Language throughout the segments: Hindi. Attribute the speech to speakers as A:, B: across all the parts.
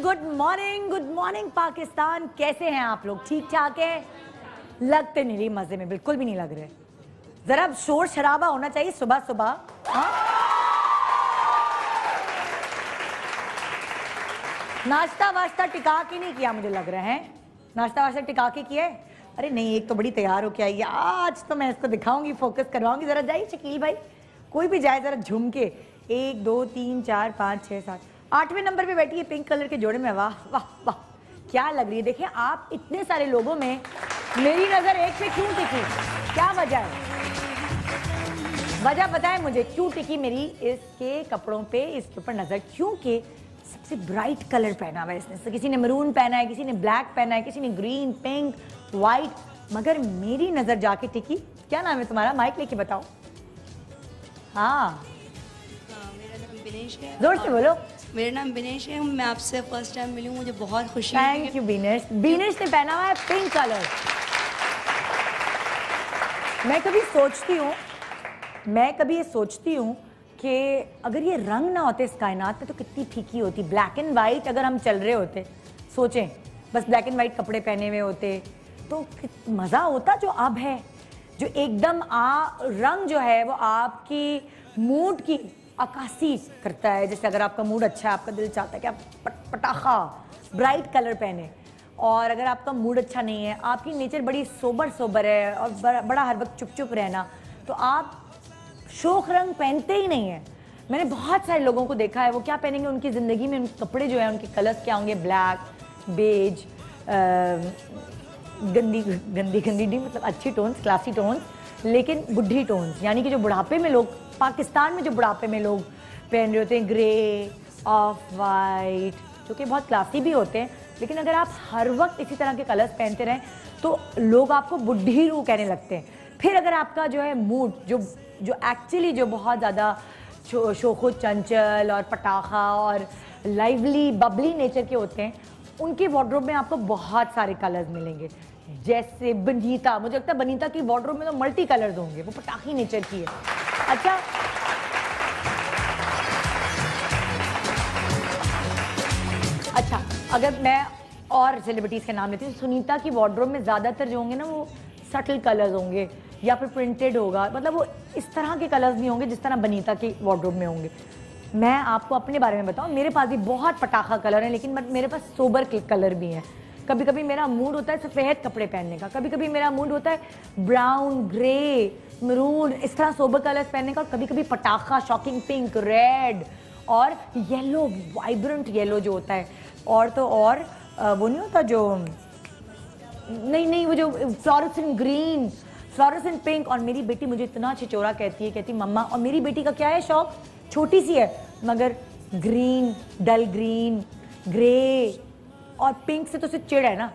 A: Good morning Pakistan. कैसे हैं आप लोग? ठीक ठाक हैं? लगते नहीं रही मजे में, बिल्कुल भी नहीं लग रहे। जरा शोर शराबा होना चाहिए सुबह सुबह। नाश्ता वाश्ता टिका के नहीं किया मुझे लग रहा है। नाश्ता वाश्ता टिका के किया है? अरे नहीं, एक तो बड़ी तैयार हो के आई है। आज तो मैं इसको दिखाऊंगी, फोकस करवाऊंगी। जरा जाइए शकील भाई, कोई भी जाए जरा झूम के। 1 2 3 4 5 6 7 8वें नंबर पे बैठी है पिंक कलर के जोड़े में। वाह वाह वाह, क्या लग रही है। देखिए आप, इतने सारे लोगों में मेरी नजर एक पे क्यों टिकी? क्या वजह है? वजह बताएं मुझे, क्यों टिकी मेरी इसके कपड़ों पे, इसके ऊपर नजर? क्योंकि सबसे ब्राइट कलर पहना हुआ है इसने। तो किसी ने मरून पहना है, किसी ने ब्लैक पहना है, किसी ने ग्रीन, पिंक, व्हाइट, मगर मेरी नजर जाके टिकी। क्या नाम है तुम्हारा? माइक लेके बताओ। हाँ
B: मेरा नाम बिनेश है।
A: जोर से बोलो।
B: मेरा नाम बिनेश है। मैं आपसे फर्स्ट टाइम मिली हूँ, मुझे बहुत खुशी है।
A: Thank you Binesh. बिनेश ने पहना हुआ है पिंक कलर। मैं कभी ये सोचती हूँ कि अगर ये रंग ना होते इस कायनात में तो कितनी फीकी होती। ब्लैक एंड वाइट अगर हम चल रहे होते, सोचें बस ब्लैक एंड वाइट कपड़े पहने हुए होते तो मज़ा होता जो अब है। जो एकदम रंग जो है वो आपकी मूड की अक्कासी करता है। जैसे अगर आपका मूड अच्छा है, आपका दिल चाहता है कि आप पटाखा ब्राइट कलर पहने, और अगर आपका मूड अच्छा नहीं है, आपकी नेचर बड़ी सोबर है और बड़ा हर वक्त चुप चुप रहना, तो आप शोख रंग पहनते ही नहीं है। मैंने बहुत सारे लोगों को देखा है, वो क्या पहनेंगे उनकी ज़िंदगी में, उनके कपड़े जो है उनके कलर्स क्या होंगे? ब्लैक, बेज, गंदी डी, मतलब अच्छी टोन्स, क्लासी टोन्स, लेकिन बुढ़ी टोन्स, यानी कि जो बुढ़ापे में लोग, पाकिस्तान में जो बुढ़ापे में लोग पहन रहे होते हैं, ग्रे, ऑफ वाइट, जो कि बहुत क्लासी भी होते हैं। लेकिन अगर आप हर वक्त इसी तरह के कलर्स पहनते रहें तो लोग आपको बुढ़ी रूह कहने लगते हैं। फिर अगर आपका जो है मूड जो एक्चुअली जो बहुत ज़्यादा शोखो चंचल और पटाखा और लाइवली बबली नेचर के होते हैं, उनके वार्डरोब में आपको बहुत सारे कलर्स मिलेंगे। जैसे बनीता, मुझे लगता है बनीता की वार्डरोब में तो मल्टी कलर्स होंगे, वो पटाखी नेचर की है। अच्छा, अगर मैं और सेलिब्रिटीज़ के नाम लेती हूँ, सुनीता की वार्डरोब में ज़्यादातर जो होंगे ना वो सटल कलर्स होंगे या फिर प्रिंटेड होगा, मतलब वो इस तरह के कलर्स नहीं होंगे जिस तरह बनीता की वार्डरोब में होंगे। मैं आपको अपने बारे में बताऊं, मेरे पास भी बहुत पटाखा कलर है, लेकिन मेरे पास सोबर कलर भी हैं। कभी कभी मेरा मूड होता है सफ़ेद कपड़े पहनने का, कभी कभी मेरा मूड होता है ब्राउन, ग्रे, मरून, इस तरह सोबर कलर्स पहनने का, और कभी कभी पटाखा, शॉकिंग पिंक, रेड और येलो, वाइब्रेंट येलो जो होता है। और तो और वो नहीं होता जो, नहीं वो जो फ्लोरेसेंट ग्रीन, फ्लोरेसेंट पिंक। और मेरी बेटी मुझे इतना छिचोरा कहती मम्मा, और मेरी बेटी का क्या है शौक, छोटी सी है मगर ग्रीन, डल ग्रीन, ग्रे और पिंक से तो उसे चिढ़ है ना।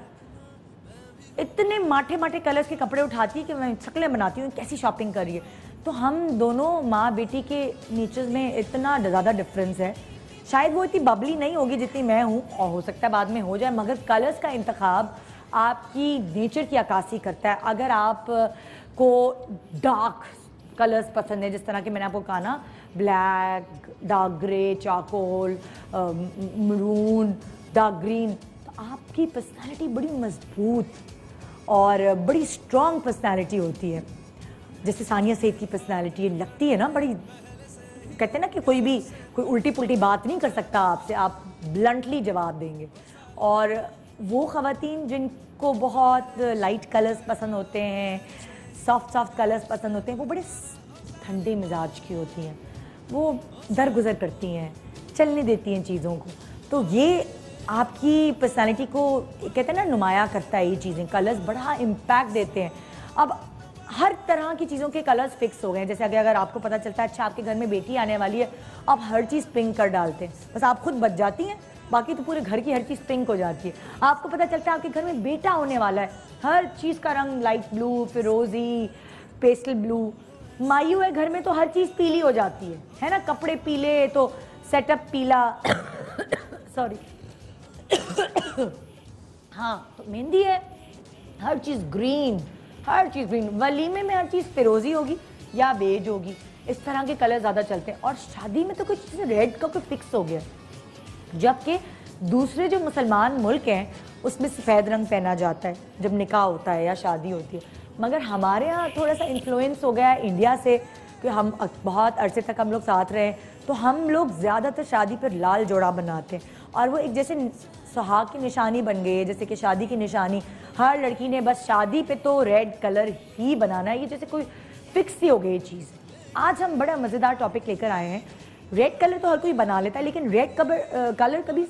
A: इतने माठे कलर्स के कपड़े उठाती है कि मैं शक्लें बनाती हूँ, कैसी शॉपिंग कर रही है। तो हम दोनों माँ बेटी के नेचर्स में इतना ज़्यादा डिफरेंस है। शायद वो इतनी बबली नहीं होगी जितनी मैं हूँ, और हो सकता है बाद में हो जाए, मगर कलर्स का इंतखाब आपकी नेचर की अक्कासी करता है। अगर आप को डार्क कलर्स पसंद है, जिस तरह के मैंने आपको कहा ना, black, dark grey, charcoal, maroon, dark green, तो आपकी पर्सनालिटी बड़ी मजबूत और बड़ी स्ट्रॉन्ग पर्सनालिटी होती है। जैसे सानिया सैयद की पर्सनालिटी लगती है ना बड़ी, कहते हैं ना कि कोई उल्टी पुल्टी बात नहीं कर सकता आपसे, आप ब्लंटली जवाब देंगे। और वो ख़वातीन जिनको बहुत लाइट कलर्स पसंद होते हैं, सॉफ्ट कलर्स पसंद होते हैं, वो बड़े ठंडे मिजाज की होती हैं, वो दरगुजर करती हैं, चलने देती हैं चीज़ों को। तो ये आपकी पर्सनालिटी को कहते हैं ना नुमाया करता है। ये चीज़ें, कलर्स बड़ा इम्पैक्ट देते हैं। अब हर तरह की चीज़ों के कलर्स फिक्स हो गए हैं। जैसे अगर आपको पता चलता है अच्छा आपके घर में बेटी आने वाली है, आप हर चीज़ पिंक कर डालते हैं, बस आप खुद बच जाती हैं, बाकी तो पूरे घर की हर चीज़ पिंक हो जाती है। आपको पता चलता है आपके घर में बेटा होने वाला है, हर चीज़ का रंग लाइट ब्लू, फिरोजी, पेस्टल ब्लू। मायू है घर में तो हर चीज़ पीली हो जाती है ना, कपड़े पीले तो सेटअप पीला सॉरी हाँ, तो मेहंदी है, हर चीज़ ग्रीन, हर चीज़ ग्रीन। वलीमे में हर चीज़ फिरोजी होगी या बेज होगी, इस तरह के कलर ज़्यादा चलते हैं। और शादी में तो कुछ रेड का कोई फिक्स हो गया, जबकि दूसरे जो मुसलमान मुल्क हैं उसमें सफ़ेद रंग पहना जाता है जब निकाह होता है या शादी होती है, मगर हमारे यहाँ थोड़ा सा इन्फ्लुएंस हो गया है इंडिया से कि हम बहुत अरसे तक हम लोग साथ रहे, तो हम लोग ज़्यादातर शादी पर लाल जोड़ा बनाते हैं और वो एक जैसे सुहाग की निशानी बन गई है, जैसे कि शादी की निशानी। हर लड़की ने बस शादी पे तो रेड कलर ही बनाना है, ये जैसे कोई फिक्स ही हो गई ये चीज़। आज हम बड़ा मज़ेदार टॉपिक लेकर आए हैं। रेड कलर तो हर कोई बना लेता है, लेकिन रेड कलर कभी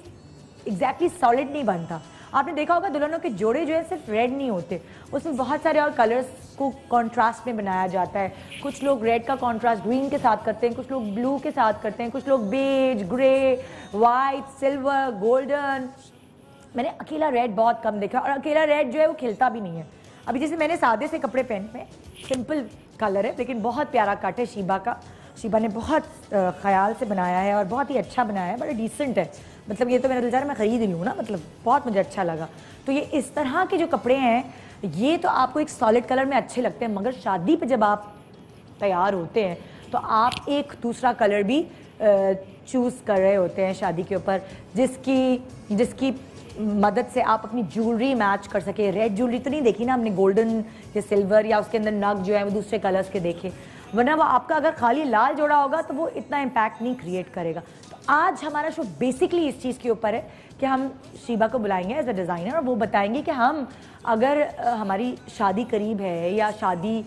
A: एग्जैक्टली सॉलिड नहीं बनता। आपने देखा होगा दुल्हनों के जोड़े जो है सिर्फ रेड नहीं होते, उसमें बहुत सारे और कलर्स को कॉन्ट्रास्ट में बनाया जाता है। कुछ लोग रेड का कॉन्ट्रास्ट ग्रीन के साथ करते हैं, कुछ लोग ब्लू के साथ करते हैं, कुछ लोग beige, grey, white, silver, golden. मैंने अकेला रेड बहुत कम देखा और अकेला रेड जो है वो खिलता भी नहीं है। अभी जैसे मैंने सादे से कपड़े पहने हैं, सिंपल कलर है लेकिन बहुत प्यारा कट है शीबा का। शीबा ने बहुत ख्याल से बनाया है और बहुत ही अच्छा बनाया है, बड़ा डिसेंट है। मतलब ये तो मेरा दिल चाह रहा है मैं ख़रीद लूँ ना, मतलब बहुत मुझे अच्छा लगा। तो ये इस तरह के जो कपड़े हैं ये तो आपको एक सॉलिड कलर में अच्छे लगते हैं, मगर शादी पे जब आप तैयार होते हैं तो आप एक दूसरा कलर भी चूज़ कर रहे होते हैं शादी के ऊपर, जिसकी मदद से आप अपनी ज्वेलरी मैच कर सके। रेड ज्वेलरी तो नहीं देखी ना हमने, गोल्डन या सिल्वर या उसके अंदर नग जो है वो दूसरे कलर्स के देखे, वरना वो आपका अगर खाली लाल जोड़ा होगा तो वो इतना इम्पैक्ट नहीं क्रिएट करेगा। तो आज हमारा शो बेसिकली इस चीज़ के ऊपर है कि हम शीबा को बुलाएंगे एज अ डिज़ाइनर और वो बताएंगे कि हम अगर हमारी शादी करीब है या शादी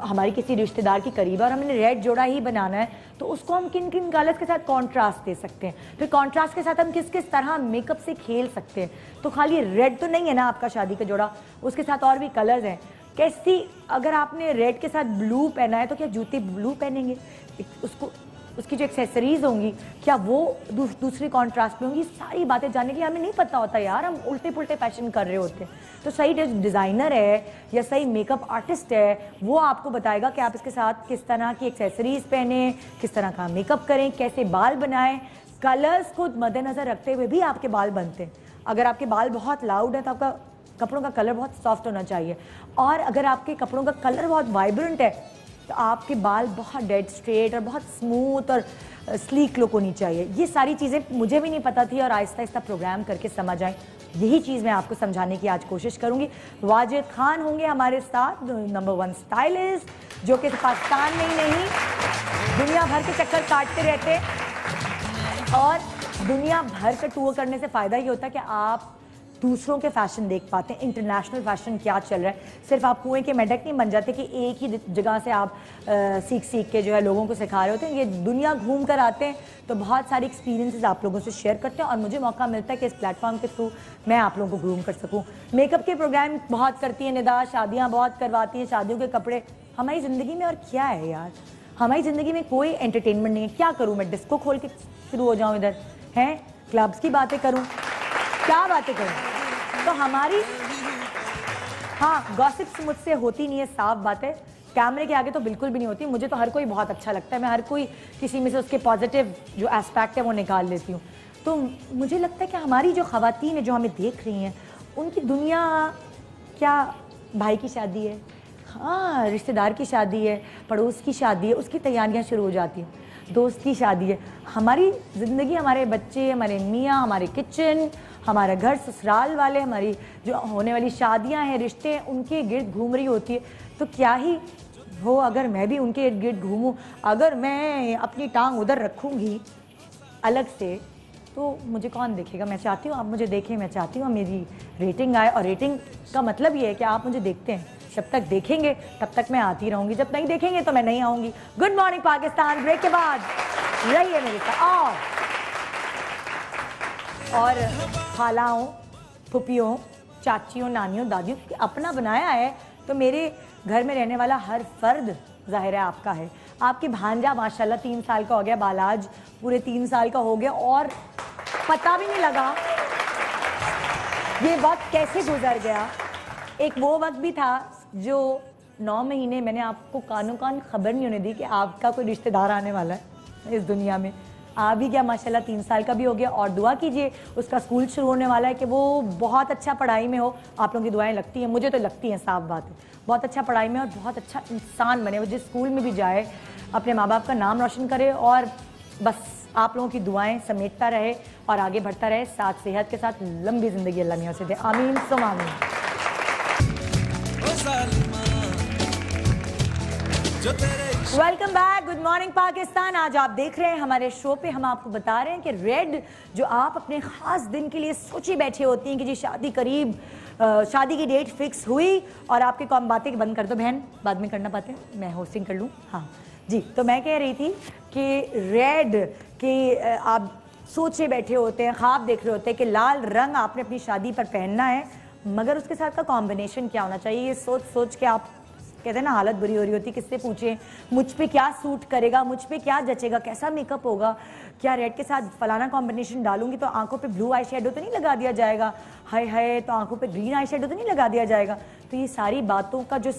A: हमारी किसी रिश्तेदार की करीब है और हमने रेड जोड़ा ही बनाना है तो उसको हम किन किन कलर्स के साथ कॉन्ट्रास्ट दे सकते हैं, फिर कॉन्ट्रास्ट के साथ हम किस किस तरह मेकअप से खेल सकते हैं। तो खाली रेड तो नहीं है ना आपका शादी का जोड़ा, उसके साथ और भी कलर्स हैं। कैसी अगर आपने रेड के साथ ब्लू पहना है तो क्या जूते ब्लू पहनेंगे, उसकी जो एक्सेसरीज होंगी क्या वो दूसरी कॉन्ट्रास्ट में होंगी। सारी बातें जानने की हमें नहीं पता होता यार, हम उल्टे पुल्टे फैशन कर रहे होते हैं। तो सही डिज़ाइनर है या सही मेकअप आर्टिस्ट है वो आपको बताएगा कि आप इसके साथ किस तरह की एक्सेसरीज पहने, किस तरह का मेकअप करें, कैसे बाल बनाएं। कलर्स को मद्देनज़र रखते हुए भी आपके बाल बनते हैं। अगर आपके बाल बहुत लाउड है तो आपका कपड़ों का कलर बहुत सॉफ्ट होना चाहिए, और अगर आपके कपड़ों का कलर बहुत वाइब्रेंट है तो आपके बाल बहुत डेड स्ट्रेट और बहुत स्मूथ और स्लीक लुक होनी चाहिए। ये सारी चीज़ें मुझे भी नहीं पता थी और आहिस्ता आहिस्ता प्रोग्राम करके समझ आए। यही चीज़ मैं आपको समझाने की आज कोशिश करूँगी। वाजिद खान होंगे हमारे साथ, नंबर 1 स्टाइलिस्ट, जो कि पाकिस्तान में ही नहीं दुनिया भर के चक्कर काटते रहते हैं। और दुनिया भर का टूर करने से फ़ायदा ये होता है कि आप दूसरों के फैशन देख पाते हैं, इंटरनेशनल फैशन क्या चल रहा है। सिर्फ आप कुएं के मेंढक नहीं बन जाते कि एक ही जगह से आप सीख के जो है लोगों को सिखा रहे होते हैं। ये दुनिया घूम कर आते हैं तो बहुत सारी एक्सपीरियंसेस आप लोगों से शेयर करते हैं और मुझे मौका मिलता है कि इस प्लेटफॉर्म के थ्रू मैं आप लोगों को ग्रूम कर सकूँ। मेकअप के प्रोग्राम बहुत करती है निदा, शादियाँ बहुत करवाती हैं, शादियों के कपड़े। हमारी ज़िंदगी में और क्या है यार, हमारी ज़िंदगी में कोई एंटरटेनमेंट नहीं है। क्या करूँ मैं, डिस्को खोल के शुरू हो जाऊँ इधर हैं, क्लब्स की बातें करूँ, क्या बातें करूँ। तो हमारी गॉसिप्स मुझसे होती नहीं है, साफ बात है। कैमरे के आगे तो बिल्कुल भी नहीं होती। मुझे तो हर कोई बहुत अच्छा लगता है, मैं हर कोई किसी में से उसके पॉजिटिव जो एस्पेक्ट है वो निकाल लेती हूँ। तो मुझे लगता है कि हमारी जो ख़वातीन है जो हमें देख रही हैं उनकी दुनिया क्या, भाई की शादी है, हाँ रिश्तेदार की शादी है, पड़ोस की शादी है, उसकी तैयारियाँ शुरू हो जाती हैं, दोस्त की शादी है। हमारी ज़िंदगी, हमारे बच्चे, हमारे मियाँ, हमारे किचन, हमारा घर, ससुराल वाले, हमारी जो होने वाली शादियां हैं, रिश्ते हैं, उनके गिर्द घूम रही होती है। तो क्या ही हो अगर मैं भी उनके इर्द गिर्द घूमूं, अगर मैं अपनी टांग उधर रखूंगी अलग से तो मुझे कौन देखेगा। मैं चाहती हूँ आप मुझे देखें, मैं चाहती हूँ मेरी रेटिंग आए, और रेटिंग का मतलब ये है कि आप मुझे देखते हैं। जब तक देखेंगे तब तक मैं आती रहूँगी, जब नहीं देखेंगे तो मैं नहीं आऊँगी। गुड मॉर्निंग पाकिस्तान, ब्रेक के बाद रहिए मेरे साथ। और खालाओं, फुपियों, चाचियों, नानियों, दादियों अपना बनाया है तो मेरे घर में रहने वाला हर फर्द जाहिर है आपका है। आपकी भांजा माशाल्लाह 3 साल का हो गया, बालाज पूरे 3 साल का हो गया और पता भी नहीं लगा ये वक्त कैसे गुजर गया। एक वो वक्त भी था जो 9 महीने मैंने आपको कानों कान खबर नहीं होने दी कि आपका कोई रिश्तेदार आने वाला है इस दुनिया में। आ भी गया माशाल्लाह, 3 साल का भी हो गया। और दुआ कीजिए उसका स्कूल शुरू होने वाला है कि वो बहुत अच्छा पढ़ाई में हो। आप लोगों की दुआएं लगती हैं, मुझे तो लगती हैं, साफ बात है। बहुत अच्छा पढ़ाई में और बहुत अच्छा इंसान बने, वो जिस स्कूल में भी जाए अपने माँ बाप का नाम रोशन करे और बस आप लोगों की दुआएं समेटता रहे और आगे बढ़ता रहे, साथ सेहत के साथ लंबी जिंदगी अल्लाह मियां से दे। आमीन सुम आमीन। Welcome back, good morning Pakistan. आज आप देख रहे हैं हमारे शो पे हम आपको बता रहे हैं कि रेड जो आप अपने खास दिन के लिए सोची बैठे होती हैं कि जी शादी करीब, शादी की डेट फिक्स हुई और आपके कौन बातें बंद कर दो बहन, बाद में करना पाते हैं, मैं होस्टिंग कर लूँ। हाँ जी, तो मैं कह रही थी कि रेड के आप सोचे बैठे होते हैं, ख्वाब देख रहे होते हैं कि लाल रंग आपने अपनी शादी पर पहनना है, मगर उसके साथ का कॉम्बिनेशन क्या होना चाहिए, ये सोच सोच के आप कहते हैं ना हालत बुरी हो रही होती, किससे पूछें, मुझ पे क्या सूट करेगा, मुझ पे क्या जचेगा, कैसा मेकअप होगा, क्या रेड के साथ फलाना कॉम्बिनेशन डालूंगी तो आंखों पे ब्लू आई शेडो तो नहीं लगा दिया जाएगा, हाय हाय तो आंखों पे ग्रीन आई शेडो तो नहीं लगा दिया जाएगा। तो ये सारी बातों का जो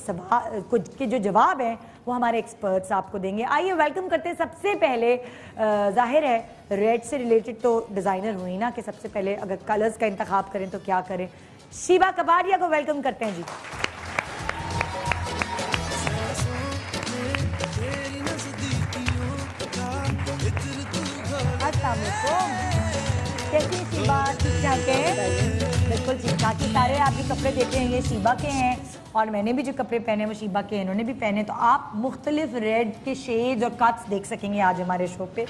A: जो जवाब है वो हमारे एक्सपर्ट्स आपको देंगे। आइए वेलकम करते हैं सबसे पहले, जाहिर है रेड से रिलेटेड तो डिज़ाइनर हुई ना कि सबसे पहले अगर कलर्स का इंतखाब करें तो क्या करें, शीबा कबाड़िया को वेलकम करते हैं जी। कैसी शीबा, ठीक ठाक है? बिल्कुल ठीक ठाक। सारे आपके कपड़े देखे हैं ये शीबा के हैं और मैंने भी जो कपड़े पहने वो शीबा के, इन्होंने भी पहने, तो आप मुख्तलिफ रेड के शेड्स और कट्स देख सकेंगे आज हमारे शो पे।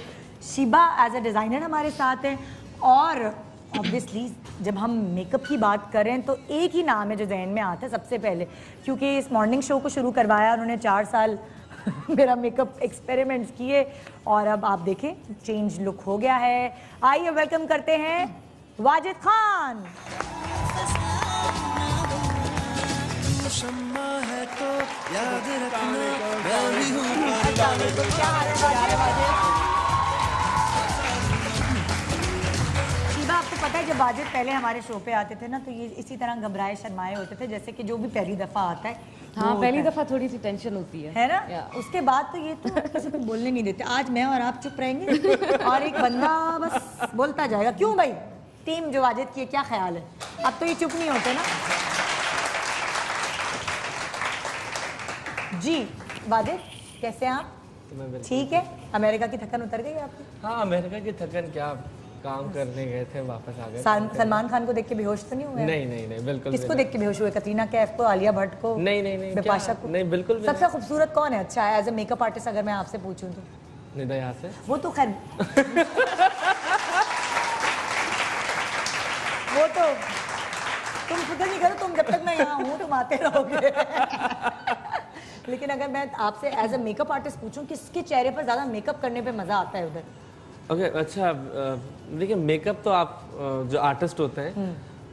A: शीबा एज अ डिज़ाइनर हमारे साथ हैं और ऑब्वियसली जब हम मेकअप की बात करें तो एक ही नाम है जो जहन में आता है सबसे पहले, क्योंकि इस मॉर्निंग शो को शुरू करवाया उन्होंने 4 साल मेरा मेकअप एक्सपेरिमेंट्स किए और अब आप देखें चेंज लुक हो गया है। आइए वेलकम करते हैं वाजिद खान। शीबा, आपको पता है जब वाजिद पहले हमारे शो पे आते थे ना तो ये इसी तरह घबराए शर्माए होते थे, जैसे कि जो भी पहली दफा आता है।
C: हाँ, पहली दफा थोड़ी सी टेंशन होती
A: है ना, उसके बाद तो ये तो किसी को बोलने नहीं देते। आज मैं और आप चुप रहेंगे और एक बंदा बस बोलता जाएगा। क्यों भाई, टीम जो वाजिद की है, क्या ख्याल है? अब तो ये चुप नहीं होते ना जी। वाजिद कैसे हैं आप? ठीक है। अमेरिका की थकन उतर गई आपकी?
D: हाँ, अमेरिका की थकन क्या, काम करने गए थे, वापस आ गए।
A: सलमान खान को देख के बेहोश तो नहीं हुए?
D: नहीं बिल्कुल।
A: किसको देख के बेहोश हुए? कतरीना कैफ को, आलिया भट्ट को?
D: नहीं
A: बिपाशा को?
D: नहीं, बिल्कुल।
A: सबसे खूबसूरत कौन है अच्छा है एज ए मेकअप आर्टिस्ट अगर मैं आपसे पूछूं तो?
D: निदा यहाँ से
A: वो तो खैर वो तो तुम फिक्र नहीं करो, तुम जब तक मैं यहाँ हूँ तुम आते रहोगे। लेकिन अगर मैं आपसे एज ए मेकअप आर्टिस्ट पूछूं किसके चेहरे पर ज्यादा मेकअप करने पे मजा आता है उधर?
D: ओके, अच्छा देखिए, मेकअप तो आप जो आर्टिस्ट होते हैं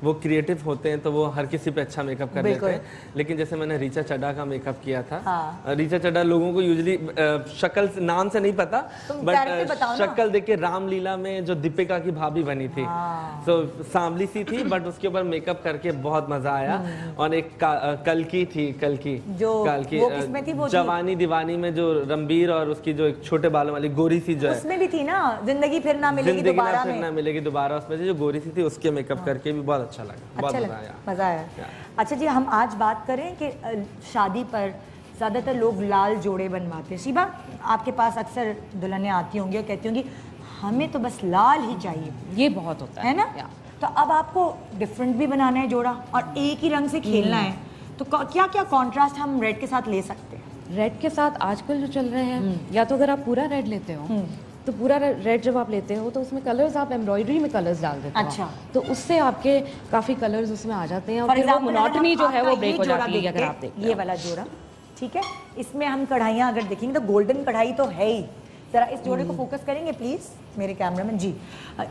D: वो क्रिएटिव होते हैं तो वो हर किसी पे अच्छा मेकअप कर लेते हैं, लेकिन जैसे मैंने रीचा चड्ढा का मेकअप किया था। हाँ। रीचा चड्ढा लोगों को यूजुअली शक्ल नाम से नहीं पता, बट शक्ल देख के रामलीला में जो दीपिका की भाभी बनी थी, तो सांवली सी थी बट उसके ऊपर मेकअप करके बहुत मजा आया। और एक कल्कि थी, कल्कि जवानी दीवानी में जो रणबीर और उसकी जो एक छोटे बालों वाली गोरी सी जो है,
A: उसमें भी थी ना, जिंदगी फिर ना मिलेगी
D: दोबारा, उसमें जो गोरी सी थी उसके मेकअप करके भी बहुत अच्छा लगा, बहुत
A: मजा आया। अच्छा जी, हम आज बात करें कि शादी पर ज़्यादातर लोग लाल जोड़े बनवाते हैं। शीबा, आपके पास अक्सर दुल्हनें आती होंगी और कहती होंगी हमें तो बस लाल ही चाहिए।
C: ये बहुत होता
A: है ना? तो अब आपको डिफरेंट भी बनाना है जोड़ा और एक ही रंग से खेलना है, तो क्या क्या कॉन्ट्रास्ट हम रेड के साथ ले सकते हैं?
C: रेड के साथ आजकल जो चल रहे हैं, या तो अगर आप पूरा रेड लेते हो तो पूरा रेड जब आप लेते हो तो उसमें कलर्स आप एम्ब्रॉयडरी में कलर्स डाल देते हो। अच्छा। तो उससे आपके काफी कलर्स उसमें आ जाते हैं और फिर वो मोनोटनी जो है वो ब्रेक हो जाती है। अगर आप देखते
A: ये वाला जोड़ा ठीक है, इसमें हम कढ़ाइयाँ अगर देखेंगे तो गोल्डन कढ़ाई तो है ही। जरा इस जोड़े को फोकस करेंगे प्लीज मेरे कैमरामैन जी।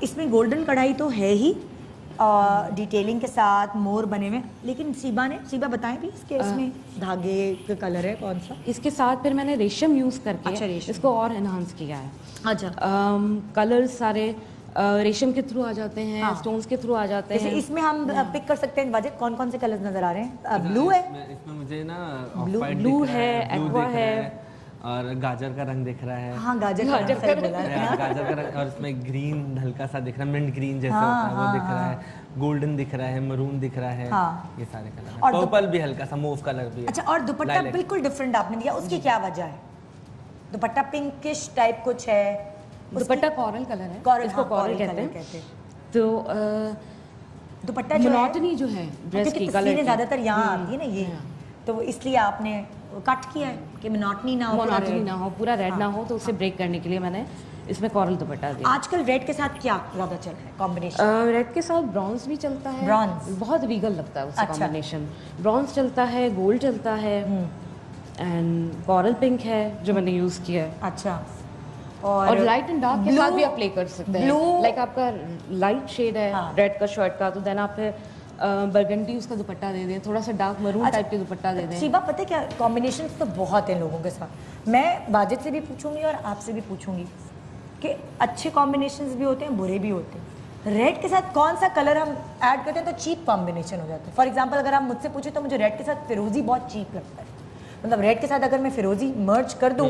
A: इसमें गोल्डन कढ़ाई तो है ही, डिटेलिंग के साथ मोर बने हुए। लेकिन शीबा बताएं भी इसके इसमें धागे का कलर है कौन सा?
C: इसके साथ फिर मैंने रेशम यूज करके इसको और एनहांस किया है।
A: अच्छा।
C: कलर्स सारे रेशम के थ्रू आ जाते हैं। हाँ। स्टोन्स के थ्रू आ जाते हैं।
A: इसमें हम पिक कर सकते हैं वाजिद कौन कौन से कलर्स नजर आ रहे हैं? ब्लू है
D: इसमें मुझे ना,
C: ब्लू है, एक्वा है
D: और गाजर का रंग दिख रहा है।
A: हाँ, गाजर का
D: रंग, और इसमें ग्रीन हल्का सा दिख रहा है, मिंट ग्रीन जैसा होता है वो दिख रहा है, गोल्डन दिख रहा है, मरून दिख रहा है। हाँ। ये सारे कलर, और पर्पल भी हल्का सा, मूव कलर भी है।
A: अच्छा, और दुपट्टा बिल्कुल डिफरेंट आपने दिया, उसकी क्या वजह है? दुपट्टा पिंकिश टाइप कुछ है
C: दुपट्टा कॉरल कलर है,
A: कॉरल,
C: इसको कॉरल कहते हैं। तो
A: दुपट्टा जो
C: मोनोटनी जो है ड्रेस की कलर
A: ज्यादातर यहाँ आती है ना ये, तो इसलिए आपने कट किया है कि मोनोटनी ना हो,
C: पूरा रेड ना हो, तो उसे ब्रेक करने के लिए मैंने इसमें कॉरल दुपट्टा दिया।
A: आजकल रेड के साथ क्या ज्यादा चल रहा है कॉम्बिनेशन?
C: रेड के साथ ब्रॉन्ज भी चलता है,
A: ब्रॉन्ज
C: बहुत रीगल लगता है उसका कॉम्बिनेशन। ब्रॉन्ज चलता है, गोल्ड चलता है, एंड कॉरल पिंक है जो मैंने यूज किया है।
A: अच्छा,
C: और लाइट एंड डार्क के साथ भी आप प्ले कर सकते हैं। लाइक आपका लाइट शेड है रेड का शर्ट का, तो देन आप बरगंडी उसका दुपट्टा दे दें, थोड़ा सा डार्क मरून टाइप के दुपट्टा दे दें।
A: शिबा, पता है क्या, कॉम्बिनेशन तो बहुत हैं लोगों के साथ। मैं वाजिद से भी पूछूंगी और आपसे भी पूछूंगी कि अच्छे कॉम्बिनेशंस भी होते हैं, बुरे भी होते हैं। रेड के साथ कौन सा कलर हम ऐड करते हैं तो चीप कॉम्बिनेशन हो जाता है? फॉर एग्जांपल अगर आप मुझसे पूछे तो मुझे रेड के साथ फिरोजी बहुत चीप लगता है। मतलब रेड के साथ अगर मैं फिरोजी मर्ज कर दूं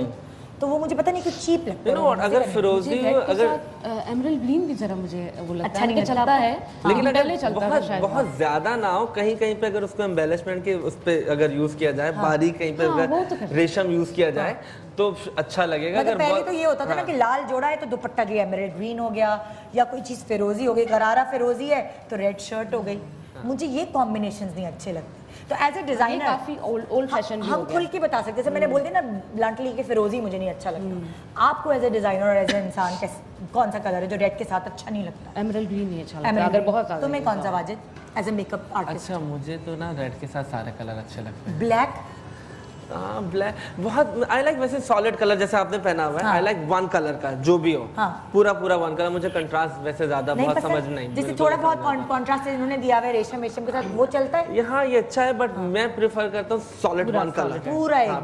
A: तो वो मुझे पता नहीं कुछ चीप लगता है।
D: अगर फिरोजी
C: अगर एमरल्ड ग्रीन भी जरा मुझे वो लगता
A: अच्छा नहीं
C: चलता है,
D: लेकिन
C: पहले चलता था शायद
D: बहुत ज्यादा ना हो, कहीं कहीं पे अगर उसको एम्बेलिशमेंट के उस पे अगर यूज किया जाए, बारीक कहीं पे अगर रेशम यूज किया जाए तो अच्छा लगेगा।
A: मतलब पहले तो ये होता था ना कि लाल जोड़ा है तो दुपट्टा जो एमरल्ड ग्रीन हो गया, या कोई चीज फिरोजी हो गई, गरारा फिरोजी है तो रेड शर्ट हो गई। मुझे ये कॉम्बिनेशंस नहीं अच्छे लगते। तो एज ए डिजाइनर
C: काफी ओल्ड फैशन
A: हम खुल के बता सकते हैं, जैसे मैंने बोल दिया ना ब्लंटली कि फिरोजी मुझे नहीं अच्छा लगता। आपको एज ए डिजाइनर और एज ए इंसान कौन सा कलर है जो रेड के साथ अच्छा नहीं लगता?
C: एमरल्ड ग्रीन नहीं अच्छा लगता अगर बहुत ज्यादा।
A: तुम्हें कौन सा Wajid as a makeup artist?
D: अच्छा, मुझे तो ना रेड के साथ सारे कलर अच्छे लगते हैं।
A: ब्लैक?
D: ब्लैक बहुत आई लाइक, वैसे सॉलिड कलर जैसे आपने पहना हुआ है, आई लाइक वन कलर का जो भी हो, पूरा वन कलर। मुझे कंट्रास्ट वैसे ज्यादा बहुत समझ नहीं,
A: जैसे थोड़ा बहुत कंट्रास्ट इन्होंने दिया हुआ है रेशम के साथ, वो चलता है।
D: यहाँ ये अच्छा है, बट मैं प्रेफर करता हूँ सॉलिड वन कलर,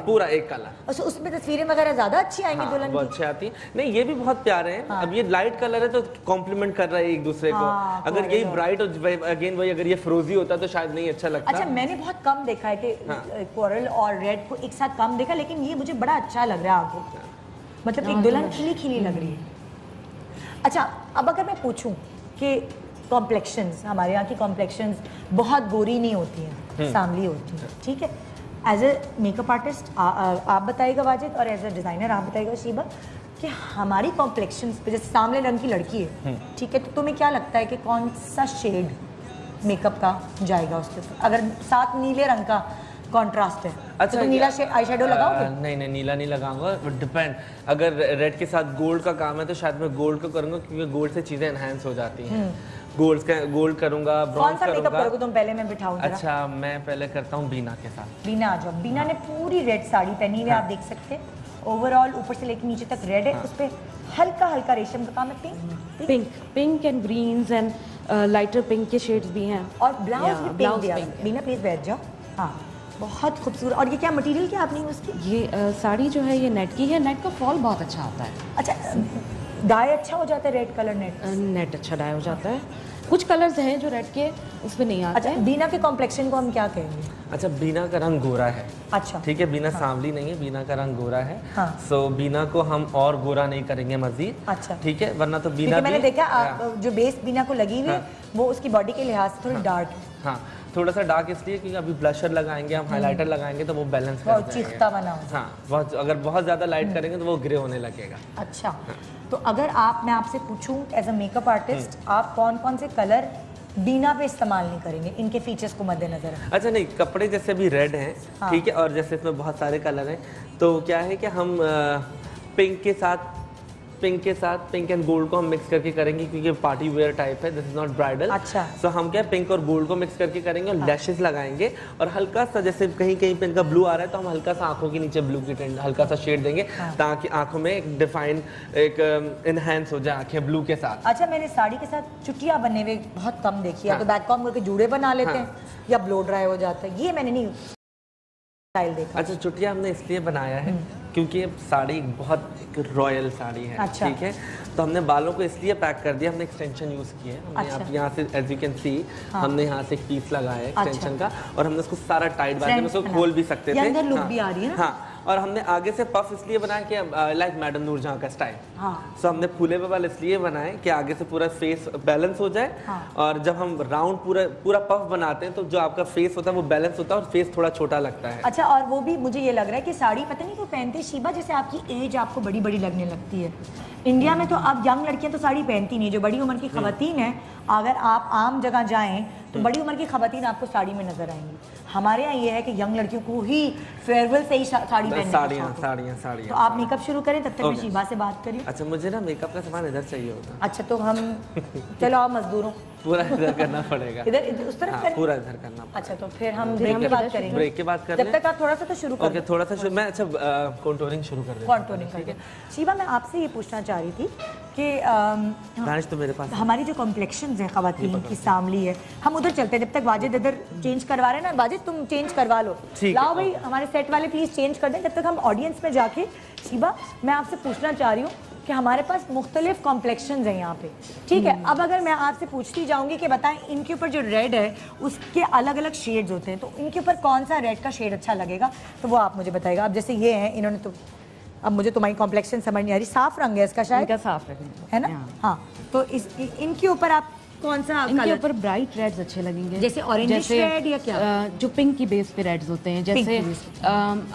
D: पूरा एक कलर।
A: उसमें तस्वीरें वगैरह ज्यादा अच्छी आएंगी दुल्हन की,
D: बहुत अच्छी आती है। नहीं, ये भी बहुत प्यारे हैं। अब ये लाइट कलर है तो कॉम्प्लीमेंट कर रहे हैं एक दूसरे को। अगर यही ब्राइट और अगेन वही अगर ये फ्रोजी होता तो शायद नहीं अच्छा लगता।
A: अच्छा, मैंने बहुत कम देखा है कि कोरल और रेड को एक साथ कम देखा, लेकिन ये मुझे बड़ा अच्छा लग रहा है आंखों को। मतलब एक दुल्हन खिली खिली लग रही है। अच्छा, अब अगर मैं पूछूं कि कॉम्प्लेक्शंस, हमारे यहाँ की कॉम्प्लेक्शंस बहुत गोरी नहीं होती हैं, सांवली होती हैं, ठीक है? एज ए मेकअप आर्टिस्ट आप बताइएगा वाजिद, और एज ए डिज़ाइनर आप बताइएगा शिबा, कि हमारी कॉम्प्लेक्शंस पे, जैसे सामने रंग की लड़की है, ठीक है, तो तुम्हें क्या लगता है कि कौन सा शेड मेकअप का जाएगा उसके ऊपर? अगर साथ नीले रंग का कॉन्ट्रास्ट है, अच्छा, तो नीला आई शेडो लगाओगे?
D: नहीं, नीला नहीं लगाऊंगा, बट डिपेंड। अगर रेड के साथ गोल्ड का काम है तो शायद मैं गोल्ड को करूंगा, क्योंकि गोल्ड से चीजें एनहांस हो जाती हैं। गोल्ड करूंगा, ब्रॉन्ज करूंगा।
A: मेकअप करोगे तुम? पहले मैं बिठाऊं जरा।
D: अच्छा, मैं पहले करता हूँ बीना के साथ।
A: बीना आ जाओ। बीना ने पूरी रेड साड़ी पहनी हुई है, आप देख सकते हैं। ओवरऑल ऊपर से लेकर नीचे तक रेड है, उस पे हल्का हल्का रेशम का काम है,
C: pink and greens and lighter pink के शेड्स भी हैं,
A: और ब्लाउज भी पिंक दिया। बीना प्लीज बैठ जाओ। हाँ, बहुत खूबसूरत। और ये क्या मटेरियल क्या आपने यूज़ की?
C: ये साड़ी जो है ये नेट की है। नेट का फॉल बहुत अच्छा आता है।
A: अच्छा, डाई अच्छा हो जाता है रेड कलर?
C: नेट अच्छा डाई हो जाता है। कुछ कलर्स हैं जो रेड के उस पे नहीं आते।
A: अच्छा, बीना के कॉम्प्लेक्शन को हम क्या कहेंगे?
D: अच्छा, बीना का रंग गोरा है।
A: अच्छा,
D: ठीक है, बीना सांवली नहीं है, बीना का रंग गोरा है। सो बीना को हम और गोरा नहीं करेंगे मजीद।
A: अच्छा,
D: ठीक है, वरना तो बीना
A: मैंने देखा जो बेस बीना को लगी हुई है वो उसकी बॉडी के लिहाज से थोड़ी डार्क है।
D: हाँ, थोड़ा सा डार्क इसलिए क्योंकि अभी ब्लशर लगाएंगे हम, हाइलाइटर लगाएंगे तो वो बैलेंस कर जाएगा।
A: चीखता बना हो।
D: हाँ, अगर बहुत ज्यादा लाइट करेंगे तो वो ग्रे होने लगेगा।
A: अच्छा, तो अगर मैं आपसे पूछूं एज अ मेकअप आर्टिस्ट, आप कौन कौन से कलर बीना पे इस्तेमाल नहीं करेंगे, इनके फीचर्स को मद्देनजर?
D: अच्छा, नहीं, कपड़े जैसे भी रेड हैं, ठीक है, और जैसे इसमें बहुत सारे कलर हैं, तो क्या है कि हम पिंक एंड गोल्ड को हम मिक्स करके करेंगे, क्योंकि पार्टी वेयर टाइप है, दिस इज नॉट ब्राइडल।
A: अच्छा,
D: सो हम क्या पिंक और गोल्ड को मिक्स करके करेंगे और लैशेस लगाएंगे, और हल्का सा जैसे कहीं कहीं पे इनका ब्लू आ रहा है तो हम हल्का सा आंखों के नीचे ब्लू की टेंट हल्का सा शेड देंगे, ताकि आंखों में एक डिफाइन एक एनहांस हो जाए आंखें ब्लू के साथ।
A: अच्छा, मैंने साड़ी के साथ चुटिया बने हुए बहुत कम देखी है। तो बैक कॉम करके जूड़े बना लेते हैं या ब्लो ड्राई हो जाता है, ये मैंने नहीं स्टाइल देखा।
D: अच्छा, चुटिया हमने इसलिए बनाया है क्योंकि साड़ी बहुत रॉयल साड़ी है। अच्छा, ठीक है, तो हमने बालों को इसलिए पैक कर दिया, हमने एक्सटेंशन यूज किया है। हमने आप यहाँ से एज यू कैन सी, हमने यहाँ से एक पीस लगाया है एक्सटेंशन का, और हमने उसको सारा टाइट बांध के उसको खोल भी सकते थे।
A: अंदर लुक भी आ रही है ना?
D: हाँ, और हमने आगे से पफ इसलिए बनाया कि लाइक मैडम नूरजहां का स्टाइल। सो हमने फूले हुए वाले इसलिए बनाए कि आगे से पूरा फेस बैलेंस हो जाए, और जब हम राउंड पूरा पफ बनाते हैं तो जो आपका फेस होता है वो बैलेंस होता है और फेस थोड़ा छोटा लगता है।
A: अच्छा, और वो भी मुझे ये लग रहा है कि साड़ी पता नहीं क्यों पहनते शीबा, जैसे आपकी एज आपको बड़ी बड़ी लगने लगती है। इंडिया में तो अब यंग लड़कियां तो साड़ी पहनती नहीं, जो बड़ी उम्र की खवातीन है, अगर आप आम जगह जाएं तो बड़ी उम्र की खवातीन आपको साड़ी में नजर आएंगी। हमारे यहाँ ये है कि यंग लड़कियों को ही फेयरवेल से ही साड़ी पहनने का शौक है।
D: साड़ियाँ।
A: तो आप मेकअप शुरू करें, तब तक मैं शीबा से बात करी।
D: अच्छा, मुझे ना मेकअप का सामान इधर चाहिए होता।
A: अच्छा, तो हम चलो आप मजदूरों
D: पूरा इधर करना पड़ेगा,
A: इधर उस तरफ करें?
D: पूरा इधर करना पड़ेगा।
A: अच्छा, तो फिर हम ब्रेक के बाद करेंगे।
D: ब्रेक के बाद
A: जब तक आप थोड़ा सा तो शुरू करें।
D: ओके, थोड़ा सा मैं अच्छा कॉन्टूरिंग शुरू कर देता हूं।
A: कॉन्टूरिंग करके शीबा, मैं आपसे ये पूछना चाह रही थी कि
D: दानिश तो मेरे पास
A: हमारी जो कॉम्प्लेक्शंस हैं खवातीन की सामली है, हम उधर चलते हैं। जब तक वाजिद इधर चेंज करवा रहे हैं ना, वाजिद तुम चेंज करवा लो, लाओ भाई हमारे सेट वाले प्लीज चेंज कर दें। जब तक हम ऑडियंस में जाके, शीबा मैं आपसे पूछना चाह रही हूँ कि हमारे पास मुख्तलिफ कॉम्प्लेक्शंस हैं यहाँ पे, ठीक है। अब अगर मैं आपसे पूछती जाऊंगी कि बताएं इनके ऊपर जो रेड है उसके अलग अलग शेड्स होते हैं, तो इनके ऊपर कौन सा रेड का शेड अच्छा लगेगा, तो वो आप मुझे बताएगा। अब जैसे ये हैं, इन्होंने तो, अब मुझे तुम्हारी कॉम्प्लेक्शन समझ नहीं आ रही, साफ रंग है इसका शायद,
C: साफ
A: है ना? हाँ, तो इनके ऊपर आप कौन सा
C: इनके ऊपर ब्राइट रेड्स अच्छे लगेंगे,
A: जैसे ऑरेंज रेड या क्या?
C: जो पिंक की बेस पे रेड्स होते हैं, जैसे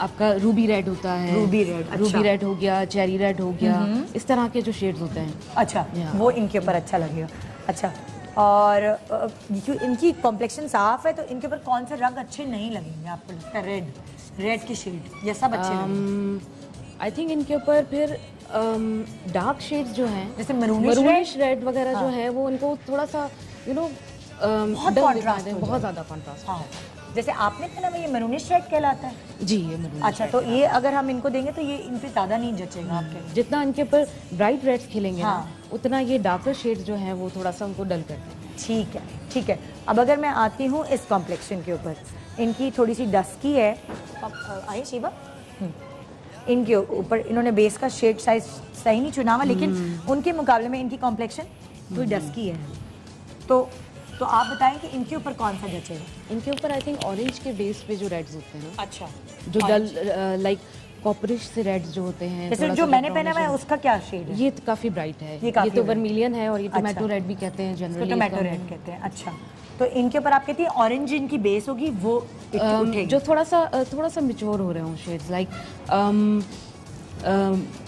C: आपका रूबी रेड होता है, रूबी रेड हो गया, चेरी रेड हो गया, इस तरह के जो शेड्स होते हैं।
A: अच्छा, वो इनके ऊपर अच्छा लगेगा। अच्छा, और इनकी कॉम्प्लेक्शन साफ है, तो इनके ऊपर कौन से रंग अच्छे नहीं लगेंगे आपको लगता है? रेड के शेड ये सब अच्छे लगेंगे?
C: आई थिंक इनके ऊपर फिर डार्क शेड्स जो हैं,
A: जैसे
C: मरूनिश रेड वगैरह जो है, वो उनको थोड़ा सा
A: बहुत कॉन्ट्रास्ट,
C: बहुत ज़्यादा कॉन्ट्रास्ट।
A: हाँ, जैसे आपने कहा ना, ये मरूनिश रेड कहलाता है
C: जी, ये मरूनिश।
A: अच्छा, तो ये अगर हम इनको देंगे तो ये इन पे ज़्यादा नहीं जचेगा आपके लिए?
C: जितना इनके ऊपर ब्राइट रेड्स खिलेंगे ना, उतना ये डार्कर शेड्स जो हैं वो थोड़ा सा उनको डल करते हैं।
A: ठीक है, ठीक है। अब अगर मैं आती हूँ इस कॉम्प्लेक्शन के ऊपर, इनकी थोड़ी सी डस्की है, आई शीबा, इनके ऊपर इन्होंने बेस का शेड साइज सही नहीं चुना हुआ, लेकिन उनके मुकाबले में इनकी कॉम्प्लेक्शन थोड़ी डस्की है, तो आप बताएं कि इनके ऊपर कौन सा जचेगा?
C: इनके ऊपर आई थिंक ऑरेंज के बेस पे जो रेड्स होते हैं,
A: अच्छा,
C: जो डल लाइक कॉपरिश से रेड्स जो होते हैं,
A: जैसे जो मैंने पहना हुआ है उसका क्या शेड है?
C: ये तो काफी ब्राइट है,
A: ये
C: तो वर्मिलियन है, और ये टोमेटो रेड भी कहते हैं जनरली,
A: टोमेटो रेड कहते हैं। अच्छा, तो इनके ऊपर आप कहती हैं ऑरेंज इनकी बेस होगी, वो
C: जो थोड़ा सा मैच्योर हो रहे हों शेड्स, लाइक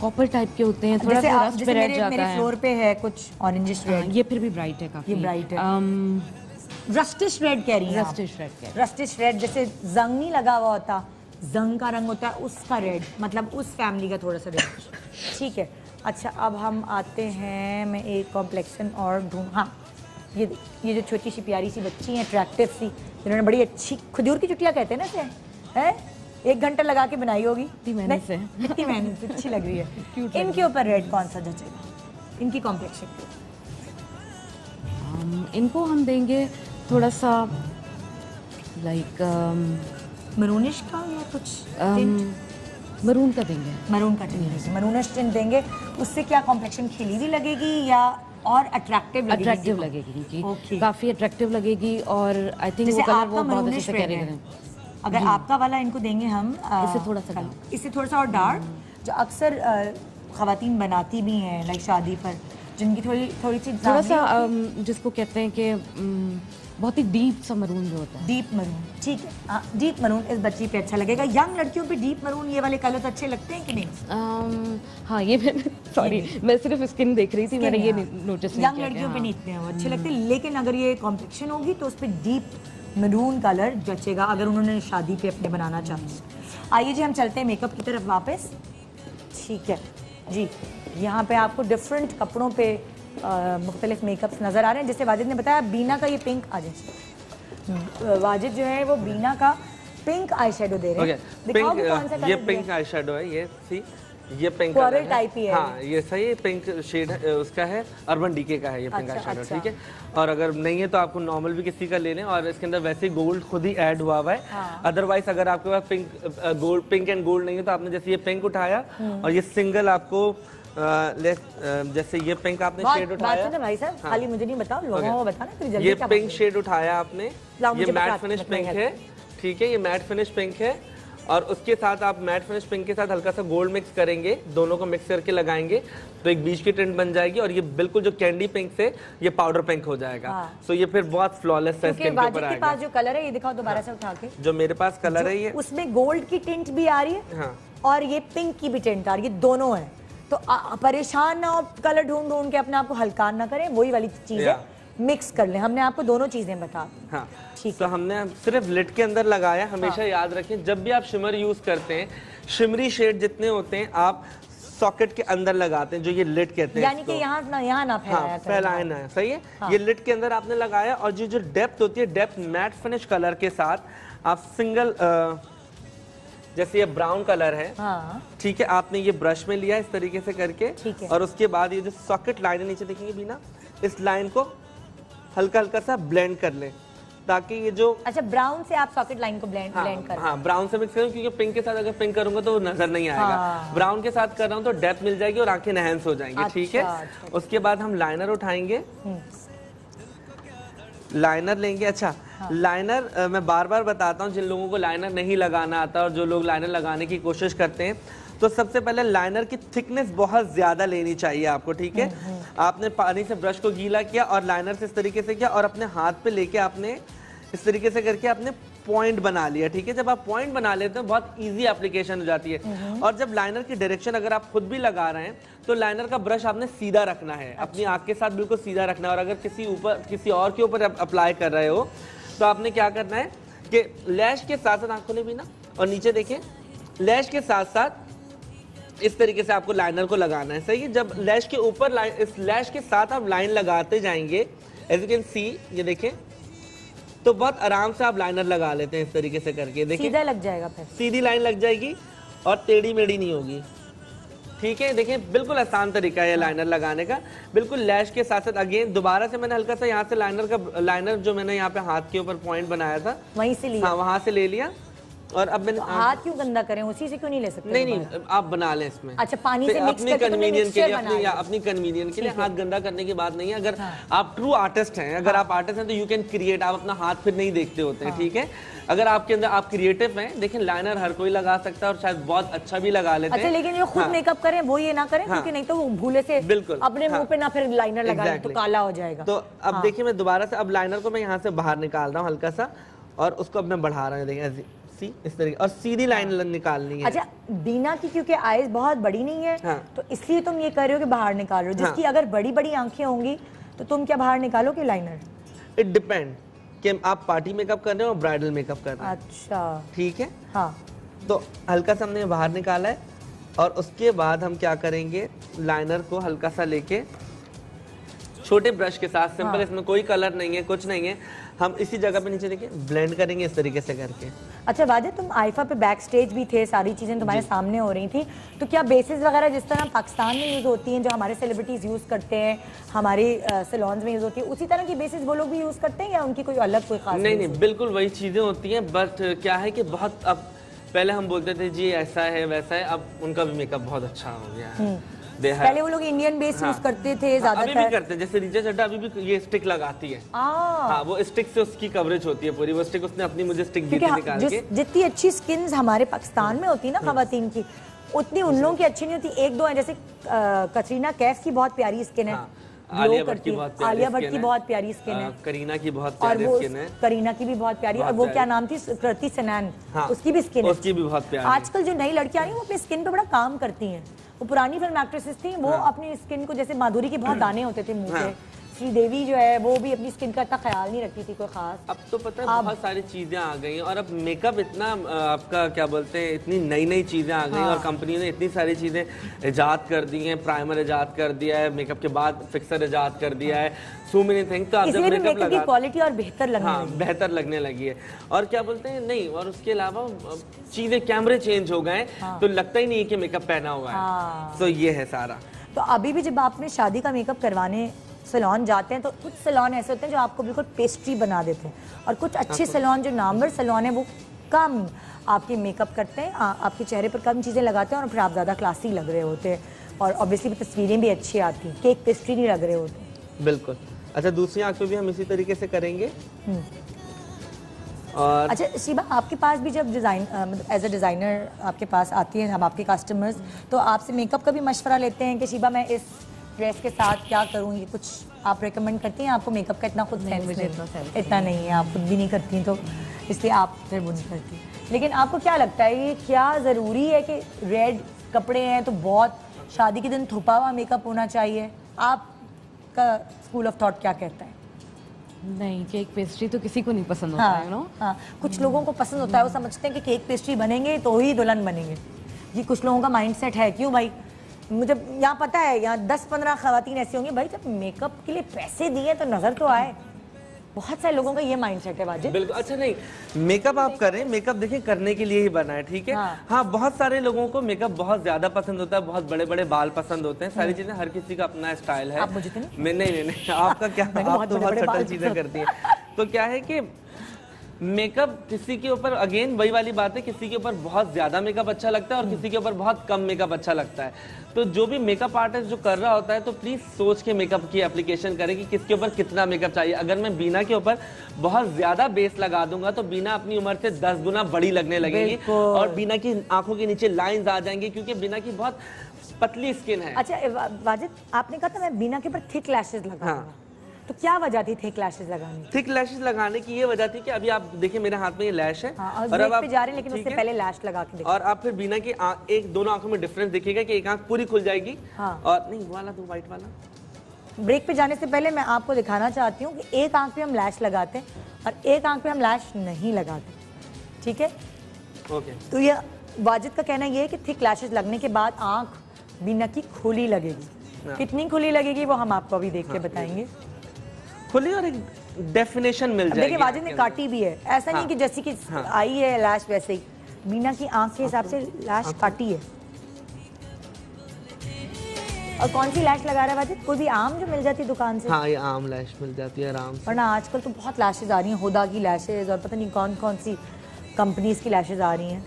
C: कॉपर टाइप के होते हैं, थोड़ा सा रस्ट पे रेड जाता है।
A: मेरे फ्लोर पे है कुछ ऑरेंजिश रेड,
C: ये फिर भी ब्राइट है काफी,
A: ये ब्राइट है। रस्टिश रेड कह रही हैं? रस्टिश रेड, जैसे जंग नहीं लगा हुआ होता, जंग का रंग होता है उसका रेड, मतलब उस फैमिली का थोड़ा सा रेड, ठीक है। अच्छा, अब हम आते हैं, मैं एक कॉम्प्लेक्शन और ढूंढ, हाँ, ये जो छोटी सी प्यारी सी बच्ची है, अट्रैक्टिव सी, जिन्होंने बड़ी अच्छी खजूर की चुटिया कहते हैं ना इसे, है 1 घंटा लगा के बनाई होगी, इतनी मेहनत से अच्छी लग रही है। इनके ऊपर रेड कौन सा जचेगा, इनकी कॉम्प्लेक्शन?
C: इनको हम देंगे थोड़ा सा लाइक
A: मरूनिश का या कुछ
C: मरून का देंगे,
A: मरून का देंगे, मरूनिश टिंट देंगे। उससे क्या कॉम्प्लेक्शन खिली हुई लगेगी या और अट्रैक्टिव
C: लगेगी इनकी, काफी अट्रैक्टिव लगेगी, और आई थिंक वो कलर वो बहुत अच्छे से कैरी करें।
A: अगर आपका वाला इनको देंगे हम, इससे थोड़ा सा और डार्क, जो अक्सर खवातीन बनाती भी हैं लाइक शादी पर, जिनकी थोड़ी सी
C: थोड़ा सा जिसको कहते हैं कि बहुत ही डीप सा मरून जो होता है,
A: डीप मरून, ठीक है। डीप मरून इस बच्ची पे अच्छा लगेगा। यंग लड़कियों पे डीप मरून ये वाले कलर अच्छे लगते हैं कि नहीं?
C: हाँ, ये सॉरी, मैं सिर्फ स्किन देख रही थी, मैंने ये नोटिस नहीं किया।
A: यंग लड़कियों पे नहीं इतने वो अच्छे लगते, लेकिन अगर ये कॉम्प्लेक्शन होगी तो उस पर डीप मरून कलर जचेगा, अगर उन्होंने शादी पे अपने बनाना चाहते। आइए जी, हम चलते हैं मेकअप की तरफ वापस, ठीक है जी। यहाँ पे आपको डिफरेंट कपड़ों पे मुख्तलिफ मेकअप्स नज़र आ रहे हैं। जैसे वाजिद ने बताया, बीना का ये पिंक, आ जाए वाजिद जो है वो बीना का पिंक आई शेडो दे रहे हैं।
D: पिंक, ये पिंक आई शेडो है, ये सी, ये पिंक कलर
A: टाइप ही है।
D: हाँ, ये सही पिंक शेड है, उसका है, अर्बन डीके का है ये पिंक आई शेडो, ठीक है। और अगर नहीं है तो आपको नॉर्मल भी किसी का ले लें, और इसके अंदर वैसे ही गोल्ड खुद ही ऐड हुआ है। अदरवाइज अगर आपके पास पिंक एंड गोल्ड नहीं है तो आपने जैसे ये पिंक उठाया और ये सिंगल आपको जैसे ये पिंक आपने शेड उठाया,
A: भाई साहब खाली मुझे नहीं बताओ, लोगों को बताना तो जल्दी।
D: ये पिंक शेड उठाया आपने, ये मैट फिनिश पिंक है, ठीक है, ये मैट फिनिश पिंक है, और उसके साथ आप मैट फिनिश पिंक के साथ हल्का सा गोल्ड मिक्स करेंगे, दोनों को मिक्स करके लगाएंगे तो एक बीच की टिंट बन जाएगी और ये बिल्कुल जो कैंडी पिंक से ये पाउडर पिंक हो जाएगा। सो ये फिर बहुत फ्लॉलेस है स्किन के ऊपर आएगा।
A: के पास जो कलर है ये दिखाओ दोबारा से उठा के।
D: जो मेरे पास कलर है ये, उसमें
A: गोल्ड की टिंट भी आ रही है, हाँ, और ये पिंक की भी टिंट आ रही है, दोनों है। तो परेशान ना हो, कलर ढूंढ ढूंढ के अपने आप को हल्का ना करें, वही वाली चीज है, मिक्स कर लें। हमने आपको दोनों चीजें बता दी।
D: हाँ, तो हमने सिर्फ लिट के अंदर लगाया। हमेशा याद रखें जब भी आप शिमर यूज करते हैं, शिमरी शेड जितने होते हैं आप सॉकेट के अंदर लगाते हैं, जो ये लिट कहते हैं,
A: यानी कि यहाँ ना
D: फैलाए ना, सही है। ये लिट के अंदर आपने लगाया और जो डेप्थ होती है, डेप्थ मैट फिनिश कलर के साथ आप सिंगल, जैसे ये ब्राउन कलर है, ठीक है, आपने ये ब्रश में लिया इस तरीके से करके, और उसके बाद ये जो सॉकेट लाइन है नीचे देखेंगे बिना, इस लाइन को हल्का हल्का सा ब्लेंड कर ले, ताकि ये जो,
A: अच्छा, ब्राउन से आप सॉकेट लाइन को ब्लेंड कर,
D: हाँ, ब्राउन से मिक्स करूँ, क्योंकि पिंक के साथ अगर पिंक करूंगा तो नजर नहीं आएगा। ब्राउन के साथ कर रहा हूँ तो डेप्थ मिल जाएगी और आंखें एनहांस हो जाएंगी। ठीक है, उसके बाद हम लाइनर उठाएंगे, लाइनर लेंगे। अच्छा, लाइनर मैं बार बार बताता हूँ, जिन लोगों को लाइनर नहीं लगाना आता और जो लोग लाइनर लगाने की कोशिश करते हैं, तो सबसे पहले लाइनर की थिकनेस बहुत ज्यादा लेनी चाहिए आपको। ठीक है, आपने पानी से ब्रश को गीला किया और लाइनर से इस तरीके से किया और अपने हाथ पे लेके आपने इस तरीके से करके आपने पॉइंट बना लिया। ठीक है, जब आप पॉइंट बना लेते हैं बहुत इजी एप्लीकेशन हो जाती है। और जब लाइनर की डायरेक्शन अगर आप खुद भी लगा रहे हैं तो लाइनर का ब्रश आपने सीधा रखना है, अपनी आंख के साथ बिल्कुल सीधा रखना है। और अगर किसी और के ऊपर अप्लाई कर रहे हो तो आपने क्या करना है कि लैश के साथ साथ आंखों ने भी ना, और नीचे देखें, लैश के साथ साथ इस तरीके से आपको लाइनर को लगाना है। सही है, जब लैश के ऊपर इस लैश के साथ आप लाइन लगाते जाएंगे, एज यू कैन सी, ये देखें, तो बहुत आराम से आप लाइनर लगा लेते हैं इस तरीके से करके। देखिए
A: सीधा लग जाएगा, फिर सीधी
D: लाइन लग जाएगी और टेढ़ी मेढ़ी नहीं होगी। ठीक है, देखिए बिल्कुल आसान तरीका है लाइनर लगाने का, बिल्कुल लैश के साथ साथ। अगेन दोबारा से मैंने हल्का सा यहाँ से लाइनर जो मैंने यहाँ पे हाथ के ऊपर पॉइंट बनाया था वहीं से लिया, हाँ, वहां से ले लिया। और अब मैंने
A: हाथ क्यों गंदा करें, उसी से क्यों नहीं ले सकते?
D: नहीं, आप बना लें इसमें।
A: अच्छा, पानी से मिक्स
D: अपनी कन्वीनियंस के लिए, अपनी कन्वीनियंस के लिए हाथ गंदा करने की बात नहीं है। अगर आप ट्रू आर्टिस्ट हैं, अगर आप आर्टिस्ट हैं तो यू कैन क्रिएट, आप अपना हाथ फिर नहीं देखते होते हैं। ठीक है, अगर आपके अंदर आप क्रिएटिव हैं, देखिए लाइनर हर कोई लगा सकता है और शायद बहुत अच्छा भी लगा लेते हैं।
A: अच्छा, लेकिन जो खुद मेकअप करें वो ये ना करें, क्योंकि नहीं तो वो भूले से
D: बिल्कुल
A: अपने मुंह पे ना फिर लाइनर लगाएं तो काला हो जाएगा।
D: तो अब देखिए मैं दोबारा से अब लाइनर को मैं यहाँ से बाहर निकाल रहा हूँ हल्का सा, और उसको अब मैं बढ़ा रहा हूँ, देखिए इस तरीके, और सीधी लाइन निकालनी है।
A: अच्छा, बीना की क्योंकि आईज बहुत बड़ी नहीं है, तो इसलिए तुम ये कर रहे हो कि बाहर निकाल रहे हो। जिसकी अगर बड़ी बड़ी आंखें होंगी तो तुम क्या बाहर निकालोगे लाइनर?
D: इट डिपेंड कि आप पार्टी मेकअप कर रहे हो और ब्राइडल मेकअप कर रहे हो।
A: अच्छा,
D: ठीक है,
A: हाँ,
D: तो हल्का सा हमने बाहर निकाला है और उसके बाद हम क्या करेंगे, लाइनर को हल्का सा लेके छोटे ब्रश के साथ, सिंपल, इसमें कोई कलर नहीं है, कुछ नहीं है, हम इसी जगह पे नीचे देखिए ब्लेंड करेंगे इस तरीके से करके।
A: अच्छा वाजिद, तुम आईफा पे बैक स्टेज भी थे, सारी चीजें तुम्हारे सामने हो रही थी, तो क्या बेसिस वगैरह जिस तरह पाकिस्तान में यूज होती हैं, जो हमारे सेलिब्रिटीज यूज करते हैं, हमारे सैलून्स में यूज होती है, उसी तरह की बेसिस वो लोग भी यूज करते हैं या उनकी कोई अलग कोई खास?
D: नहीं, बिल्कुल वही चीजें होती हैं, बट क्या है कि बहुत, अब पहले हम बोलते थे जी ऐसा है वैसा है, अब उनका भी मेकअप बहुत अच्छा हो गया है।
A: पहले वो लोग इंडियन बेस यूज करते थे ज्यादातर,
D: अभी भी करते हैं। जैसे रीचा चड्ढा अभी भी ये स्टिक लगाती है, हाँ, वो स्टिक से उसकी कवरेज होती है पूरी, वो स्टिक उसने अपनी मुझे स्टिक दी थी निकाल के।
A: जितनी अच्छी स्किन हमारे पाकिस्तान में होती है ना खवातीन की, उतनी उन लोगों की अच्छी नहीं होती। एक दो है, जैसे कटरीना कैफ की बहुत प्यारी स्किन है,
D: आलिया भट्ट की बहुत
A: प्यारी स्किन है,
D: करीना की बहुत प्यारी स्किन है,
A: करीना की भी बहुत प्यारी, और वो क्या नाम थी, कृति सनन, उसकी भी स्किन है,
D: उसकी भी बहुत प्यारी।
A: आजकल जो नई लड़कियां आ रही हैं वो अपनी स्किन पे बड़ा काम करती हैं। वो पुरानी फिल्म एक्ट्रेसेस थी, वो अपनी स्किन को, जैसे माधुरी के बहुत दाने होते थे मुंह पे, श्रीदेवी जो है वो भी अपनी स्किन का इतना ख्याल नहीं रखती थी कोई खास।
D: अब तो पता है बहुत सारी चीजें आ गई हैं, और अब मेकअप इतना आपका क्या बोलते हैं, इतनी नई नई चीजें आ गई हैं, और कंपनी ने इतनी सारी चीजें इजाद कर दी हैं, प्राइमर इजाद कर दिया है, मेकअप के बाद फिक्सर इजाद कर दिया है, सो मेनी थिंग्स। तो आप जब मेकअप
A: लगा, क्वालिटी और बेहतर
D: लगने लगी है, और क्या बोलते हैं, नहीं, और उसके अलावा चीजें, कैमरे चेंज हो गए, तो लगता ही नहीं है कि मेकअप पहना हुआ है। तो ये है सारा।
A: तो अभी भी जब आपने शादी का मेकअप करवाने सैलून जाते हैं तो कुछ सैलून ऐसे होते हैं जो आपको बिल्कुल पेस्ट्री बना देते हैं, और कुछ अच्छे सैलून जो नामवर सैलून है वो कम आपकी मेकअप करते हैं, आपके चेहरे पर कम चीज़ें लगाते हैं और फिर आप ज़्यादा क्लासी लग रहे होते हैं, और ऑब्वियसली तस्वीरें भी अच्छी आती हैं, केक पेस्ट्री नहीं लग रहे होते।
D: बिल्कुल। अच्छा, दूसरी आंख पे भी हम इसी तरीके से करेंगे। और
A: अच्छा शिबा, आपके पास भी जब डिज़ाइन मतलब एज अ डिज़ाइनर आपके पास आती हैं, हम आपके कस्टमर्स, तो आपसे मेकअप का भी मशवरा लेते हैं कि शिबा मैं इस ड्रेस के साथ क्या करूँ, ये कुछ आप रेकमेंड करती हैं? आपको मेकअप का इतना खुद सेंस नहीं, इतना नहीं है, आप खुद भी नहीं करती, तो इसलिए आप फिर वो नहीं करती। लेकिन आपको क्या लगता है, ये क्या ज़रूरी है कि रेड कपड़े हैं तो बहुत शादी के दिन थुपा हुआ मेकअप होना चाहिए? आपका स्कूल ऑफ थॉट क्या कहता है?
C: नहीं, केक पेस्ट्री तो किसी को नहीं पसंद होता है, नो?
A: हाँ, कुछ लोगों को पसंद होता है, वो समझते हैं कि केक पेस्ट्री बनेंगे तो ही दुल्हन बनेंगे। ये कुछ लोगों का माइंडसेट है। क्यों भाई? मुझे यहाँ पता है, यहाँ 10-15 खवातीन ऐसी होंगी, भाई जब मेकअप के लिए पैसे दिए तो नजर तो आए। बहुत सारे लोगों का ये माइंडसेट है वाजिद।
D: बिल्कुल। अच्छा नहीं, मेकअप आप करें, मेकअप देखिए करने के लिए ही बना है, ठीक है। हाँ, बहुत सारे लोगों को मेकअप बहुत ज्यादा पसंद होता है, बहुत बड़े बड़े बाल पसंद होते हैं, सारी चीजें, हर किसी का अपना स्टाइल है।
A: आप मुझे तो नहीं?
D: नहीं, आपका क्या, आप तो बहुत सटल चीजें करती हैं। तो क्या है कि मेकअप किसी के ऊपर, अगेन वही वाली बात है, किसी के ऊपर बहुत ज्यादा मेकअप अच्छा लगता है और किसी के ऊपर बहुत कम मेकअप अच्छा लगता है। तो जो भी मेकअप आर्टिस्ट जो कर रहा होता है, तो प्लीज सोच के मेकअप की एप्लीकेशन करें कि किसके ऊपर कितना मेकअप चाहिए। अगर मैं बीना के ऊपर बहुत ज्यादा बेस लगा दूंगा तो बीना अपनी उम्र से 10 गुना बड़ी लगने लगेगी और बीना की आंखों के नीचे लाइंस आ जाएंगी, क्योंकि बीना की बहुत पतली स्किन है।
A: अच्छा वाजिद, आपने कहा था मैं बीना के ऊपर थिक लैशेस लगाऊंगा, तो क्या वजह थी थिक लैशेस लगाने की?
D: थिक लैशेस लगाने की ये वजह थी कि अभी आप देखिए मेरे हाथ में ये लैश है,
A: हाँ, और अब आप पे जा रहे हैं, लेकिन उससे पहले लैश लगा के देखिए।
D: और आप फिर बीना की एक दोनों आंखों में डिफरेंस दिखेगा कि एक आंख पूरी खुल जाएगी। हाँ। और नहीं वाला तो व्हाइट वाला।
A: ब्रेक पे जाने से पहले मैं आपको दिखाना चाहती हूँ कि एक आंख पे हम लैश लगाते हैं और एक आंख पे हम लैश नहीं लगाते, ठीक है?
D: ओके।
A: तो ये वाजिद का कहना ये है कि थिक लैशेस लगने के बाद आंख बीना की खुली लगेगी। कितनी खुली लगेगी वो हम आपको अभी देख के बताएंगे।
D: खुली और एक डेफिनेशन मिल जाएगी।
A: देखिए वाजिद ने काटी भी है, ऐसा नहीं कि जैसी कि आई है लैश वैसे ही, बीना की आंख के हिसाब से लैश काटी है। और कौन सी लैश लगा रहा है वाजिद? कोई भी आम जो मिल जाती है दुकान से?
D: हाँ, ये आम लैश मिल जाती है आराम से।
A: वरना आजकल तो बहुत लैशेज आ रही हैं, हुदा की लैशेज और पता नहीं कौन कौन सी कंपनीज की लैशेज आ रही हैं।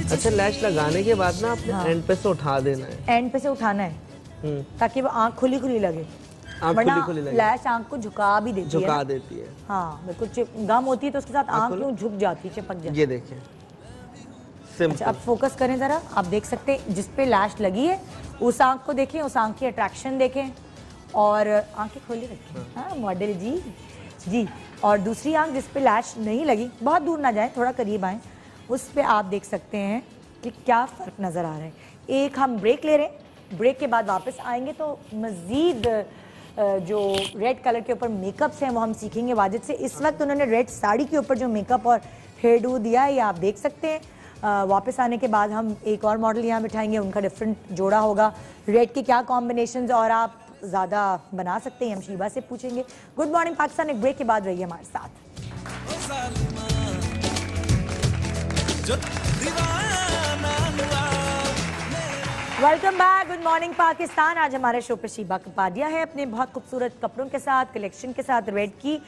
D: अच्छा, लैश लगाने के बाद ना आपने एंड पे से उठा देना है।
A: एंड पे से उठाना है ताकि वो आंख खुली खुली लगे। वरना लैश आंख को झुका भी देती है,
D: झुका देती है।
A: हाँ, बिल्कुल गम होती है तो उसके साथ आंख क्यों झुक जाती है, चिपक जाती है।
D: ये देखिए,
A: अच्छा अब फोकस करें जरा, आप देख सकते हैं जिस पे लैश लगी है उस आंख को देखें, उस आंख की अट्रैक्शन देखें और आंखें खोली रखें। हाँ मॉडल जी। और दूसरी आंख जिस पे लैश नहीं लगी, बहुत दूर ना जाएं, थोड़ा करीब आएं, उस पे आप देख सकते हैं कि क्या फ़र्क नज़र आ रहा है। एक हम ब्रेक ले रहे हैं, ब्रेक के बाद वापस आएंगे तो मज़ीद जो रेड कलर के ऊपर मेकअप्स हैं वो हम सीखेंगे वाजिद से। इस वक्त उन्होंने रेड साड़ी के ऊपर जो मेकअप और हेयर डू दिया है ये आप देख सकते हैं। वापस आने के बाद हम एक और मॉडल यहाँ बिठाएंगे, उनका डिफरेंट जोड़ा होगा, रेड के क्या कॉम्बिनेशंस और आप ज़्यादा बना सकते हैं, हम शीबा से पूछेंगे। गुड मॉर्निंग पाकिस्तान, एक ब्रेक के बाद रहिए हमारे साथ। Welcome back, good morning Pakistan. आज हमारे शो पे शीबा कपाडिया है अपने बहुत खूबसूरत कपड़ों के साथ, कलेक्शन के साथ रेड की,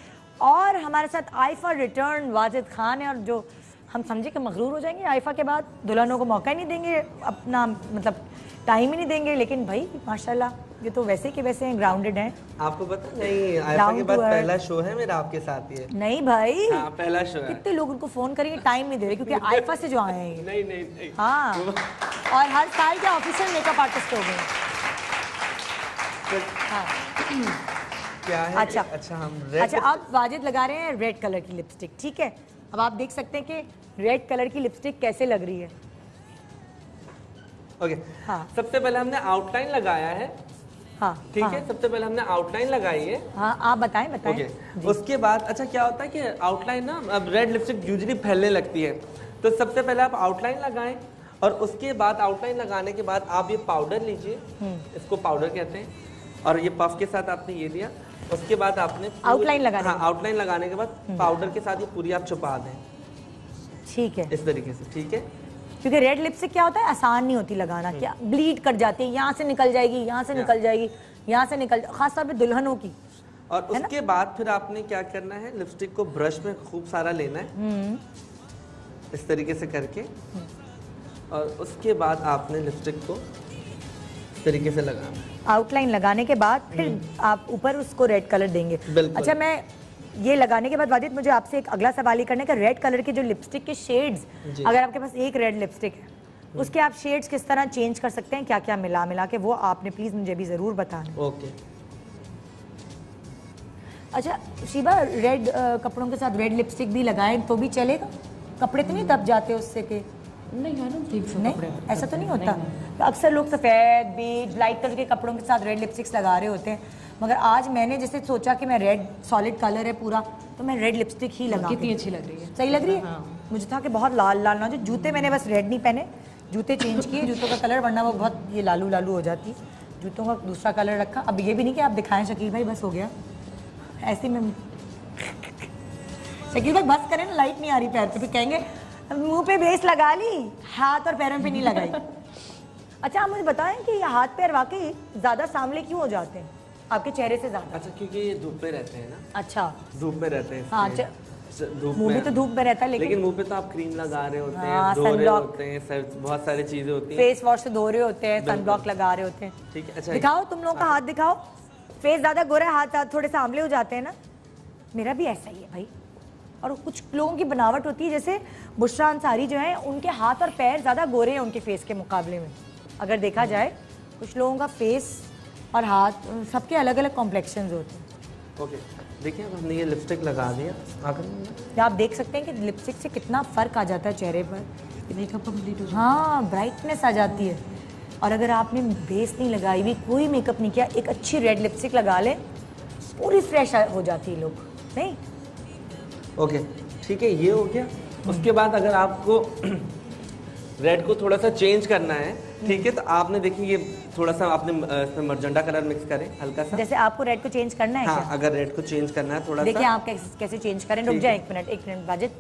A: और हमारे साथ आइफा रिटर्न वाजिद खान है। और जो हम समझे कि मगरूर हो जाएंगे आइफा के बाद, दुल्हनों को मौका ही नहीं देंगे, अपना मतलब टाइम ही नहीं देंगे, लेकिन भाई माशाल्लाह ये तो वैसे के वैसे हैं, ग्राउंडेड हैं।
D: आपको पता नहीं आइफा के बाद पहला शो है मेरा आपके साथ ही है।
A: नहीं भाई,
D: हाँ, पहला शो है।
A: कितने लोग उनको फोन करेंगे, टाइम नहीं दे रहे क्योंकि आइफा से जो आए हैं ये।
D: नहीं।
A: हाँ, और हर साल के ऑफिशियल मेकअप आर्टिस्ट हो गए। हाँ।
D: क्या है? अच्छा हम रेड।
A: अच्छा अब वाजिद लगा रहे हैं रेड कलर की लिपस्टिक, ठीक है? अब आप देख सकते हैं कि रेड कलर की लिपस्टिक कैसे लग रही है।
D: ओके। हाँ। सबसे पहले हमने आउटलाइन लगाया है।
A: हाँ,
D: ठीक है। सबसे पहले हमने आउटलाइन लगाई है।
A: हाँ, आप बताएं।
D: ओके। उसके बाद अच्छा क्या होता है कि आउटलाइन ना, अब रेड लिपस्टिक यूजुअली फैलने लगती है, तो सबसे पहले आप आउटलाइन लगाएं और उसके बाद आउटलाइन लगाने के बाद आप ये पाउडर लीजिए, इसको पाउडर कहते हैं, और ये पफ के साथ आपने ये लिया। उसके बाद आपने
A: आउटलाइन लगाने,
D: हाँ, आउटलाइन लगाने के बाद पाउडर के साथ ये पूरी आप छुपा दें।
A: ठीक है,
D: इस तरीके से, ठीक है?
A: क्योंकि रेड लिपस्टिक क्या होता है, आसान नहीं होती लगाना, क्या ब्लीड कर जाती है, यहाँ से निकल जाएगी, यहाँ से निकल जाएगी, यहाँ से निकल, खासतौर पे दुल्हनों की।
D: और उसके बाद फिर आपने क्या करना है, लिपस्टिक को ब्रश में खूब सारा लेना है इस तरीके से करके, और उसके बाद आपने लिपस्टिक को इस तरीके से लगाना।
A: आउटलाइन लगाने के बाद फिर आप ऊपर उसको रेड कलर देंगे। अच्छा, मैं ये लगाने के बाद वाजिद मुझे आपसे एक अगला सवाल ये करना है कि रेड कलर के जो लिपस्टिक के शेड्स, अगर आपके पास एक रेड लिपस्टिक है उसके आप शेड्स किस तरह चेंज कर सकते हैं, क्या क्या मिला मिला के, वो आपने प्लीज मुझे भी जरूर बताना।
D: ओके।
A: अच्छा शीबा, रेड कपड़ों के साथ रेड लिपस्टिक भी लगाएं तो भी चलेगा? कपड़े तो नहीं दब जाते उससे के?
C: नहीं, आई डोंट थिंक सो।
A: नहीं, ऐसा तो नहीं होता। तो अक्सर लोग सफ़ेद, बेज, लाइट कलर के कपड़ों के साथ रेड लिपस्टिक्स लगा रहे होते हैं, मगर आज मैंने जैसे सोचा कि मैं रेड सॉलिड कलर है पूरा, तो मैं रेड लिपस्टिक ही लगा।
C: कितनी अच्छी लग रही है।
A: सही लग रही है। मुझे था कि बहुत लाल लाल ना हो। जूते मैंने बस रेड नहीं पहने, जूते चेंज किए जूतों का कलर, वरना वो बहुत ये लालू लालू हो जाती। जूतों का दूसरा कलर रखा। अब ये भी नहीं कि आप दिखाएं शकील भाई, बस हो गया ऐसे में। शकील भाई बस करें ना, लाइट नहीं आ रही पैर पे, फिर कहेंगे मुंह पे बेस लगा ली, हाथ और पैरों पे नहीं लगाई। अच्छा आप मुझे बताएं कि ये हाथ पैर वाकई ज्यादा सांवले क्यों हो जाते हैं आपके चेहरे से ज्यादा?
D: अच्छा, क्योंकि ये धूप पे रहते हैं ना।
A: अच्छा,
D: धूप पे रहते हैं।
A: हाँ, मुंह भी तो धूप में रहता है, लेकिन
D: मुंह पे तो आप क्रीम लगा रहे होते हैं,
A: हाँ,
D: धो रहे
A: सनब्लॉक
D: होते हैं, बहुत सारी चीजें होती हैं,
A: फेस वॉश से धो रहे होते हैं, सनब्लॉक लगा रहे होते हैं।
D: ठीक है। अच्छा
A: दिखाओ तुम लोगों का हाथ दिखाओ। फेस ज्यादा गोरा है, हाथ थोड़े से आंवले हो जाते हैं ना। मेरा भी ऐसा ही है भाई। और कुछ लोगों की बनावट होती है, जैसे बुशरा अंसारी जो है, उनके हाथ और पैर ज्यादा गोरे हैं उनके फेस के मुकाबले में। अगर देखा जाए कुछ लोगों का फेस और हाथ सबके अलग अलग कॉम्प्लेक्शंस होते हैं।
D: ओके, देखिए अब हमने ये लिपस्टिक लगा दिया। आकर
A: आप देख सकते हैं कि लिपस्टिक से कितना फर्क आ जाता है चेहरे पर।
C: मेकअप कंप्लीट हो जाता
A: हाँ, ब्राइटनेस आ जाती है। और अगर आपने बेस नहीं लगाई हुई, कोई मेकअप नहीं किया, एक अच्छी रेड लिपस्टिक लगा ले, पूरी फ्रेश हो जाती है लोग। नहीं,
D: ओके ठीक है, ये हो गया। उसके बाद अगर आपको रेड को थोड़ा सा चेंज करना है, ठीक है, तो आपने देखिए ये थोड़ा सा आपने इसमें मर्जेंटा कलर मिक्स करें हल्का सा।
A: जैसे आपको रेड को चेंज करना है
D: हाँ,
A: क्या?
D: अगर रेड को चेंज करना है थोड़ा
A: देखिए
D: सा।
A: आप कैसे चेंज करें। रुक जाए एक मिनट वाजिद,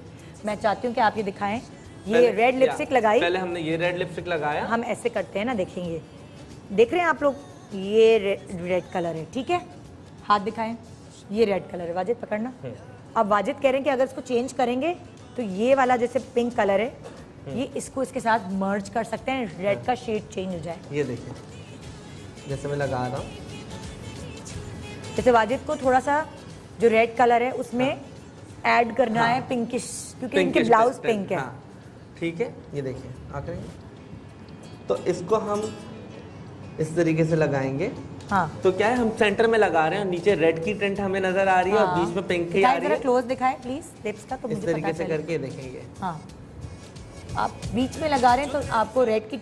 A: मैं चाहती हूँ कि आप ये दिखाएं। ये रेड लिपस्टिक लगाई,
D: पहले हमने ये रेड लिपस्टिक लगाया।
A: हम ऐसे करते हैं ना, देखेंगे, देख रहे हैं आप लोग, ये रेड कलर है, ठीक है, हाथ दिखाएं, ये रेड कलर है। वाजिद पकड़ना। अब वाजिद कह रहे हैं कि अगर इसको चेंज करेंगे तो ये वाला जैसे पिंक कलर है, ये इसको इसके साथ मर्ज कर सकते हैं, रेड का शेड चेंज हो जाए।
D: ये देखिए जैसे मैं लगा रहा हूँ,
A: जैसे वाजिद को थोड़ा सा जो रेड कलर है उसमें ऐड करना है पिंकिश, क्योंकि इनके ब्लाउज पिंक है।
D: हाँ, ठीक है, ये देखिए आखिर तो इसको हम इस तरीके से लगाएंगे।
A: हाँ,
D: तो क्या है, हम सेंटर में लगा रहे हैं, नीचे रेड की टिंट हमें नजर आ रही है, और बीच में पिंक की आ रही है।
A: क्लोज दिखाएं प्लीज लिप्स का, तो
D: इस
A: मुझे
D: तरीके
A: पता
D: से
A: चले।
D: करके देखेंगे।
A: हाँ, आप बीच में लगा रहे हैं तो आपको रेड की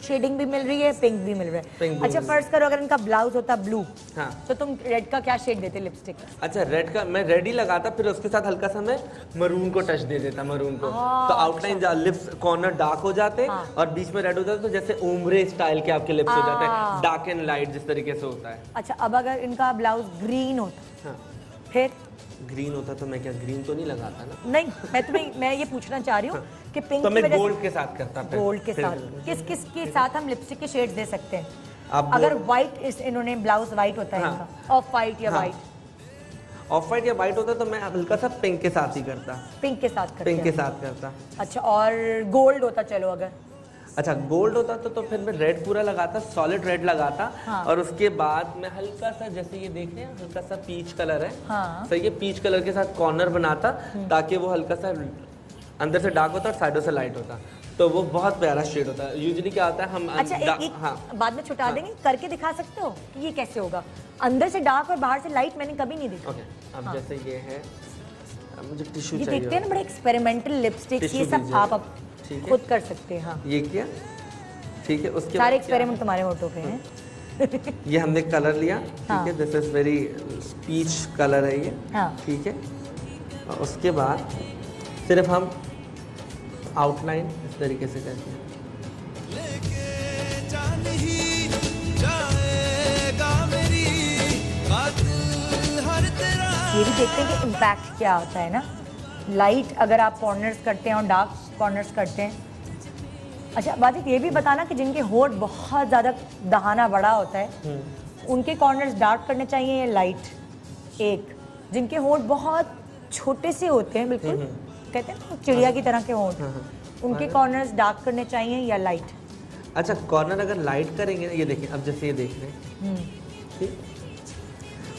A: शेडिंग भी मिल रही है, पिंक भी मिल रहा है। अच्छा फर्स्ट करो, अगर इनका ब्लाउज होता ब्लू,
D: हाँ,
A: तो तुम रेड का क्या शेड देते लिपस्टिक?
D: अच्छा रेड का मैं रेड ही लगाता, फिर उसके साथ हल्का सा मैं मरून को टच दे देता, मरून को, तो आउटलाइन लिप्स कॉर्नर डार्क हो जाते हैं और बीच में रेड हो जाता है, तो जैसे ओम्ब्रे स्टाइल के आपके लिप्स हो जाते हैं, डार्क एंड लाइट जिस तरीके से होता है।
A: अच्छा, अब अगर इनका ब्लाउज ग्रीन होता,
D: हाँ,
A: फिर
D: ग्रीन होता तो मैं क्या ग्रीन तो नहीं लगाता ना?
A: नहीं, मैं ये पूछना चाह रही हूँ कि पिंक
D: तो
A: की
D: मैं
A: वजह
D: गोल्ड के साथ करता,
A: गोल्ड के साथ किस के साथ हम लिपस्टिक के शेड्स दे सकते हैं?
D: आप
A: अगर व्हाइट, इन्होंने ब्लाउज व्हाइट होता है
D: हाँ,
A: इनका, ऑफ व्हाइट या व्हाइट,
D: ऑफ व्हाइट या व्हाइट होता तो मैं हल्का सा पिंक के साथ ही करता,
A: पिंक के साथ करते
D: पिंक के
A: हैं।
D: साथ करता।
A: अच्छा, और गोल्ड होता, चलो अगर
D: अच्छा गोल्ड होता तो फिर मैं रेड पूरा लगाता, सॉलिड रेड लगाता।
A: हाँ।
D: और उसके बाद मैं हल्का सा, जैसे ये देख रहे हैं, हल्का सा पीच कलर है,
A: हाँ।
D: सही है, पीच कलर के साथ कॉर्नर बनाता, ताकि वो हल्का सा अंदर से डार्क होता और साइडों से लाइट होता, तो वो बहुत प्यारा शेड होता है। यूजुअली क्या होता है, हम
A: अच्छा एक
D: हाँ,
A: बाद में छुटा देंगे, करके दिखा सकते हो कि ये कैसे होगा? अंदर से डार्क और बाहर से लाइट मैंने कभी नहीं देखा।
D: ओके, अब जैसे ये है, अब मुझे टिश्यू
A: ये
D: चाहिए।
A: देखते हैं ना, बड़े एक्सपेरिमेंटल लिपस्टिक, ये
D: टिश्यू
A: सब
D: दीजिए।
A: आप
D: ठीक है।
A: खुद कर सकते हैं। हाँ,
D: ये किया, ठीक है, उसके
A: सारे
D: बाद क्या
A: एक्सपेरिमेंट तुम्हारे होठों पे हैं।
D: ये हमने कलर लिया,
A: हाँ।
D: ठीक है, this is very peach colour है ये,
A: हाँ।
D: ठीक है, और उसके बाद सिर्फ हम आउटलाइन इस तरीके से करते हैं।
A: ये भी देखते हैं कि इम्पैक्ट क्या होता है ना, लाइट अगर आप कॉर्नर्स करते हैं और डार्क कॉर्नर्स करते हैं। अच्छा वाजिद, ये भी बताना कि जिनके होठ बहुत ज़्यादा दहाना बड़ा होता है, उनके कॉर्नर्स डार्क करने चाहिए या लाइट? एक जिनके होठ बहुत छोटे से होते हैं, बिल्कुल कहते हैं ना चिड़िया की तरह के होठ, उनके कॉर्नर्स डार्क करने चाहिए या लाइट?
D: अच्छा कॉर्नर अगर लाइट करेंगे ना, ये देखिए अब जैसे ये देख रहे हैं, ठीक,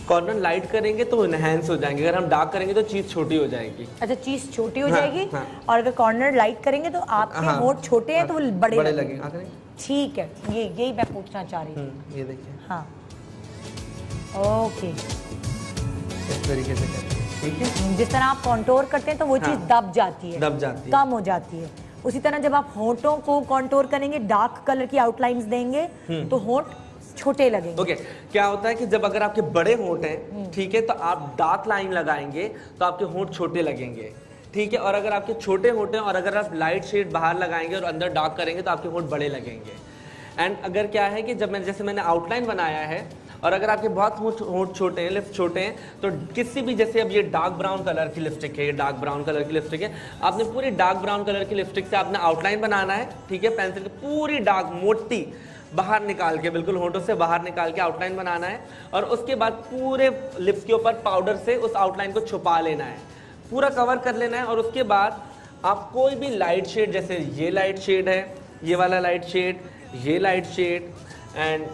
D: कॉर्नर लाइट करेंगे तो इनहेंस हो जाएंगे, अगर हम डार्क करेंगे तो चीज छोटी हो जाएगी।
A: अच्छा चीज छोटी हो जाएगी। और अगर कॉर्नर लाइट करेंगे तो आपके होंठ छोटे हैं तो वो बड़े लगेंगे। ठीक है, यही मैं पूछना चाह रही थी।
D: ये देखिए,
A: हाँ ओके,
D: इस तरीके से करते हैं, ठीक है।
A: जिस तरह आप कॉन्टोर करते हैं तो वो चीज दब जाती है, कम हो जाती है। उसी तरह जब आप होंठों को कॉन्टोर करेंगे, डार्क कलर की आउटलाइंस देंगे तो होंठ छोटे लगेंगे।
D: ओके, क्या होता है कि जब अगर आपके बड़े होंठ हैं, ठीक है, तो आप डार्क लाइन लगाएंगे तो आपके होंठ छोटे लगेंगे, ठीक है। और अगर आपके छोटे होंठ हैं और अगर आप लाइट शेड बाहर लगाएंगे और अंदर डार्क करेंगे तो आपके होंठ बड़े लगेंगे। एंड अगर क्या है कि जब जैसे मैंने आउटलाइन बनाया है और अगर आपके बहुत होंठ छोटे हैं, लिप्स छोटे हैं, तो किसी भी, जैसे अब ये डार्क ब्राउन कलर की लिपस्टिक है, ये डार्क ब्राउन कलर की लिपस्टिक है, आपने पूरी डार्क ब्राउन कलर की लिपस्टिक से आपने आउटलाइन बनाना है, ठीक है, पेंसिल की पूरी डार्क मोटी बाहर निकाल के, बिल्कुल होंठों से बाहर निकाल के आउटलाइन बनाना है। और उसके बाद पूरे लिप्स के ऊपर पाउडर से उस आउटलाइन को छुपा लेना है, पूरा कवर कर लेना है। और उसके बाद आप कोई भी लाइट शेड, जैसे ये लाइट शेड है, ये वाला लाइट शेड, ये light shade and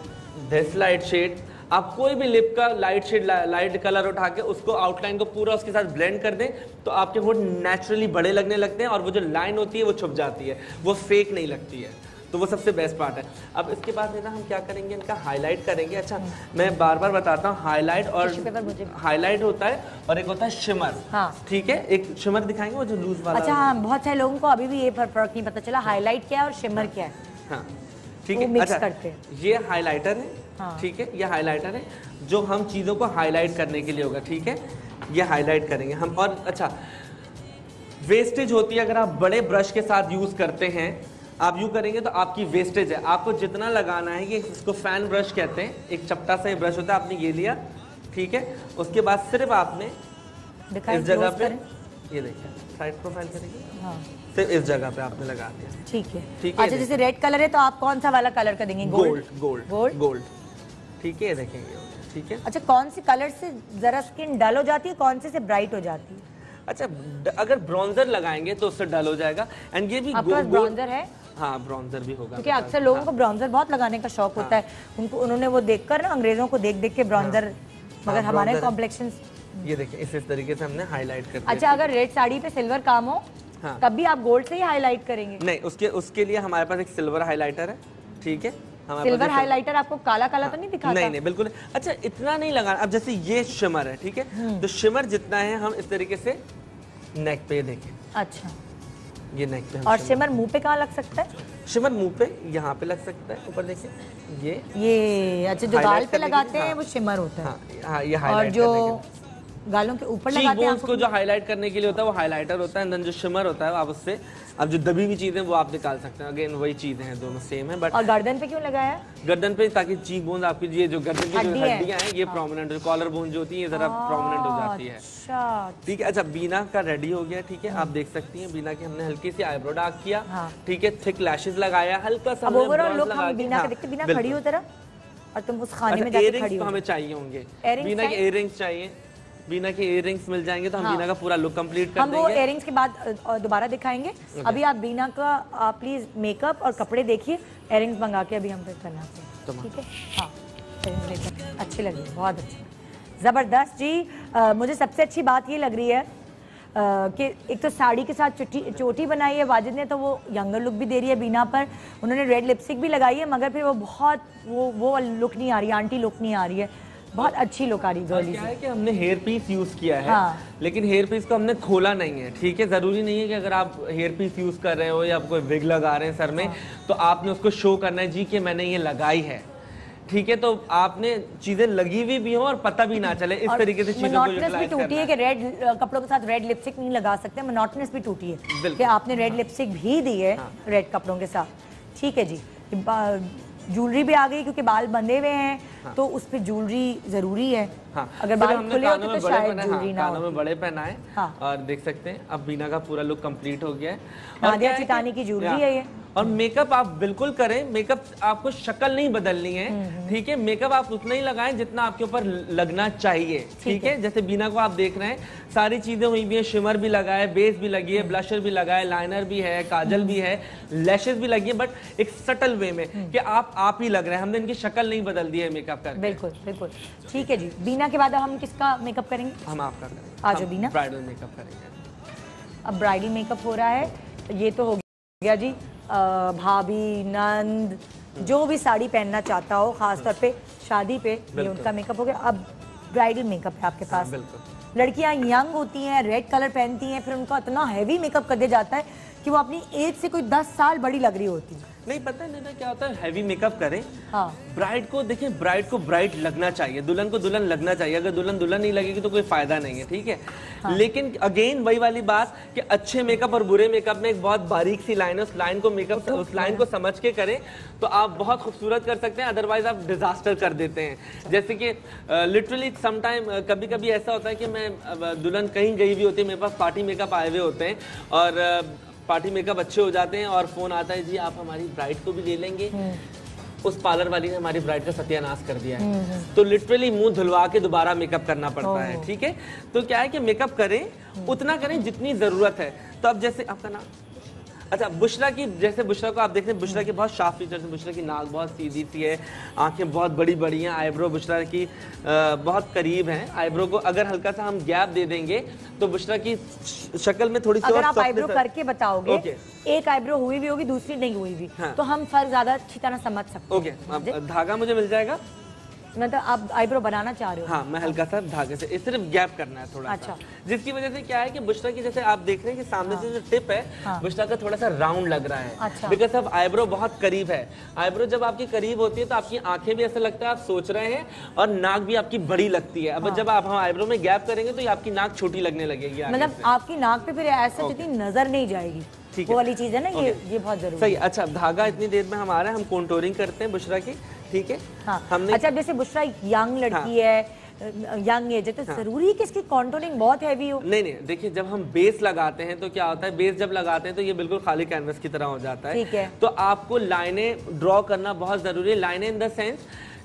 D: this light shade, आप कोई भी लिप का लाइट शेड, लाइट कलर उठा के उसको आउटलाइन को पूरा उसके साथ ब्लेंड कर दें तो आपके होंठ नेचुरली बड़े लगने लगते हैं और वो जो लाइन होती है वो छुप जाती है, वो फेक नहीं लगती है। तो वो सबसे बेस्ट पार्ट है। अब इसके बाद है ना, हम क्या करेंगे, इनका हाईलाइट करेंगे। अच्छा मैं बार बार बताता हूँ, हाईलाइट और हाईलाइट होता है और एक होता है शिमर। हाँ। ठीक है, एक शिमर दिखाएंगे वो जो लूज वाला। अच्छा
A: हाँ, बहुत सारे लोगों को अभी भी ये फर्क नहीं पता चला हाईलाइट क्या है और शिमर क्या है।
D: हाँ ठीक है, अच्छा ये हाईलाइटर है, ठीक है, ये हाईलाइटर है जो हम चीज़ों को हाईलाइट करने के लिए होगा, ठीक है, ये हाईलाइट करेंगे हम। और अच्छा वेस्टेज होती है, अगर आप बड़े ब्रश के साथ यूज़ करते हैं, आप यूँ करेंगे तो आपकी वेस्टेज है, आपको जितना लगाना है, ये इसको फैन ब्रश कहते हैं, एक चपटा सा ये ब्रश होता है, आपने ये लिया, ठीक है, उसके बाद सिर्फ आपने इस जगह पे, ये देखिए साइड प्रोफाइल करेंगे, हाँ, सिर्फ इस जगह पे आपने लगा दिया,
A: ठीक है, ठीक है। अच्छा जैसे रेड कलर है तो आप कौन सा वाला कलर का देंगे?
D: गोल्ड, गोल्ड, गोल्ड, गोल्ड, ठीक है, देखेंगे, ठीक है।
A: अच्छा कौन सी कलर से जरा स्किन डल हो जाती है, कौन से ब्राइट हो जाती है?
D: अच्छा अगर ब्रॉन्जर लगाएंगे तो उससे डल हो जाएगा। एंड ये भी
A: ब्रॉन्जर है,
D: हाँ ब्रॉन्जर भी होगा,
A: क्योंकि अक्सर लोगों को ब्रॉन्जर बहुत लगाने का शौक होता है, उनको उन्होंने वो देखकर ना, अंग्रेजों को देख देख के ब्रॉन्जर, मगर हमारे कॉम्प्लेक्शन
D: ये देखिए इस तरीके से हमने हाईलाइट कर दिया।
A: अच्छा अगर रेड साड़ी पे सिल्वर काम हो तब भी आप गोल्ड से ही हाईलाइट करेंगे?
D: नहीं, उसके लिए हमारे पास एक सिल्वर हाईलाइटर है, ठीक है।
A: सिल्वर हाईलाइटर आपको काला काला तो नहीं दिखाता?
D: नहीं बिल्कुल। अच्छा इतना नहीं लगाना। अब जैसे ये शिमर है, ठीक है, तो शिमर जितना है हम इस तरीके से नेक पे देखें।
A: अच्छा
D: ये नेक पे।
A: और शिमर मुंह पे कहाँ लग सकता है?
D: शिमर मुंह पे यहाँ पे लग सकता है, ऊपर देखिए
A: ये अच्छा जो गाल पे लगाते हैं वो शिमर होता है।
D: हाँ ये हाईलाइट।
A: और जो गालों के ऊपर लगाते हैं
D: उसको जो हाईलाइट करने के लिए होता है वो हाईलाइटर होता है, देन जो शिमर होता है आप उससे, अब जो दबी हुई चीजें वो आप निकाल सकते हैं। अगेन वही चीजें हैं, दोनों सेम है। बट
A: और गर्दन पे क्यों लगाया?
D: गर्दन पे ताकि चीक बोन आपकी, ये जो गर्दन की जो हड्डियां हैं ये प्रोमिनेंट, कॉलर बोन जो होती है ये जरा प्रोमिनेंट हो जाती है। ठीक है। अच्छा बीना का रेडी हो गया, ठीक है, आप देख सकती हैं बीना की हमने हल्की सी आईब्रो डार्क किया, ठीक है, थिक लैशेस लगाया, हल्का सा
A: ओवरऑल लुक हम बीना का देखते, बीना खड़ी हो तरह और तुम उस खाने में जाके खड़ी हो।
D: हमें चाहिए होंगे बीना के इयररिंग्स चाहिए, बीना के इयररिंग्स मिल जाएंगे तो हम बीना का पूरा लुक कंप्लीट कर देंगे।
A: हम वो इयररिंग्स के बाद दोबारा दिखाएंगे। अभी आप बीना का प्लीज मेकअप और कपड़े देखिए, इयररिंग्स मंगा के अभी हम फिर करना है, ठीक है। हाँ अच्छी लगी, बहुत अच्छी, ज़बरदस्त जी। मुझे सबसे अच्छी बात ये लग रही है कि एक तो साड़ी के साथ चोटी बनाई है वाजिद ने, तो वो यंगर लुक भी दे रही है बीना पर। उन्होंने रेड लिपस्टिक भी लगाई है, मगर फिर वो बहुत वो लुक नहीं आ रही, आंटी लुक नहीं आ रही है, बहुत अच्छी लुक आ रही गर्ली।
D: क्या है कि हमने हेयर पीस यूज किया है, लेकिन हेयर पीस को हमने खोला नहीं है, ठीक है। जरूरी नहीं है कि अगर आप हेयर पीस यूज कर रहे हो या आप कोई विग लगा रहे हैं सर में तो आपने उसको शो करना है जी कि मैंने ये लगाई है, ठीक है। तो आपने चीजें लगी हुई भी हो और पता भी ना चले, इस तरीके से चीजों को यूटिलाइज करना है।
A: टूटी है कि रेड कपड़ों के साथ रेड लिपस्टिक नहीं लगा सकते, मोनोटोनस भी टूटी है कि आपने रेड लिपस्टिक भी दी है रेड कपड़ों के साथ, ठीक है जी। ज्वेलरी भी आ गई क्योंकि बाल बंधे हुए हैं तो उस पे ज्वेलरी जरूरी है। अगर बाल खुले होते तो शायद ज्वेलरी ना हो।
D: कानों में बड़े पहनाए और देख सकते हैं अब बीना का पूरा लुक कंप्लीट हो गया है।
A: नादिया चितानी की ज्वेलरी है ये,
D: और मेकअप आप बिल्कुल करें, मेकअप आपको शक्ल नहीं बदलनी है, ठीक है। मेकअप आप उतना ही लगाएं जितना आपके ऊपर लगना चाहिए, ठीक है। जैसे बीना को आप देख रहे हैं, सारी चीजें हुई भी है, शिमर भी लगा है, बेस भी लगी है, ब्लशर भी लगा है, लाइनर भी है, काजल भी है, लैशेस भी लगी है, बट एक सटल वे में कि आप ही लग रहे हैं, हमने इनकी शक्ल नहीं बदल दी है मेकअप करके।
A: बिल्कुल बिल्कुल ठीक है जी। बीना के बाद हम किसका मेकअप करेंगे?
D: हम आपका करेंगे।
A: आ जाओ बीना।
D: ब्राइडल मेकअप करेंगे।
A: अब ब्राइडल मेकअप हो रहा है, ये तो हो गया जी। भाभी, नंद, जो भी साड़ी पहनना चाहता हो, खासतौर पे शादी पे, ये उनका मेकअप हो गया। अब ब्राइडल मेकअप है आपके पास। लड़कियां यंग होती हैं, रेड कलर पहनती हैं, फिर उनका इतना हैवी मेकअप कर दिया जाता है कि वो अपनी एज से कोई 10 साल बड़ी लग रही होती है।
D: नहीं पता नहीं ना क्या होता है, हैवी मेकअप करें।
A: हाँ।
D: ब्राइड को देखिए, ब्राइड को ब्राइड लगना चाहिए, दुल्हन को दुल्हन लगना चाहिए। अगर दुल्हन दुल्हन नहीं लगेगी तो कोई फायदा नहीं है, ठीक है। हाँ। लेकिन अगेन वही वाली बात कि अच्छे मेकअप और बुरे मेकअप में एक बहुत बारीक सी लाइन है, उस लाइन को मेकअप उस लाइन को समझ के करें तो आप बहुत खूबसूरत कर सकते हैं, अदरवाइज आप डिजास्टर कर देते हैं। जैसे कि लिटरली समटाइम कभी कभी ऐसा होता है कि मैं दुल्हन कहीं गई भी होती है, मेरे पास पार्टी मेकअप आए हुए होते हैं और पार्टी मेकअप अच्छे हो जाते हैं और फोन आता है, जी आप हमारी ब्राइड को भी ले लेंगे। उस पार्लर वाली ने हमारी ब्राइड का सत्यानाश कर दिया है। तो लिटरली मुंह धुलवा के दोबारा मेकअप करना पड़ता है, ठीक है। तो क्या है कि मेकअप करें, उतना करें जितनी जरूरत है। तो अब जैसे आपका नाम, अच्छा बुशरा की, जैसे बुशरा को आप देख रहे हैं, बुशरा के बहुत शार्प फीचर्स हैं। बुशरा की नाक बहुत सीधी सी है, आंखें बहुत बड़ी बड़ी हैं, आईब्रो बुशरा की बहुत करीब हैं। आईब्रो को अगर हल्का सा हम गैप दे देंगे तो बुशरा की शक्ल में थोड़ी सी,
A: अगर आप आईब्रो करके बताओगे, एक आईब्रो हुई भी होगी, दूसरी नहीं हुई भी, तो हम फर्क ज्यादा अच्छी तरह समझ सकते हैं।
D: ओके, धागा मुझे मिल जाएगा?
A: मतलब आप आईब्रो बनाना चाह रहे हो?
D: हाँ, मैं हल्का सा धागे से सिर्फ गैप करना है थोड़ा सा, जिसकी वजह से क्या है कि बुशरा की, जैसे आप देख रहे हैं कि सामने से जो टिप है बुशरा का थोड़ा सा राउंड लग रहा है, बिकॉज अब आईब्रो बहुत करीब है। आईब्रो जब आपकी करीब होती है तो आपकी आंखें भी ऐसा लगता है आप सोच रहे हैं और नाक भी आपकी बड़ी लगती है। अब जब आप हम आईब्रो में गैप करेंगे तो ये आपकी नाक छोटी लगने लगेगी,
A: मतलब आपकी नाक पे फिर ऐसा इतनी नजर नहीं जाएगी, वो वाली चीज है ना। ये बहुत जरूरी
D: सही। अच्छा, धागा इतनी देर में हमारा, हम कॉन्टोरिंग करते हैं बुशरा की, ठीक है।
A: हाँ। हमने अच्छा, जैसे बुशरा यंग लड़की है, यंग एज है, तो जरूरी है कि इसकी कॉन्टोरिंग बहुत हैवी हो?
D: नहीं नहीं, देखिए जब हम बेस लगाते हैं तो क्या होता है, बेस जब लगाते हैं तो ये बिल्कुल खाली कैनवस की तरह हो जाता है,
A: ठीक है।
D: तो आपको लाइनें ड्रॉ करना बहुत जरूरी है। लाइनें इन द सेंस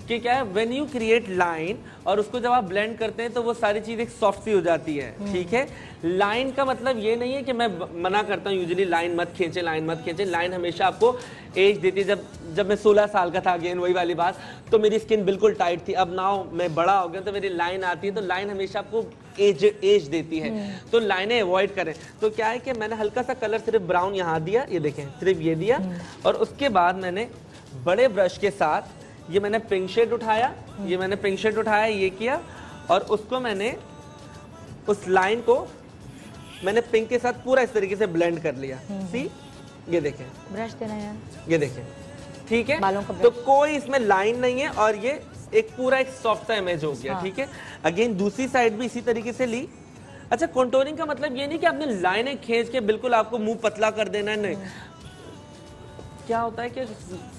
D: कि क्या है, व्हेन यू क्रिएट लाइन और उसको जब आप ब्लेंड करते हैं तो वो सारी चीज एक सॉफ्ट सी हो जाती है, ठीक है। लाइन का मतलब ये नहीं है कि मैं मना करता हूँ यूजुअली लाइन मत खींचे, लाइन मत खींचे। लाइन हमेशा आपको एज देती है। जब मैं 16 साल का था, अगेन वही वाली बात, तो मेरी स्किन बिल्कुल टाइट थी। अब नाउ मैं बड़ा हो गया तो मेरी लाइन आती है, तो लाइन हमेशा आपको एज देती है, तो लाइनें अवॉइड करें। तो क्या है कि मैंने हल्का सा कलर सिर्फ ब्राउन यहाँ दिया, ये देखें सिर्फ ये दिया, और उसके बाद मैंने बड़े ब्रश के साथ ये मैंने पिंक शेड उठाया, ये किया, और उसको मैंने उस लाइन को मैंने पिंक के साथ पूरा इस तरीके से ब्लेंड कर लिया। सी, ये देखें,
A: ब्रश देना यार,
D: ये देखें, ठीक है।
A: बालों का
D: तो कोई इसमें लाइन नहीं है और ये एक पूरा एक सॉफ्ट सा इमेज हो गया, ठीक है। अगेन दूसरी साइड भी इसी तरीके से ली। अच्छा, कॉन्टोरिंग का मतलब ये नहीं कि आपने लाइनें खींच के बिल्कुल आपको मुंह पतला कर देना है, नहीं। क्या होता है कि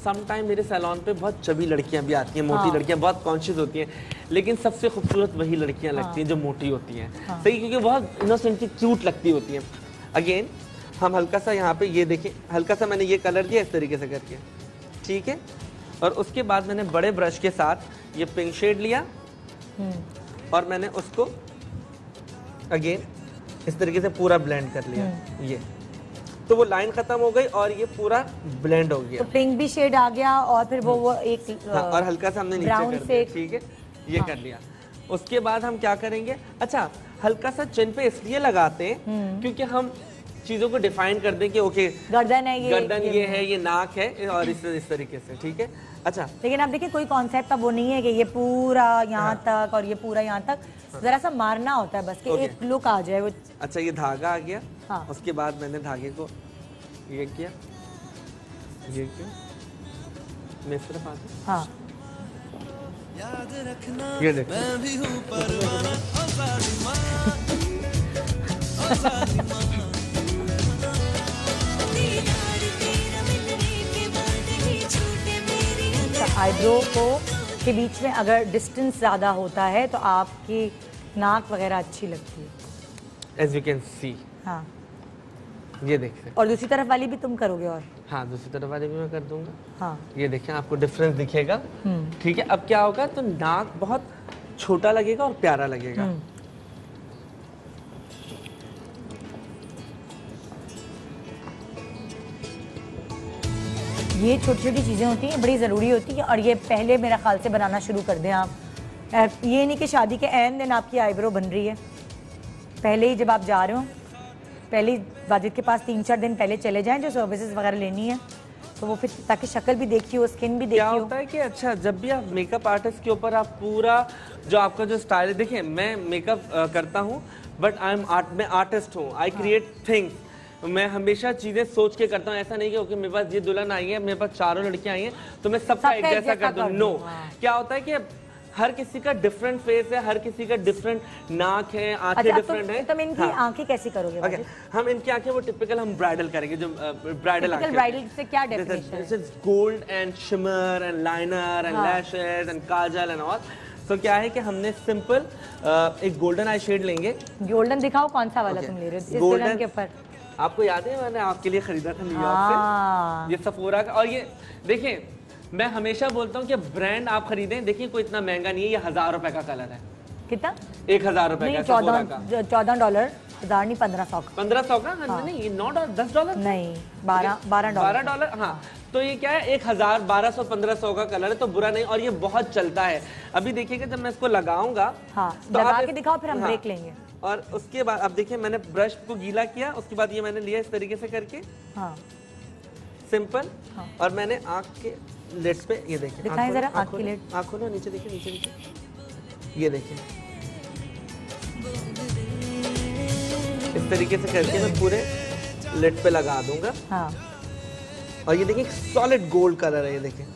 D: सम टाइम मेरे सैलून पे बहुत चबी लड़कियां भी आती हैं, मोटी लड़कियां बहुत कॉन्शियस होती हैं, लेकिन सबसे खूबसूरत वही लड़कियां लगती हैं जो मोटी होती हैं, सही, क्योंकि बहुत इनोसेंट क्यूट लगती होती हैं। अगेन हम हल्का सा यहाँ पे ये देखें, हल्का सा मैंने ये कलर दिया इस तरीके से करके, ठीक है। और उसके बाद मैंने बड़े ब्रश के साथ ये पिंक शेड लिया और मैंने उसको अगेन इस तरीके से पूरा ब्लेंड कर लिया, ये तो वो लाइन खत्म हो गई और ये पूरा ब्लेंड हो गया।
A: तो पिंक भी शेड आ गया और फिर वो एक
D: और हल्का सा हमने नीचे कर दिया, ठीक है, ये कर लिया। उसके बाद हम क्या करेंगे, अच्छा हल्का सा चिन पे इसलिए लगाते हैं क्योंकि हम चीजों को डिफाइन कर दें कि ओके
A: गर्दन है,
D: ये है, ये नाक है, और इस तरीके से, ठीक है। अच्छा,
A: लेकिन आप देखिए कोई कॉन्सेप्ट अब वो नहीं है कि ये पूरा यहाँ तक और ये पूरा यहाँ तक, जरा सा मारना होता है बस कि एक लुक आ जाए वो।
D: अच्छा, ये धागा आ गया। उसके बाद मैंने धागे को ये किया, मैं सिर्फ आता, याद रखना मैं भी हूँ परवाना,
A: आईब्रो को के बीच में अगर डिस्टेंस ज़्यादा होता है तो आपकी नाक वगैरह अच्छी लगती है,
D: as you can see।
A: हाँ,
D: ये देखिए।
A: और दूसरी तरफ वाली भी तुम करोगे? और
D: हाँ, दूसरी तरफ वाली भी मैं कर दूंगा।
A: हाँ,
D: ये देखिए, आपको डिफरेंस दिखेगा। ठीक है, अब क्या होगा, तो नाक बहुत छोटा लगेगा और प्यारा लगेगा।
A: ये छोटी छोटी चीज़ें होती हैं, बड़ी ज़रूरी होती हैं, और ये पहले मेरा ख्याल से बनाना शुरू कर दें आप। ये नहीं कि शादी के ऐन दिन आपकी आईब्रो बन रही है, पहले ही जब आप जा रहे हो, पहले ही वाजिद के पास 3-4 दिन पहले चले जाएं जो सर्विसेज वगैरह लेनी है, तो वो फिर ताकि शक्ल भी देखी हो, स्किन भी देखी हो।
D: क्या होता है कि अच्छा, जब भी आप मेकअप आर्टिस्ट के ऊपर आप पूरा जो आपका जो स्टाइल है, देखिए मैं मेकअप करता हूँ बट मैं आर्टिस्ट हूँ, आई क्रिएट थिंग्स। मैं हमेशा चीजें सोच के करता हूँ, ऐसा नहीं कि ओके मेरे पास ये दुल्हन आई है, मेरे पास 4 लड़कियां आई हैं तो मैं सबका एक जैसा कर दूँ। नो, क्या होता है कि हर किसी का डिफरेंट फेस है, हर किसी का डिफरेंट नाक है, आंखें डिफरेंट है।
A: तुम इनकी आंखें कैसी करोगे?
D: ओके, हम इनकी आंखें वो टिपिकल हम ब्राइडल करेंगे, जो ब्राइडल आंखें।
A: ब्राइडल से क्या डेफिनेशन है?
D: This is gold and shimmer and liner and lashes and Kajal and all. तो क्या है कि हमने सिंपल एक गोल्डन आई शेड लेंगे।
A: गोल्डन दिखाओ, कौन सा वाला तुम ले रहे हो इस दुल्हन के ऊपर?
D: आपको याद है मैंने आपके लिए खरीदा था न्यूयॉर्क से, ये सफोरा का। और ये देखिए, मैं हमेशा बोलता हूँ कि ब्रांड आप खरीदें, देखिए कोई इतना महंगा नहीं है, ये 1000 रुपए का कलर है।
A: कितना?
D: 1000 रुपए का।
A: $14, 1000 नहीं, 1500 का।
D: 1500 का? हाँ। नहीं, ये $10
A: नहीं, $12।
D: हाँ, तो ये क्या है, 1000, 1200, 1500 का कलर है, तो बुरा नहीं, और ये बहुत चलता है। अभी देखिएगा जब मैं इसको लगाऊंगा,
A: हाँ, तो लगा के दिखाओ, फिर हम ब्रेक लेंगे।
D: और उसके बाद अब देखिए, मैंने ब्रश को गीला किया, उसके बाद ये मैंने लिया इस तरीके से करके,
A: हाँ,
D: सिंपल। और मैंने आँख के लिड्स पे, ये देखिए,
A: दिखाएं जरा आँख की लिड।
D: आँख खोलो, नीचे देखिए, नीचे नीचे, ये देखिए, इस तरीके से करके मैं पूरे लिड पे लगा दूंगा।
A: हाँ,
D: और ये देखिए सॉलिड गोल्ड कलर है, ये देखिए,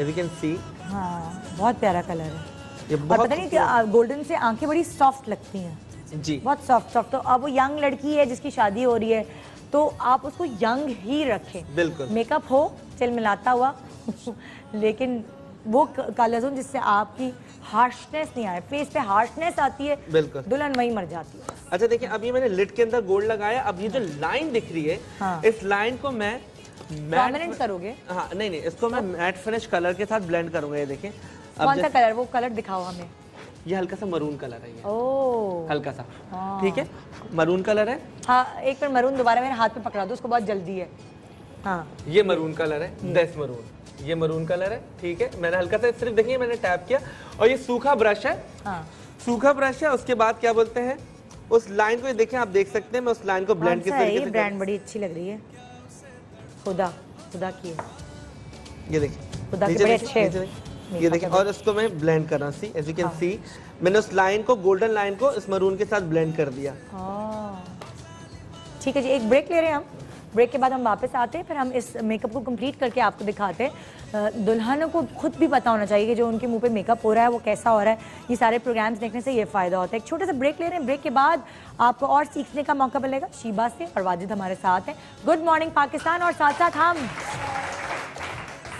D: यू कैन सी।
A: हाँ, बहुत प्यारा कलर है।
D: ये
A: और
D: बहुत
A: पता नहीं, गोल्डन से आंखें बड़ी सॉफ्ट लगती हैं
D: जी,
A: बहुत सॉफ्ट। तो अब वो यंग लड़की है जिसकी शादी हो रही है, तो आप उसको यंग ही रखें।
D: बिल्कुल,
A: मेकअप हो चिलमिलाता हुआ लेकिन वो कलर्स हो जिससे आपकी हार्शनेस नहीं आए। फेस पे हार्शनेस आती है,
D: बिल्कुल,
A: दुल्हन वही मर जाती है।
D: अच्छा देखिए, अब ये मैंने लिड के अंदर गोल्ड लगाया। अब ये जो लाइन दिख रही है,
A: हाँ,
D: इस लाइन को मैं
A: परमानेंट करोगे?
D: हाँ, नहीं, इसको मैं मैट फिनिश कलर के साथ ब्लेंड करूंगा। ये देखिए,
A: कौन सा कलर? वो कलर दिखाओ हमें।
D: ये हल्का सा मरून कलर है, ये
A: ओह,
D: हल्का सा, ठीक है, मरून कलर है।
A: हाँ, एक बार मरून दोबारा मेरे हाथ पे पकड़ा दो, उसको बहुत जल्दी है। हाँ,
D: ये मरून कलर है, दस मरून, ये मरून कलर है, ठीक है। मैंने हल्का सा सिर्फ देखिए मैंने टैप किया, और ये सूखा ब्रश है। हाँ, सूखा ब्रश है। उसके बाद क्या बोलते हैं, उस लाइन को देखें, आप देख सकते हैं, मैं उस लाइन को ब्लेंड किस तरीके से।
A: ब्रांड बड़ी अच्छी लग रही है, खुदा की है,
D: ये देखिए,
A: खुदा के बड़े अच्छे।
D: ये देखिए, और इसको मैं ब्लेंड कर रहा हूँ, सी एज यू कैन सी, मैंने उस लाइन को, गोल्डन लाइन को इस मरून के साथ ब्लेंड कर दिया।
A: ठीक है जी, एक ब्रेक ले रहे हैं हम। ब्रेक के बाद हम वापस आते हैं, फिर हम इस मेकअप को कंप्लीट करके आपको दिखाते हैं। दुल्हनों को खुद भी पता होना चाहिए कि जो उनके मुंह पे मेकअप हो रहा है वो कैसा हो रहा है। ये सारे प्रोग्राम्स देखने से ये फ़ायदा होता है। एक छोटे से ब्रेक ले रहे हैं, ब्रेक के बाद आपको और सीखने का मौका मिलेगा शीबा से, और वाजिद हमारे साथ हैं। Good morning Pakistan. और साथ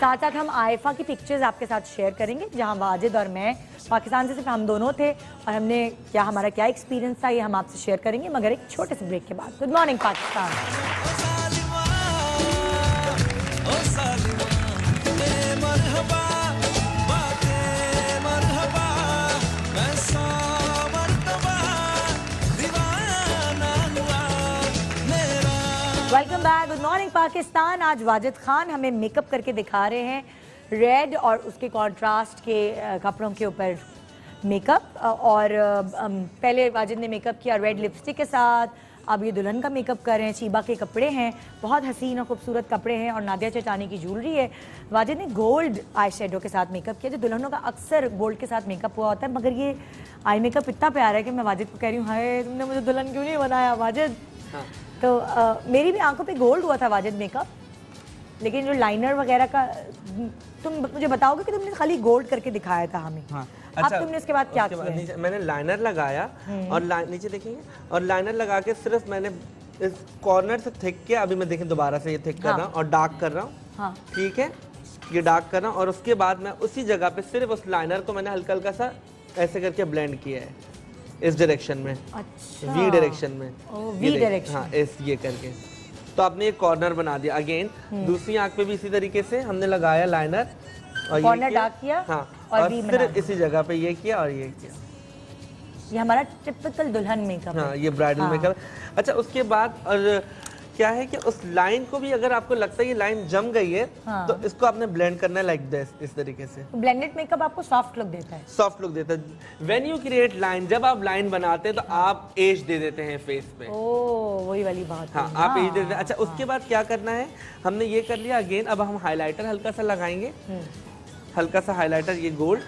A: साथ हम आइफा की पिक्चर्स आपके साथ शेयर करेंगे, जहां वाजिद और मैं पाकिस्तान से सिर्फ हम दोनों थे, और हमने हमारा क्या एक्सपीरियंस था ये हम आपसे शेयर करेंगे, मगर एक छोटे से ब्रेक के बाद। Good morning Pakistan. Welcome back, good morning Pakistan. आज वाजिद खान हमें मेकअप करके दिखा रहे हैं रेड और उसके कॉन्ट्रास्ट के कपड़ों के ऊपर मेकअप। और पहले वाजिद ने मेकअप किया रेड लिपस्टिक के साथ, अब ये दुल्हन का मेकअप कर रहे हैं। शीबा के कपड़े हैं, बहुत हसीन और खूबसूरत कपड़े हैं, और नादिया चचानी की ज्वेलरी है। वाजिद ने गोल्ड आई शेडो के साथ मेकअप किया, जो दुल्हनों का अक्सर गोल्ड के साथ मेकअप हुआ होता है, मगर ये आई मेकअप इतना प्यारा है कि मैं वाजिद को कह रही हूँ, हाय तुमने मुझे दुल्हन क्यों नहीं बनाया वाजिद। हाँ। तो मेरी भी आंखों पे गोल्ड हुआ था वाजिद मेकअप, लेकिन जो लाइनर वगैरह का तुम मुझे बताओगे कि तुमने खाली गोल्ड करके दिखाया था हमें। हाँ। अच्छा, अब तुमने इसके बाद क्या किया?
D: मैंने लाइनर लगाया, और नीचे देखेंगे, और लाइनर लगा के सिर्फ मैंने इस कॉर्नर से थिक किया। अभी मैं देखें दोबारा से ये थिक कर रहा हूँ और डार्क कर रहा हूँ। हाँ। ठीक है, ये डार्क कर रहा हूँ, और उसके बाद मैं उसी जगह पे सिर्फ उस लाइनर को मैंने हल्का हल्का सा ऐसे करके ब्लेंड किया है। इस डायरेक्शन में,
A: अच्छा
D: वी डायरेक्शन में,
A: वी डायरेक्शन,
D: हाँ इस ये करके। तो आपने एक कॉर्नर बना दिया। अगेन दूसरी आंख पे भी इसी तरीके से हमने लगाया लाइनर और
A: कॉर्नर डार्क किया,
D: हाँ,
A: और
D: फिर इसी जगह पे ये किया और ये किया।
A: ये हमारा टिपिकल दुल्हन मेकअप है।
D: हाँ, ये ब्राइडल मेकअप। अच्छा, उसके बाद और क्या है कि उस लाइन को भी अगर आपको लगता है ये लाइन जम गई है, तो इसको आपने ब्लेंड करना है लाइक दिस, इस तरीके से।
A: ब्लेंडेड मेकअप आपको सॉफ्ट लुक देता है।
D: सॉफ्ट लुक देता है। व्हेन यू क्रिएट लाइन, जब आप लाइन बनाते हैं तो आप एज दे देते हैं फेस पे।
A: ओह, वही वाली बात।
D: हाँ, आप एज दे देते हैं। अच्छा, उसके बाद क्या करना है, हमने ये कर लिया। अगेन अब हम हाइलाइटर हल्का सा लगाएंगे, हल्का सा हाइलाइटर, ये गोल्ड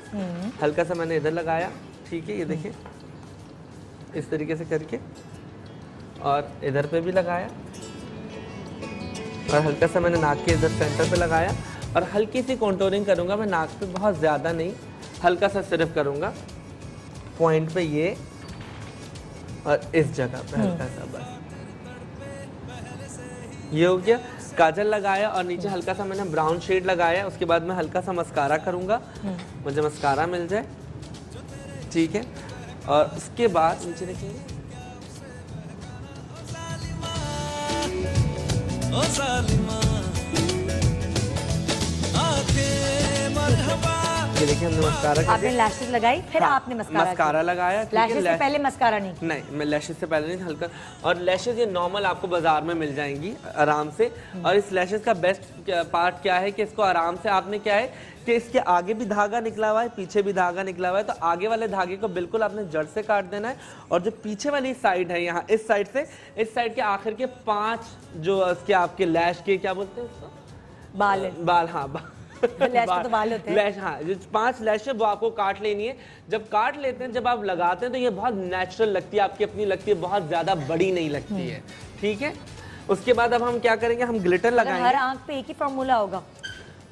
D: हल्का सा मैंने इधर लगाया, ठीक है, ये देखिए इस तरीके से करके, और इधर पे भी लगाया, और हल्का सा मैंने नाक के इधर सेंटर पे लगाया, और हल्की सी कॉन्टोरिंग करूंगा मैं नाक पे, बहुत ज़्यादा नहीं, हल्का सा सिर्फ करूंगा पॉइंट पे ये, और इस जगह पे हल्का सा, बस ये हो गया। काजल लगाया और नीचे हल्का सा मैंने ब्राउन शेड लगाया। उसके बाद मैं हल्का सा मस्कारा करूंगा, मुझे मस्कारा मिल जाए, ठीक है। और उसके बाद नीचे देखिए, ये देखिए हमने मस्कारा कर
A: आपने लैशेस लगाई, फिर आपने
D: मस्कारा लगाया।
A: लैशेस से पहले मस्कारा नहीं?
D: नहीं, मैं लैशेस से पहले नहीं, हल्का। और लैशेस ये नॉर्मल आपको बाजार में मिल जाएंगी आराम से। और इस लैशेस का बेस्ट पार्ट क्या है कि इसको आराम से आपने क्या है कि इसके आगे भी धागा निकला हुआ है, पीछे भी धागा निकला हुआ है, तो आगे वाले धागे को बिल्कुल आपने जड़ से काट देना है। और जो पीछे वाली साइड है, यहाँ इस साइड से इस साइड के आखिर के 5 जो इसके आपके लैश के क्या बोलते हैं उसको, बाल, हाँ
A: लैश तो बाल होते हैं।
D: लैश, हाँ, जो 5 लैश है वो आपको काट लेनी है। जब काट लेते हैं, जब आप लगाते हैं तो ये बहुत नेचुरल लगती है, आपकी अपनी लगती है, बहुत ज्यादा बड़ी नहीं लगती है, ठीक है। उसके बाद अब हम क्या करेंगे, हम ग्लिटर लगाएंगे।
A: हर आंख पे एक ही फॉर्मूला होगा?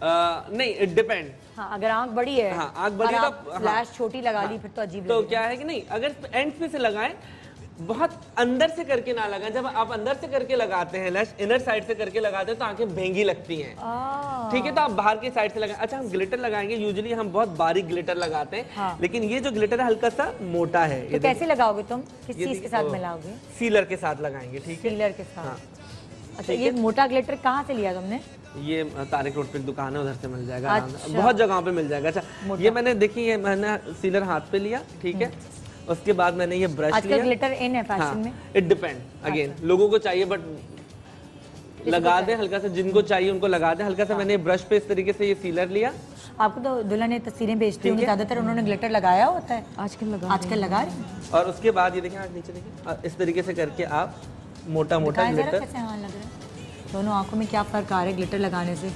D: नहीं, इट डिपेंड।
A: हाँ, अगर आंख बड़ी है,
D: हाँ, आंख बड़ी है तो
A: फ्लैश छोटी लगा ली, फिर तो अजीब
D: तो क्या है कि नहीं, अगर एंड पे से लगाएं, बहुत अंदर से करके ना लगाएं। जब आप अंदर से करके लगाते हैं लैश, इनर साइड से करके लगाते हैं तो आंखें भेंगी लगती हैं, ठीक है। तो आप बाहर की साइड से लगाएं। अच्छा, हम ग्लिटर लगाएंगे, यूजुअली हम बहुत बारीक ग्लिटर लगाते हैं, हाँ। लेकिन ये जो ग्लिटर है हल्का सा मोटा है।
A: तो कैसे लगाओगे तुम, किस चीज के साथ मिलाओगे?
D: सीलर के साथ लगाएंगे, ठीक है,
A: सीलर के साथ, हाँ। अच्छा, ये मोटा ग्लिटर कहाँ से लिया तुमने?
D: ये तारिक रोड पे एक दुकान है, उधर से मिल जाएगा। अच्छा। बहुत जगहों पे मिल जाएगा। अच्छा, ये मैंने देखिए, ये मैंने सीलर हाथ पे लिया, ठीक है। उसके बाद मैंने ये ब्रश लिया।
A: आजकल ग्लिटर इन है फैशन में।
D: इट डिपेंड, अगेन लोगों को चाहिए, बट लगा दें हल्का सा, जिनको चाहिए उनको लगा दें हल्का सा। मैंने ब्रश पे इस तरीके से ये सीलर लिया।
A: आपको तो दुल्हन ने तस्वीरें भेजती है, ज्यादातर उन्होंने ग्लिटर लगाया होता है, आजकल लगा रहे हैं।
D: और उसके बाद ये देखें, नीचे देखिए, इस तरीके से करके आप मोटा मोटा ग्लिटर।
A: कैसे हाँ लग रहा है, दोनों आंखों में क्या फर्क आ रहा है ग्लिटर लगाने से?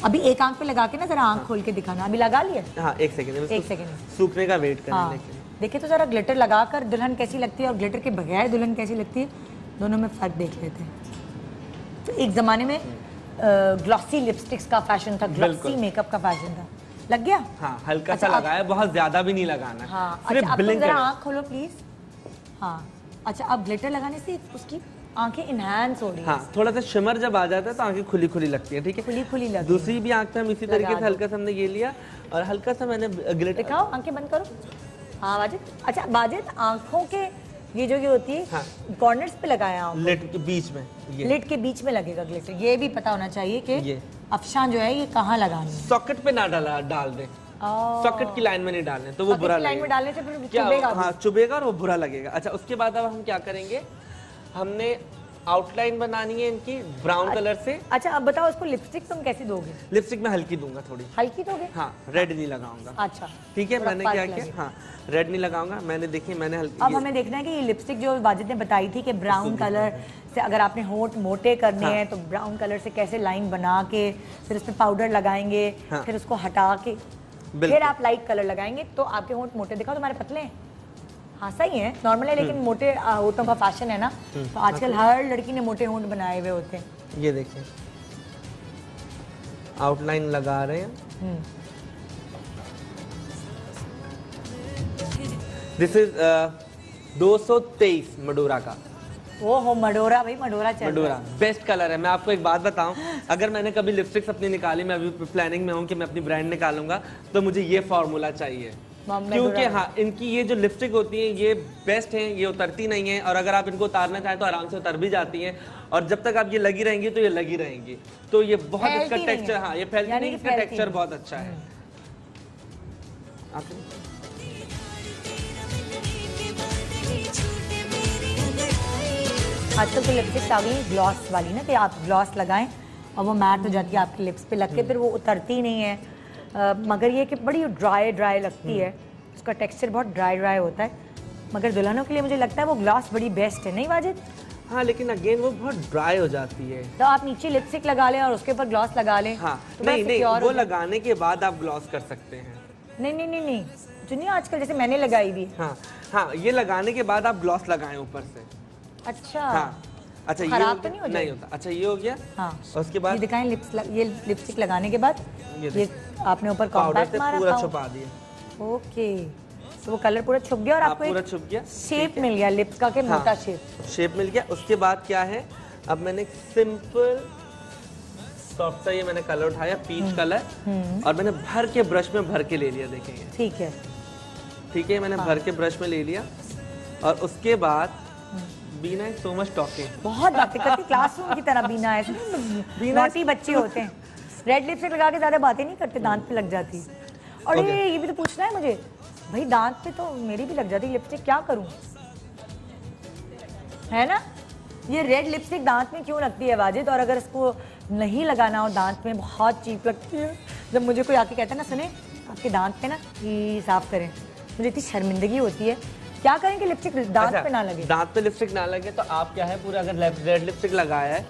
A: अभी एक आंख पे लगा के ना जरा आंख खोल के दिखाना। अभी लगा लिया?
D: हाँ, एक सेकंड सूखने का वेट करना।
A: हाँ। देखिए तो जरा ग्लिटर लगाकर दुल्हन कैसी लगती है और ग्लिटर के बगैर दुल्हन कैसी लगती है, दोनों में फर्क देख लेते हैं। तो एक जमाने में ग्लॉसी लिपस्टिक्स का फैशन था, ग्लॉसी मेकअप का फैशन था। लग गया?
D: हाँ, हल्का सा लगाया, बहुत ज्यादा भी नहीं लगाना।
A: हाँ, अच्छा, अब तुम जरा आंख खोलो प्लीज। हाँ, अच्छा, अब ग्लिटर लगाने से उसकी आंखें इनहैंस हो रही है।
D: हाँ, थोड़ा सा शिमर जब आ जाता है तो आंखें खुली खुली लगती है, ठीक है,
A: खुली खुली लगती है।
D: दूसरी भी आंख पे हम इसी तरीके से हल्का सा हमने ये लिया और हल्का सा मैंने ग्लिटर।
A: दिखाओ, आंखें बंद करो। हाँ वाजिद, अच्छा वाजिद, आंखों के ये जो ये होती है, हाँ, कॉर्नर्स पे लगाया,
D: लिड के बीच में,
A: लिड के बीच में लगेगा ग्लिटर। ये भी पता होना चाहिए कि ये अफशान जो है ये कहाँ लगानी है।
D: सॉकेट पे ना डाल दें, सॉकेट की लाइन में नहीं डालने, तो वो बुरा लगेगा।
A: लाइन में डालने से फिर चुभेगा।
D: हाँ, चुभेगा और वो बुरा लगेगा। अच्छा, उसके बाद अब हम क्या करेंगे, हमने आउटलाइन बनानी है इनकी ब्राउन कलर से।
A: अच्छा, अब बताओ इसको लिपस्टिक तुम कैसे दोगे?
D: लिपस्टिक में हल्की दूंगा, थोड़ी हल्की
A: दोगे?
D: हाँ, रेड नहीं लगाऊंगा।
A: अच्छा,
D: ठीक है, मैंने क्या किया, हाँ, रेड नहीं लगाऊंगा। मैंने देखिए, मैंने हल्की।
A: अब हमें देखना है कि ये लिपस्टिक जो वाजिद ने बताई थी कि ब्राउन कलर से अगर आपने होंठ मोटे करने हैं तो ब्राउन कलर से कैसे लाइन बना के फिर उसमें पाउडर लगाएंगे, फिर उसको हटा के फिर आप लाइट कलर लगाएंगे तो आपके होंठ मोटे। दिखाओ, तुम्हारे पतले हैं। हाँ, सही है, नॉर्मल है, लेकिन मोटे होठों का फैशन है ना, तो आजकल हर लड़की ने मोटे होंठ बनाए हुए होते हैं।
D: ये देखिए, आउटलाइन लगा रहे हैं। दिस इज 223 मडोरा का।
A: वो हो मडोरा, भाई मडोरा चल रहा है।
D: मडोरा बेस्ट कलर है। मैं आपको एक बात बताऊं, अगर मैंने कभी लिपस्टिक्स अपनी निकाली, मैं अभी प्लानिंग में हूं कि मैं अपनी ब्रांड निकालूंगा, तो मुझे ये फॉर्मूला चाहिए। क्योंकि हाँ इनकी ये जो लिपस्टिक होती है ये बेस्ट है, ये उतरती नहीं है, और अगर आप इनको उतारना चाहें तो आराम से उतर भी जाती हैं, और जब तक आप ये लगी रहेंगी तो ये लगी रहेंगी, तो ये बहुत इसका टेक्सचर, हाँ ये फैलती नहीं, इसका टेक्सचर बहुत अच्छा है।
A: आजकल तो लिपस्टिक्स आ गई ग्लॉस वाली ना, कि आप ग्लॉस लगाएं और वो मैट हो जाती है आपके लिप्स पे लग के, फिर वो उतरती नहीं है। मगर ये कि बड़ी ड्राई लगती है, उसका टेक्सचर बहुत ड्राई होता है। मगर दुल्हनों के लिए मुझे लगता है वो ग्लॉस बड़ी बेस्ट है, नहीं वाजिद?
D: हाँ लेकिन अगेन वो बहुत ड्राई हो जाती है,
A: तो आप नीचे लिपस्टिक लगा लें और उसके ऊपर ग्लॉस लगा लें।
D: हाँ
A: तो
D: नहीं वो लगाने के बाद आप ग्लॉस कर सकते हैं।
A: नहीं जो नहीं आजकल जैसे मैंने लगाई भी।
D: हाँ ये लगाने के बाद आप ग्लॉस लगाएं ऊपर से।
A: अच्छा
D: हाँ अच्छा,
A: खराब तो नहीं हो
D: नहीं होता। अच्छा ये हो गया।
A: हाँ
D: उसके बाद
A: ये दिखाएं ये लिपस्टिक लगाने के बाद ये आपने ऊपर कॉम्पैक्ट मारा,
D: पूरा छुपा दिया।
A: ओके, तो वो कलर पूरा छुप गया और आपको
D: पूरा छुप गया,
A: शेप मिल गया लिप्स का, के मोटा
D: शेप मिल गया। उसके बाद क्या है, अब मैंने सिंपल सॉफ्ट सा ये मैंने कलर उठाया, पीच कलर, और मैंने भर के ब्रश में भर के ले लिया, देखेंगे। ठीक है मैंने भर के ब्रश में ले लिया, और उसके बाद बीना है सो मच टॉकिंग,
A: बहुत बातें करती, क्लासरूम की तरह बीना है, नॉटी बच्चे होते हैं, रेड लिपस्टिक लगा के ज्यादा बातें नहीं करते, दांत पे लग जाती। और ये भी तो पूछना है मुझे भाई, दांत पे तो मेरी भी लग जाती लिपस्टिक, क्या करूं? है ना, ये रेड लिपस्टिक दांत में क्यों लगती है वाजिद? और अगर इसको नहीं लगाना हो दांत में, बहुत चीप लगती है। जब मुझे कोई आके कहता है ना, सुने आपके दांत पे ना ये साफ करें, मुझे इतनी शर्मिंदगी होती है। क्या करें कि लिपस्टिक दांत पे ना लगे?
D: दांत पे लिपस्टिक ना लगे तो आप क्या है, पूरा अगर रेड लिपस्टिक लगाया है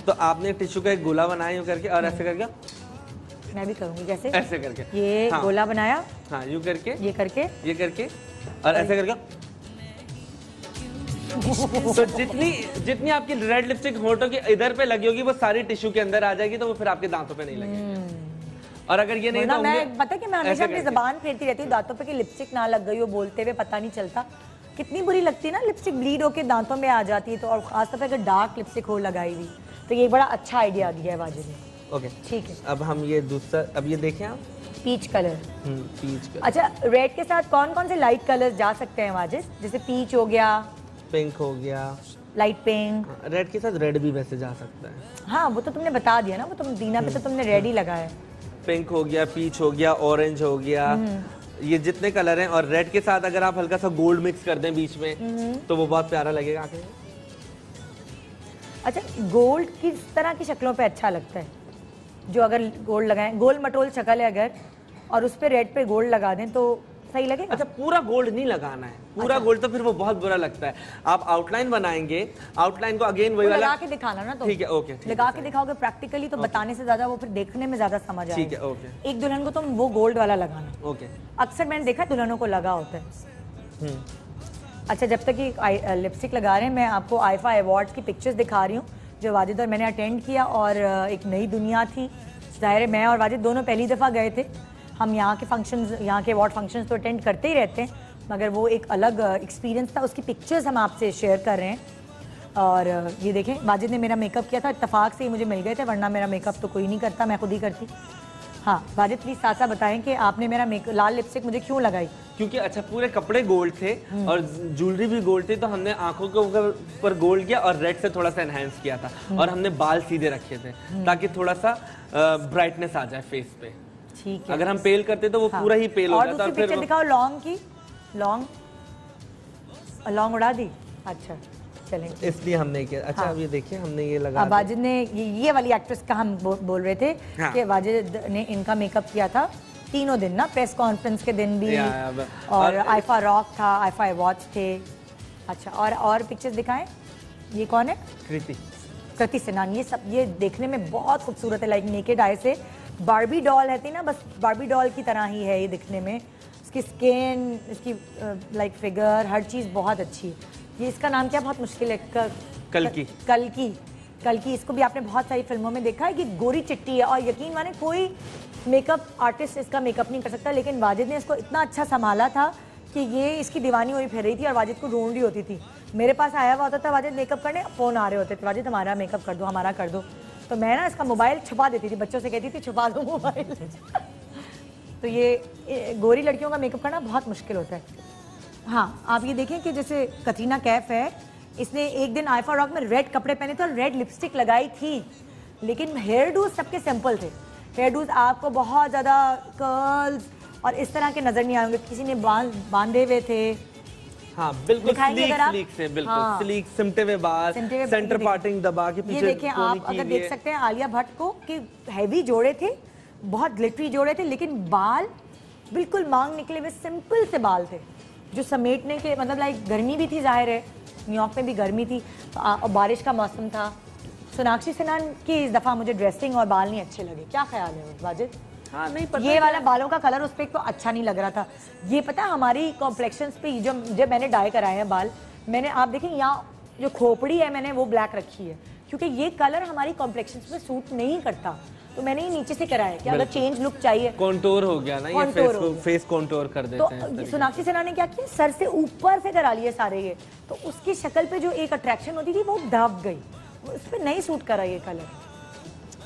D: तो आपने टिश्यू का एक गोला बनाया यूं करके, और ऐसे करके,
A: मैं भी करूंगी जैसे
D: ऐसे करके,
A: ये गोला बनाया,
D: हाँ यूं करके,
A: ये करके
D: और ऐसे करके। तो जितनी आपकी रेड लिपस्टिक होठों के इधर पे लगी होगी वो सारी टिश्यू के अंदर आ जाएगी, तो वो फिर आपके दांतों पे नहीं लगेगी। और अगर ये नहीं, तो
A: मैं पता है कि मैं हमेशा अपनी ज़बान फेरती रहती हूँ दांतों पे कि लिपस्टिक ना लग गई हो, बोलते हुए पता नहीं चलता। कितनी बुरी लगती है ना लिपस्टिक ब्लीड होके दांतों में आ जाती है, तो और खासतौर पे अगर डार्क लिपस्टिक हो लगाई हुई, तो ये बड़ा अच्छा आइडिया दिया है वाजिद ने।
D: ओके
A: ठीक है,
D: अब हम ये दूसरा, अब ये देखें आप,
A: पीच कलर।
D: Peach colour.
A: अच्छा, रेड के साथ कौन कौन से लाइट कलर्स जा सकते हैं वाजिद? जैसे पीच हो गया,
D: पिंक हो गया,
A: लाइट पिंक।
D: रेड के साथ रेड भी वैसे जा सकता है।
A: हाँ वो तो तुमने बता दिया ना, वो तुम दीना पे तो तुमने रेड ही लगाया है।
D: पिंक हो गया, पीच हो गया, ऑरेंज हो गया, ये जितने कलर हैं। और रेड के साथ अगर आप हल्का सा गोल्ड मिक्स कर दें बीच में तो वो बहुत प्यारा लगेगा।
A: अच्छा, गोल्ड किस तरह की शक्लों पे अच्छा लगता है? जो अगर गोल्ड लगाएं, गोल मटोल शक्ल है अगर, और उस पे रेड पे गोल्ड लगा दें तो सही लगेगा?
D: अच्छा, पूरा गोल्ड नहीं लगाना है, पूरा गोल्ड तो फिर वो बहुत बुरा लगता है। आप आउटलाइन बनाएंगे, आउटलाइन को अगेन वही वाला
A: लगा के दिखाना ना, तो
D: ठीक है, ओके,
A: लगा के दिखाओगे प्रैक्टिकली तो बताने से ज्यादा वो फिर देखने में ज्यादा समझ आएगा।
D: ठीक है, ओके।
A: एक दुल्हन को तुम वो गोल्ड वाला लगाना,
D: ओके।
A: अक्सर मैंने देखा दुल्हनों को लगा होता है। अच्छा, जब तक ये लिपस्टिक लगा रहे हैं, मैं आपको आईफा अवार्ड्स की पिक्चर्स दिखा रही हूँ जो वाजिद और मैंने अटेंड किया, और एक नई दुनिया थी। जाहिर है मैं और वाजिद दोनों पहली दफ़ा गए थे। हम यहाँ के फंक्शंस, यहाँ के अवार्ड फंक्शंस तो अटेंड करते ही रहते हैं, मगर वो एक अलग एक्सपीरियंस था। उसकी पिक्चर्स हम आपसे शेयर कर रहे हैं। और ये देखें, वाजिद ने मेरा मेकअप किया था, इत्तेफाक से ही मुझे मिल गए थे, वरना मेरा मेकअप तो कोई नहीं करता, मैं खुद ही करती। हाँ वाजिद, प्लीज साथ साथ बताएं कि आपने मेरा लाल लिपस्टिक मुझे क्यों लगाई?
D: क्योंकि अच्छा पूरे कपड़े गोल्ड थे और ज्वेलरी भी गोल्ड थी, तो हमने आंखों के ऊपर गोल्ड किया और रेड से थोड़ा सा एनहांस किया था, और हमने बाल सीधे रखे थे ताकि थोड़ा सा ब्राइटनेस आ जाए फेस पे।
A: ठीक है,
D: अगर हम पेल करते तो वो पूरा ही पेल हो जाता।
A: और पिक्चर दिखाओ लॉन्ग की, लॉन्ग उड़ा दी। अच्छा चलें,
D: इसलिए हमने किया। अच्छा, अब ये देखिए हमने ये लगा,
A: वाजिद ने ये वाली एक्ट्रेस का हम बोल रहे थे कि वाजिद ने इनका मेकअप किया था तीनों दिन ना, प्रेस कॉन्फ्रेंस के दिन भी, और आईफा रॉक था, आईफा अवार्ड्स थे। अच्छा, और पिक्चर्स दिखाएं। ये कौन है? कृति सेनान। ये सब ये देखने में बहुत खूबसूरत है, लाइक नेकेड आई से बार्बी डॉल है ना, बस बार्बी डॉल की तरह ही है ये दिखने में। इसकी स्किन, इसकी लाइक फिगर, हर चीज़ बहुत अच्छी है। ये इसका नाम क्या, बहुत मुश्किल है, कल्कि। इसको भी आपने बहुत सारी फिल्मों में देखा है कि गोरी चिट्टी है, और यकीन माने कोई मेकअप आर्टिस्ट इसका मेकअप नहीं कर सकता, लेकिन वाजिद ने इसको इतना अच्छा संभाला था कि ये इसकी दीवानी हुई फिर रही थी और वाजिद को ढूंढ रही होती थी। मेरे पास आया हुआ होता था वाजिद मेकअप करने, फ़ोन आ रहे होते थे, वाजिद हमारा मेकअप कर दो, हमारा कर दो। तो मैं ना इसका मोबाइल छुपा देती थी, बच्चों से कहती थी छुपा दो मोबाइल। तो ये गोरी लड़कियों का मेकअप करना बहुत मुश्किल होता है। हाँ, आप ये देखें कि जैसे कतरीना कैफ है, इसने एक दिन आईफा रॉक में रेड कपड़े पहने थे और रेड लिपस्टिक लगाई थी, लेकिन हेयर डूज सबके सिंपल थे। हेयर डूज आपको बहुत ज़्यादा कर्ल्स और इस तरह के नज़र नहीं आएंगे, किसी ने बांधे हुए थे।
D: हाँ बिल्कुल स्लीक से, बिल्कुल हाँ, स्लीक सिमटे हुए बाल, सेंटर पार्टिंग दबा के पीछे।
A: ये देखें आप, अगर देख सकते हैं आलिया भट्ट को कि हैवी जोड़े थे, बहुत ग्लिटरी जोड़े थे, लेकिन बाल बिल्कुल मांग निकले हुए सिंपल से बाल थे, जो समेटने के मतलब लाइक गर्मी भी थी, जाहिर है न्यूयॉर्क में भी गर्मी थी और बारिश का मौसम था। सोनाक्षी सिन्हा की इस दफ़ा मुझे ड्रेसिंग और बाल नहीं अच्छे लगे, क्या ख्याल है वाजिद?
D: हाँ नहीं पता,
A: ये वाला बालों का कलर उस पर तो अच्छा नहीं लग रहा था। ये पता है हमारी कॉम्प्लेक्शंस पे जब मैंने डाई कराए हैं बाल, मैंने आप देखें यहाँ जो खोपड़ी है मैंने वो ब्लैक रखी है, क्योंकि ये कलर हमारी कॉम्प्लेक्शंस पे सूट नहीं करता, तो मैंने ये नीचे से कराया कि अगर चेंज लुक चाहिए।
D: कॉन्टोर हो गया ना, ये फेस कॉन्टोर कर देते हैं।
A: तो सोनाक्षी सिन्हा ने क्या किया, सर से ऊपर से करा लिए सारे ये, तो उसकी शक्ल पे जो एक अट्रैक्शन होती थी वो दब गई, उस पर नहीं सूट करा ये कलर।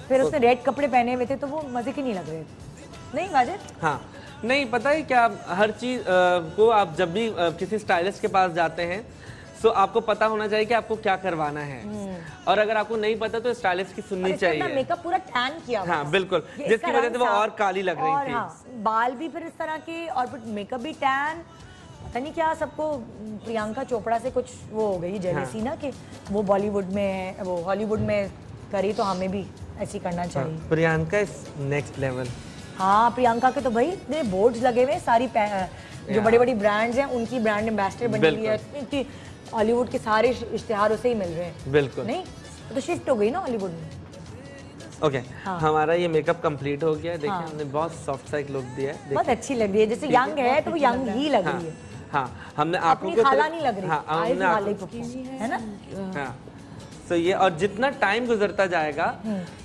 A: फिर उसने रेड कपड़े पहने हुए थे तो वो मजे के नहीं लग रहे थे। नहीं वाजिद?
D: हाँ नहीं, पता है क्या, हर चीज को आप जब भी किसी स्टाइलिस्ट के पास जाते हैं तो आपको पता होना चाहिए कि आपको क्या करवाना है, और अगर आपको नहीं पता तो स्टाइलिस्ट की सुननी चाहिए।
A: मेकअप पूरा टैन किया हुआ।
D: हाँ बिल्कुल, जिसकी वजह से वो और काली लग रही थी।
A: हाँ, बाल भी फिर इस तरह के और फिर मेकअप भी टैन, पता नहीं क्या सबको। प्रियंका चोपड़ा से कुछ वो हो गई जेलसी ना कि वो बॉलीवुड में, वो हॉलीवुड में करी तो हमें भी ऐसी करना चाहिए।
D: हाँ, प्रियंका इज नेक्स्ट लेवल।
A: हाँ, प्रियंका के तो भाई इतने बोर्ड्स लगे हुए, सारी जो बड़ी बड़ी ब्रांड्स हैं उनकी ब्रांड एम्बेसडर बनी हुई है, हॉलीवुड के सारे इश्तिहारों से ही मिल रहे हैं।
D: बिल्कुल।
A: नहीं तो शिफ्ट हो गई ना हॉलीवुड में।
D: ओके, हमारा ये मेकअप कंप्लीट हो गया है। देखिए हमने बहुत सॉफ्ट सा एक लुक दिया है,
A: बहुत अच्छी लग रही है, जैसे यंग है तो वो यंग ही लग रही है।
D: हाँ, हमने आपको
A: अपनी खाला नहीं लग रही,
D: हाँ,
A: है ना।
D: हाँ, तो ये, और जितना टाइम गुजरता जाएगा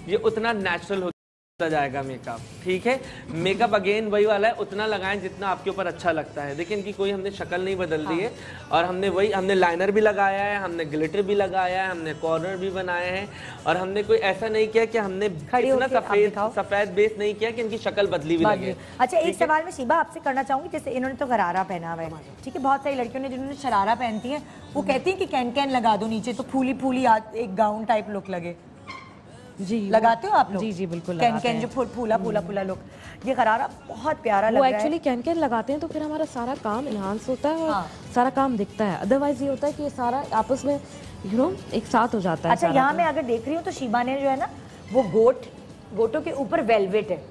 D: ये उतना नेचुरल होता जाएगा मेकअप। ठीक है, मेकअप अगेन वही वाला है, उतना लगाएं जितना आपके ऊपर अच्छा लगता है। देखिए इनकी कोई हमने शक्ल नहीं बदल दी है, और हमने लाइनर भी लगाया है, हमने ग्लिटर भी लगाया है, हमने कॉर्नर भी बनाए हैं, और हमने कोई ऐसा नहीं किया कि हमने इतना सफेद बेस नहीं किया कि इनकी शक्ल बदली भी लगे।
A: अच्छा, एक सवाल मैं शीबा आपसे करना चाहूंगी, जैसे इन्होंने तो गरारा पहना हुआ है, ठीक है, बहुत सारी लड़कियों ने जिन्होंने शरारा पहनती है वो कहती है कि कैन लगा दो नीचे तो फूली फूली एक गाउन टाइप लुक लगे।
C: जी,
A: लगाते हो आप लोग?
C: जी जी बिल्कुल,
A: कैन जो फूला लुक, ये गरारा बहुत प्यारा लग रहा है।
C: एक्चुअली कैन लगाते हैं तो फिर हमारा सारा काम इन्हांस होता है और सारा काम दिखता है। अदरवाइज ये होता है कि ये सारा आपस में एक साथ हो जाता है।
A: अच्छा, यहाँ मैं अगर देख रही हूँ तो शीबा ने जो है ना वो गोटों के ऊपर वेलवेट है,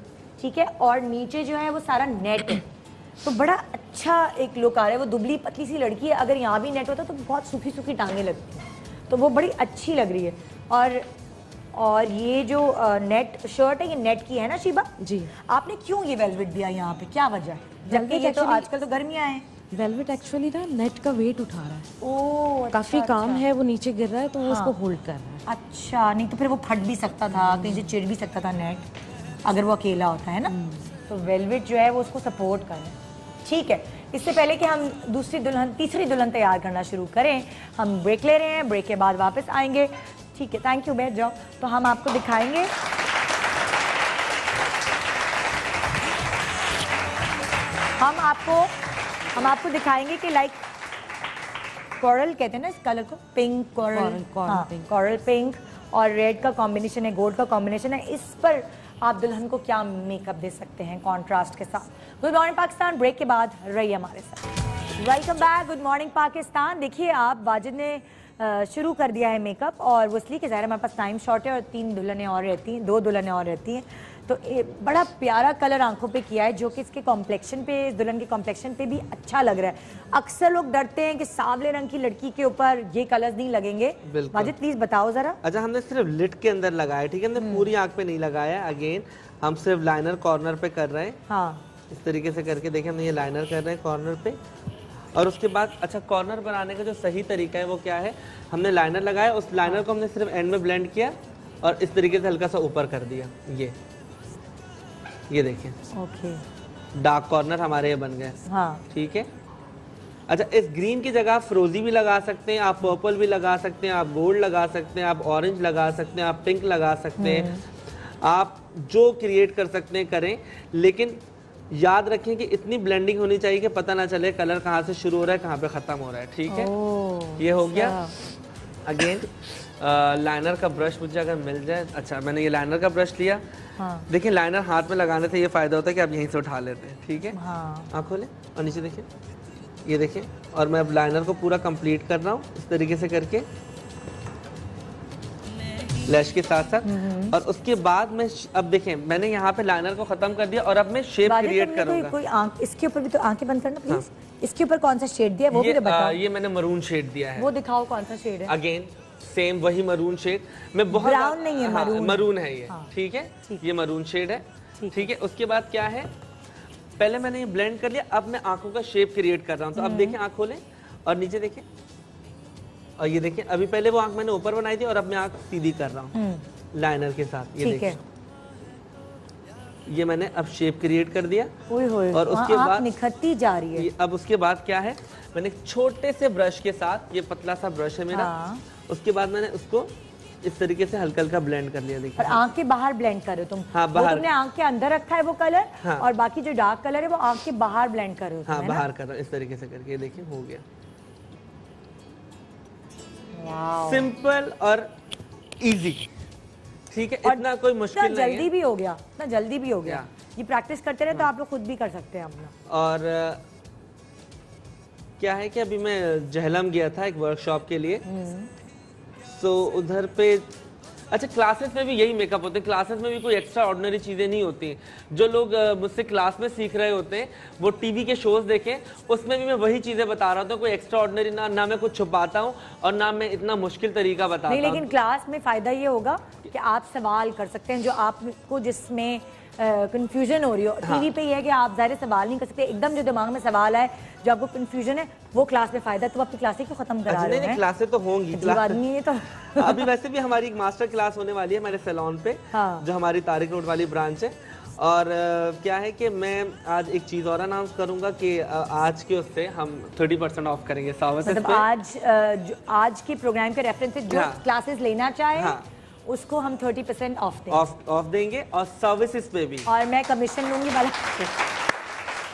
A: ठीक है, और नीचे जो है वो सारा नेट है, तो बड़ा अच्छा एक लुक आ रहा है। वो दुबली पतली सी लड़की है, अगर यहाँ भी नेट होता तो बहुत सूखी सूखी टांगे लगती हैं, तो वो बड़ी अच्छी लग रही है। और ये जो नेट शर्ट है ये नेट की है ना शीबा
C: जी?
A: आपने क्यों ये वेलवेट दिया यहाँ पे, क्या वजह है? जबकि ये तो आजकल तो गर्मियाँ हैं।
C: वेलवेट एक्चुअली ना नेट का वेट उठा रहा है।
A: ओह,
C: काफी काम है, वो नीचे गिर रहा है तो वो उसको होल्ड कर रहा है।
A: अच्छा, नहीं तो फिर वो फट भी सकता था, कहीं से चिर भी सकता था नेट, अगर वो अकेला होता है ना। तो वेलवेट जो है वो उसको सपोर्ट कर रहा है। ठीक है, इससे पहले कि हम तीसरी दुल्हन तैयार करना शुरू करें, हम ब्रेक ले रहे हैं, ब्रेक के बाद वापस आएंगे। ठीक है, थैंक यू, बैठ जाओ। तो हम आपको दिखाएंगे हम आपको दिखाएंगे कि लाइक कोरल कहते हैं ना इस कलर को, पिंक कोरल पिंक और रेड का कॉम्बिनेशन है, गोल्ड का कॉम्बिनेशन है, इस पर आप दुल्हन को क्या मेकअप दे सकते हैं कॉन्ट्रास्ट के साथ। गुड मॉर्निंग पाकिस्तान, ब्रेक के बाद रहिए हमारे साथ। Welcome back, good morning Pakistan. देखिए आप, वाजिद ने शुरू कर दिया है मेकअप, और वो इसलिए कि ज़ाहिर हमारे पास टाइम शॉर्ट है और 2 दुल्हनें और रहती हैं, तो बड़ा प्यारा कलर आंखों पे किया है जो कि इसके कॉम्प्लेक्शन पे, इस दुल्हन के कॉम्प्लेक्शन पे भी अच्छा लग रहा है। अक्सर लोग डरते हैं कि सांवले रंग की लड़की के ऊपर ये कलर्स नहीं लगेंगे। वाजिद प्लीज बताओ जरा।
D: अच्छा, हमने सिर्फ लिट के अंदर लगाया, ठीक है, हमने पूरी आंख पे नहीं लगाया। अगेन हम सिर्फ लाइनर कॉर्नर पे कर रहे हैं।
A: हाँ,
D: इस तरीके से करके देखिए, हमने ये लाइनर कर रहे हैं कॉर्नर पे, और उसके बाद अच्छा कॉर्नर बनाने का जो सही तरीका है वो क्या है, हमने लाइनर लगाया, उस लाइनर को हमने सिर्फ एंड में ब्लेंड किया और इस तरीके से हल्का सा ऊपर कर दिया। ये देखिए,
A: ओके,
D: डार्क कॉर्नर हमारे ये बन गए।
A: हाँ,
D: ठीक है। अच्छा, इस ग्रीन की जगह आप फ्रोजी भी लगा सकते हैं, आप पर्पल भी लगा सकते हैं, आप गोल्ड लगा सकते हैं, आप ऑरेंज लगा सकते हैं, आप पिंक लगा सकते हैं, आप जो क्रिएट कर सकते हैं करें, लेकिन याद रखें कि इतनी ब्लेंडिंग होनी चाहिए कि पता ना चले कलर कहाँ से शुरू हो रहा है कहाँ पे खत्म हो रहा है। ठीक है, ये हो गया। अगेन लाइनर का ब्रश मुझे अगर मिल जाए। अच्छा, मैंने ये लाइनर का ब्रश लिया। हाँ। देखिए लाइनर हाथ में लगाने से ये फायदा होता है कि आप यहीं से उठा लेते हैं। ठीक है, हाँ। आँख खोलें और नीचे देखिए, ये देखिए। और मैं अब लाइनर को पूरा कंप्लीट कर रहा हूँ इस तरीके से करके, लैश के साथ साथ। और उसके बाद मैं अब देखें मैंने यहाँ पे लाइनर को खत्म कर दिया और अब मैं शेप क्रिएट करूंगा।
A: कोई आंख इसके ऊपर भी तो आंखें बंद करना प्लीज। हाँ। इसके ऊपर कौन सा शेड दिया है वो भी तो बताओ।
D: ये मैंने मरून शेड दिया है।
A: वो दिखाओ कौन सा शेड है।
D: अगेन सेम वही मरून शेड। मैं बहुत
A: ब्राउन नहीं है, मरून।
D: मरून है ये। ठीक है, ये मरून शेड है। ठीक है, उसके बाद क्या है, पहले मैंने ये ब्लेंड कर लिया, अब मैं आंखों का शेप क्रिएट कर रहा हूँ। तो अब देखें, आंख खोलें और नीचे देखें, और ये देखें अभी पहले वो आंख मैंने ऊपर बनाई थी और अब मैं आंख सीधी कर रहा हूँ लाइनर के साथ। ये देखिए, ये मैंने अब शेप क्रिएट कर दिया। और उसके बाद
A: निखरती जा रही है।
D: अब उसके बाद क्या है, मैंने एक छोटे से ब्रश के साथ, ये पतला सा ब्रश है मेरा। उसके बाद मैंने उसको इस तरीके से हल्का हल्का ब्लेंड कर लिया। देखिए, और
A: आंख के बाहर ब्लेंड कर रहे हो तुम।
D: हाँ, बाहर।
A: तुमने आंख के अंदर रखा है वो कलर। हाँ। और बाकी जो डार्क कलर है वो आंख के बाहर ब्लेंड कर रहे हो।
D: हाँ, बाहर कर रहा हूं इस तरीके से करके। देखिए हो गया, सिंपल और इजी। ठीक है, इतना कोई मुश्किल नहीं है।
A: जल्दी भी हो गया, इतना जल्दी भी हो गया। ये प्रैक्टिस करते रहे तो आप लोग खुद भी कर सकते हैं अपना।
D: और क्या है कि अभी मैं जहलम गया था एक वर्कशॉप के लिए। सो उधर पे अच्छा, क्लासेस में भी यही मेकअप होते हैं। क्लासेस में भी कोई एक्स्ट्रा ऑर्डिनरी चीज़ें नहीं होती। जो लोग मुझसे क्लास में सीख रहे होते हैं वो टीवी के शोज देखें, उसमें भी मैं वही चीज़ें बता रहा हूँ। कोई एक्स्ट्रा ऑर्डिनरी ना मैं कुछ छुपाता हूँ और ना मैं इतना मुश्किल तरीका बताता हूँ।
A: लेकिन क्लास में फ़ायदा ये होगा कि आप सवाल कर सकते हैं जो आपको जिसमें कंफ्यूजन हो रही हो। हाँ। टीवी पे ये है कि आप ज़ाहिर सवाल नहीं कर सकते। एकदम जो दिमाग में सवाल है, जो आपको कंफ्यूजन है, वो क्लास में फायदा। तो आपकी क्लासें क्यों खत्म करा रहे हैं?
D: नहीं, क्लासें तो होंगी।
A: आदमी तो
D: अभी वैसे भी हमारी एक मास्टर क्लास होने वाली है हमारे सैलून पे। हाँ। जो हमारी तारिक रोड वाली ब्रांच है। और क्या है कि मैं आज एक चीज़ और अनाउंस करूंगा कि आज के उससे हम 30% ऑफ करेंगे सर्विसेज पे।
A: आज के प्रोग्राम के रेफरेंस से जो क्लासेस लेना चाहे उसको हम 30% ऑफ
D: देंगे। और सर्विसेज पे भी,
A: और मैं कमीशन लूंगी वाला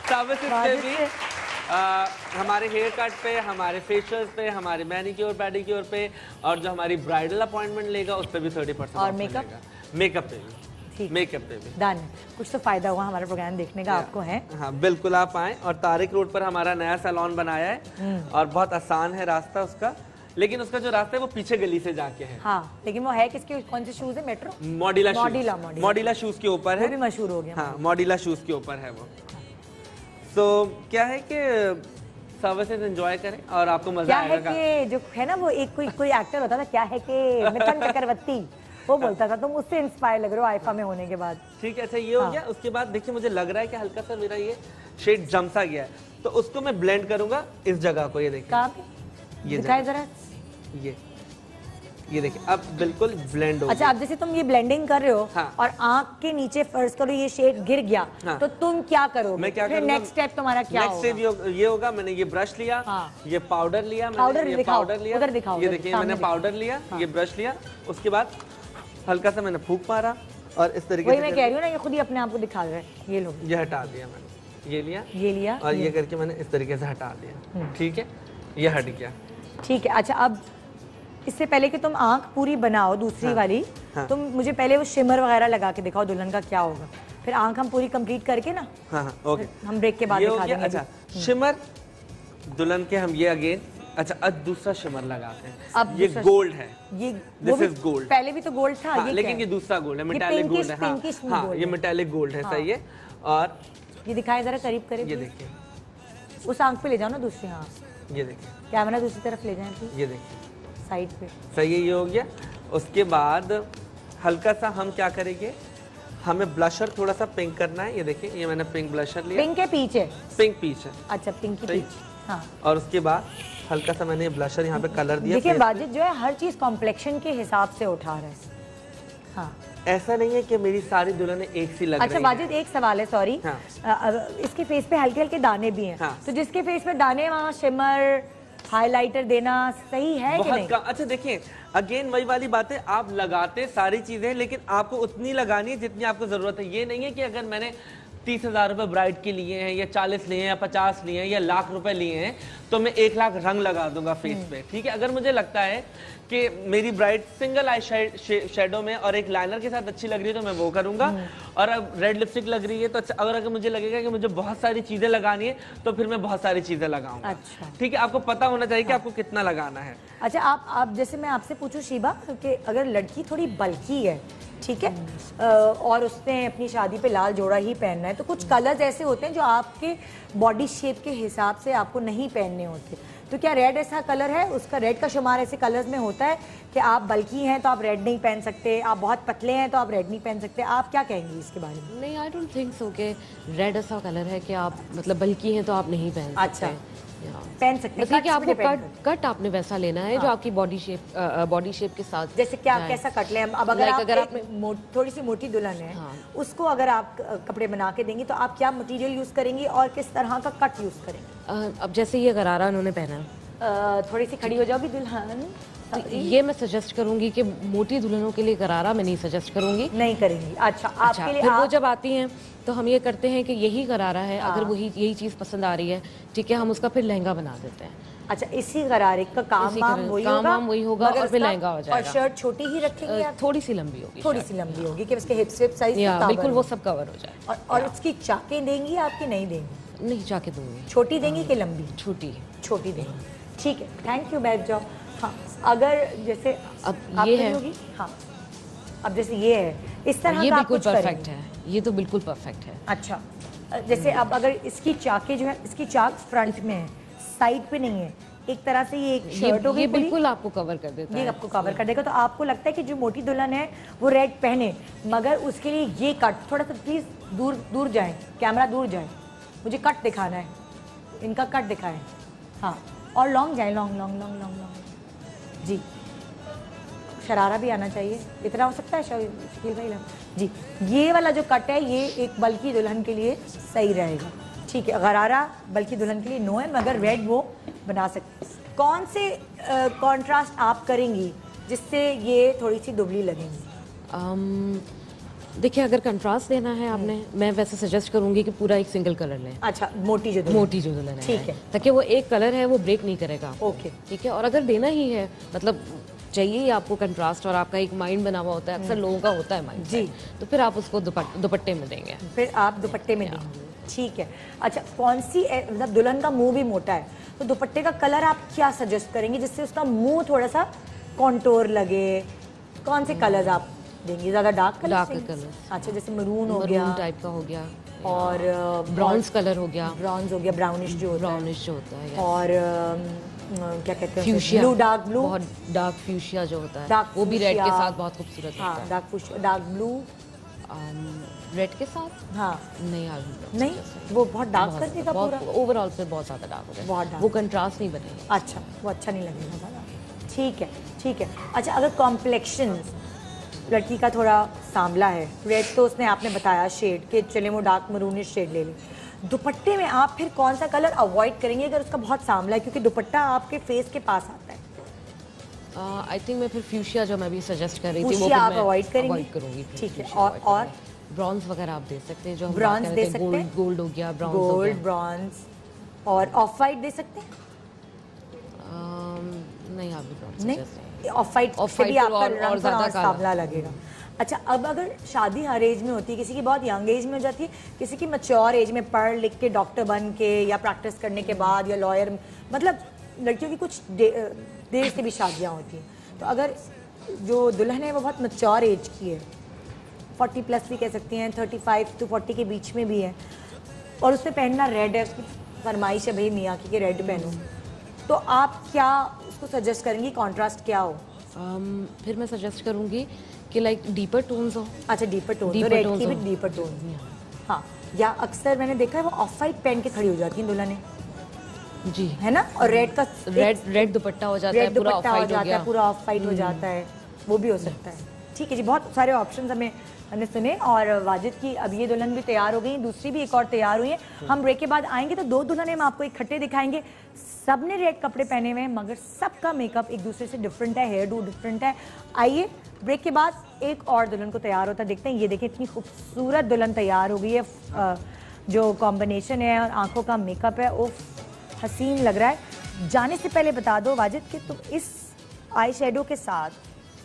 D: सर्विसेज पे भी, हमारे हेयर कट पे, हमारे फेशियल्स पे, हमारे मैनिक्योर पेडिक्योर पे, और जो हमारी ब्राइडल अपॉइंटमेंट लेगा उस पर भी 30%। और मेकअप पे भी, मेकअप पे भी
A: डन। कुछ तो फायदा हुआ हमारा प्रोग्राम देखने का आपको है।
D: हाँ बिल्कुल, आप आए। और तारिक रोड पर हमारा नया सैलून बनाया है और बहुत आसान है रास्ता उसका। लेकिन उसका जो रास्ता है वो पीछे गली से जाके है।
A: हाँ, लेकिन वो है किसके, कौन से शूज है? मेट्रो
D: मॉडिला शूज के ऊपर है।
A: भी मशहूर हो गया।
D: हाँ, मॉडिला शूज के ऊपर है वो। तो क्या है कि सर्विसेज एंजॉय करें और आपको मजा आएगा।
A: क्या है कि जो है ना वो एक कोई एक्टर होता था, क्या है कि मिथुन चक्रवर्ती, वो बोलता था। तुम उससे इंस्पायर लग रहे हो आईफा में होने के बाद।
D: ठीक है, अच्छा ये हो गया। उसके बाद देखिए मुझे लग रहा है कि हल्का सा मेरा ये शेड जम सा गया है, तो उसको मैं ब्लेंड करूंगा इस जगह को। ये देखिए, ये
A: दिखाई जरा,
D: ये देखिए अब बिल्कुल ब्लेंड हो।
A: अच्छा, अब जैसे तुम ये ब्लेंडिंग कर रहे हो। हाँ। और आंख के नीचे फर्ज करो ये शेड गिर गया। हाँ। तो तुम क्या करोगे?
D: मैं क्या करूंगा?
A: नेक्स्ट स्टेप तुम्हारा क्या होगा?
D: नेक्स्ट स्टेप ये होगा, मैंने ये ब्रश लिया। हाँ। ये पाउडर लिया,
A: पाउडर लिया।
D: उधर दिखाओ। ये देखिए मैंने पाउडर लिया। हाँ। ये ब्रश लिया, उसके बाद हल्का सा मैंने फूंक मारा और इस तरीके से।
A: मैं कह रही हूँ ना, ये खुद ही अपने आप को दिखा रहा है। ये लो,
D: ये हटा दिया मैंने, ये लिया और ये करके मैंने इस तरीके से हटा दिया। ठीक है, ये हट गया।
A: ठीक है, अच्छा अब इससे पहले कि तुम आंख पूरी बनाओ दूसरी वाली, तुम मुझे पहले वो शिमर वगैरह लगा के दिखाओ दुल्हन का क्या होगा। फिर आंख हम पूरी कंप्लीट करके ना,
D: ओके,
A: हम ब्रेक के बाद दिखा देंगे।
D: अच्छा, शिमर दुल्हन के हम ये अगेन। अच्छा, अब दूसरा शिमर लगाते हैं। अब ये गोल्ड है, ये दिस इज गोल्ड।
A: पहले भी तो गोल्ड था।
D: हाँ, लेकिन ये दूसरा गोल्ड है, मेटालिक गोल्ड है। हाँ, ये मेटालिक गोल्ड है। सही है। और
A: ये दिखाए जरा करीब करीब।
D: ये देखिए,
A: उस आंख पे ले जाओ ना दूसरी। हाँ,
D: ये देखिए,
A: कैमरा दूसरी तरफ ले जाए।
D: ये देखिए
A: साइड पे।
D: सही है, ये हो गया। उसके बाद हल्का सा हम क्या करेंगे, हमें ब्लशर थोड़ा सा पिंक करना है। ये देखिए, ये मैंने पिंक ब्लशर लिया।
A: पिंक के पीछे?
D: पिंक पीछे।
A: अच्छा, पिंक के पीछे। हाँ।
D: और उसके बाद हल्का सा मैंने ब्लशर यहाँ पे कलर दिया।
A: देखिए बाजिद जो है हर चीज कॉम्प्लेक्शन के हिसाब से उठा रहा है। हाँ,
D: ऐसा नहीं है कि मेरी सारी दुल्हनें एक सी लग रही हैं।
A: अच्छा बाजिद, एक सवाल है, सॉरी। हाँ। इसके फेस पे हल्के हल्के दाने भी हैं। हाँ। तो जिसके फेस पे दाने, वहाँ शिमर हाइलाइटर देना सही है कि नहीं?
D: अच्छा देखिए, अगेन वही वाली बात है, आप लगाते सारी चीजें, लेकिन आपको उतनी लगानी है जितनी आपको जरूरत है। ये नहीं है कि अगर मैंने 30,000 रुपए ब्राइड के लिए हैं, या 40 लिए हैं, या 50 लिए हैं, या लाख रुपए लिए हैं, तो मैं 1 लाख रंग लगा दूंगा फेस पे, ठीक है। अगर मुझे लगता है कि मेरी ब्राइड सिंगल आई शेडो में और एक लाइनर के साथ अच्छी लग रही है तो मैं वो करूंगा। और अब रेड लिपस्टिक लग रही है तो अगर मुझे लगेगा कि मुझे बहुत सारी चीजें लगानी है तो फिर मैं बहुत सारी चीजें लगाऊंगा। अच्छा, ठीक है, आपको पता होना चाहिए कि आपको कितना लगाना है।
A: अच्छा, आप जैसे मैं आपसे पूछूं शिबा कि अगर लड़की थोड़ी बल्की है, ठीक है, और उसने अपनी शादी पे लाल जोड़ा ही पहनना है, तो कुछ कलर्स ऐसे होते हैं जो आपके बॉडी शेप के हिसाब से आपको नहीं पहनने होते, तो क्या रेड ऐसा कलर है? उसका रेड का शुमार ऐसे कलर्स में होता है कि आप बल्की हैं तो आप रेड नहीं पहन सकते, आप बहुत पतले हैं तो आप रेड नहीं पहन सकते, आप क्या कहेंगी इसके बारे में?
C: नहीं, आई डोंट थिंक सो कि रेड ऐसा कलर है कि आप मतलब बल्की हैं तो आप नहीं पहन सकते।
A: अच्छा, पहन सकते हैं
C: कि आपको कट आपने वैसा लेना है जो आपकी बॉडी शेप के साथ।
A: जैसे क्या कैसा कट लें? अब अगर आप थोड़ी सी मोटी दुल्हन है, उसको अगर आप कपड़े बना के देंगी तो आप क्या मटेरियल यूज करेंगी और किस तरह का कट यूज करेंगी?
C: अब जैसे ये गरारा उन्होंने पहना,
A: थोड़ी सी खड़ी हो जाओगी दुल्हन,
C: तो ये मैं सजेस्ट करूंगी कि मोटी दुल्हनों के लिए गरारा मैं नहीं सजेस्ट करूंगी।
A: नहीं करेंगी? अच्छा, आपके लिए
C: फिर वो जब आती हैं तो हम ये करते हैं कि यही गरारा है, अगर वही यही चीज़ पसंद आ रही है, ठीक है, हम उसका फिर लहंगा बना देते हैं।
A: अच्छा, इसी गरारे का काम वही होगा
C: और फिर लहंगा हो जाएगा।
A: और शर्ट छोटी ही रखेंगे आप?
C: थोड़ी सी लंबी होगी,
A: थोड़ी सी लंबी होगी कि उसके हिप्स साइज
C: बिल्कुल वो सब कवर हो जाए।
A: और उसकी चाकें देंगी आपकी? नहीं देंगी?
C: नहीं, चाकें दूंगी।
A: छोटी देंगी कि लंबी?
C: छोटी
A: देंगी, ठीक है, थैंक यू, बैठ जाओ। हाँ, अगर जैसे
C: अब ये है,
A: हाँ, अब जैसे ये है, इस तरह
C: ये
A: का
C: बिल्कुल परफेक्ट है, ये तो बिल्कुल परफेक्ट है।
A: अच्छा, जैसे अब अगर इसकी चाके जो है, इसकी चाक फ्रंट में है, साइड पे नहीं है, एक तरह से ये एक शर्ट हो गई,
C: ये बिल्कुल आपको कवर कर देता है।
A: ये आपको कवर कर देगा, तो आपको लगता है कि जो मोटी दुल्हन है वो रेड पहने, मगर उसके लिए ये कट थोड़ा सा प्लीज दूर जाए, कैमरा दूर जाए, मुझे कट दिखाना है, इनका कट दिखाएं। हाँ, और लॉन्ग जाए, long long long long long जी, शरारा भी आना चाहिए, इतना हो सकता है शकील भाई जी। ये वाला जो कट है ये एक बल्कि दुल्हन के लिए सही रहेगा, ठीक है। गरारा बल्कि दुल्हन के लिए नो है, मगर रेड वो बना सकते। कौन से कॉन्ट्रास्ट आप करेंगी जिससे ये थोड़ी सी दुबली लगेंगी?
C: देखिए, अगर कंट्रास्ट देना है आपने, मैं वैसे सजेस्ट करूंगी कि पूरा एक सिंगल कलर लें।
A: अच्छा, मोटी जो दुल्हन है, ठीक है,
C: ताकि वो एक कलर है वो ब्रेक नहीं करेगा।
A: ओके,
C: ठीक है। और अगर देना ही है, मतलब चाहिए ही आपको कंट्रास्ट, और आपका एक माइंड बना हुआ होता है, अक्सर लोगों का होता है माइंड जी, तो फिर आप उसको दुपट्टे में देंगे।
A: फिर आप दुपट्टे में देंगे, ठीक है। अच्छा, कौन सी मतलब दुल्हन का मुंह भी मोटा है, तो दुपट्टे का कलर आप क्या सजेस्ट करेंगे जिससे उसका मुंह थोड़ा सा कॉन्टोर लगे? कौन से कलर्स आप देंगी? ज्यादा डार्क कलर? अच्छा, जैसे मरून हो गया,
C: टाइप का हो गया,
A: और
C: ब्राउन्स कलर हो गया,
A: ब्राउनिश जो होता है, और क्या कहते हैं,
C: फ्यूशिया,
A: ब्लू, डार्क ब्लू,
C: बहुत डार्क फ्यूशिया जो होता है, वो भी रेड के साथ बहुत खूबसूरत होता है।
A: डार्क ब्लू
C: रेड के साथ,
A: हाँ,
C: नहीं,
A: वो बहुत डार्क कर देगा पूरा,
C: ओवरऑल पे बहुत ज्यादा डार्क हो जाएगा, वो कंट्रास्ट नहीं बनेगा।
A: अच्छा, वो अच्छा नहीं लगेगा, ठीक है। अच्छा, अगर कॉम्प्लेक्शन लड़की का थोड़ा सांवला है, रेड तो उसने आपने बताया शेड के, चले वो डार्क मरूनिश शेड ले ले, दुपट्टे में आप फिर कौन सा कलर अवॉइड करेंगे अगर उसका बहुत सांवला है, क्योंकि दुपट्टा आपके फेस के पास आता है?
C: आई थिंक मैं फिर फ्यूशिया जो मैं भी सजेस्ट कर रही थी
A: वो आप अवॉइड करूंगी, ठीक है। और
C: ब्रॉन्ज वगैरह आप दे सकते हैं, जो
A: ब्रॉन्ज दे सकते हैं,
C: गोल्ड हो गया,
A: गोल्ड, ब्रॉन्ज, और ऑफ वाइट दे सकते हैं?
C: नहीं, आप भी ब्रॉन्ज
A: नहीं, ऑफ वाइट से भी आपका रंग थोड़ा सांवला लगेगा। अच्छा, अब अगर शादी हर एज में होती है, किसी की बहुत यंग एज में हो जाती है, किसी की मैच्योर एज में पढ़ लिख के डॉक्टर बन के या प्रैक्टिस करने के बाद या लॉयर, मतलब लड़कियों की कुछ देर से भी शादियां होती हैं, तो अगर जो दुल्हन है वो बहुत मैच्योर एज की है, 40 प्लस भी कह सकती हैं, 35 to 40 के बीच में भी है, और उसमें पहनना रेड है, उसकी फरमाइश है भाई मियाँ की कि रेड पहनो, तो आप क्या उसको सजेस्ट करेंगी, कॉन्ट्रास्ट क्या हो?
C: फिर मैं सजेस्ट करूंगी कि लाइक डीपर टोन्स हो।
A: अच्छा, डीपर टोन, रेड की भी डीपर टोन, हाँ। या अक्सर मैंने देखा है वो ऑफ वाइट पहन के खड़ी हो जाती हैं दुल्हनें
C: जी,
A: है ना, और रेड का
C: रेड दुपट्टा हो जाता है, पूरा ऑफ वाइट हो
A: जाता है, वो भी हो सकता है, ठीक है जी। बहुत सारे ऑप्शंस हमें मैंने सुने। और वाजिद की अब ये दुल्हन भी तैयार हो गई, दूसरी भी एक और तैयार हुई है। हम ब्रेक के बाद आएंगे तो 2 दुल्हनें हम आपको इकट्ठे दिखाएंगे। सबने रेड कपड़े पहने हुए हैं मगर सबका मेकअप एक दूसरे से डिफरेंट है, हेयर डू डिफरेंट है। आइए ब्रेक के बाद एक और दुल्हन को तैयार होता देखते हैं। ये देखिए इतनी खूबसूरत दुल्हन तैयार हो गई है। जो कॉम्बिनेशन है और आंखों का मेकअप है वो हसीन लग रहा है। जाने से पहले बता दो वाजिद कि तुम इस आई शेडो के साथ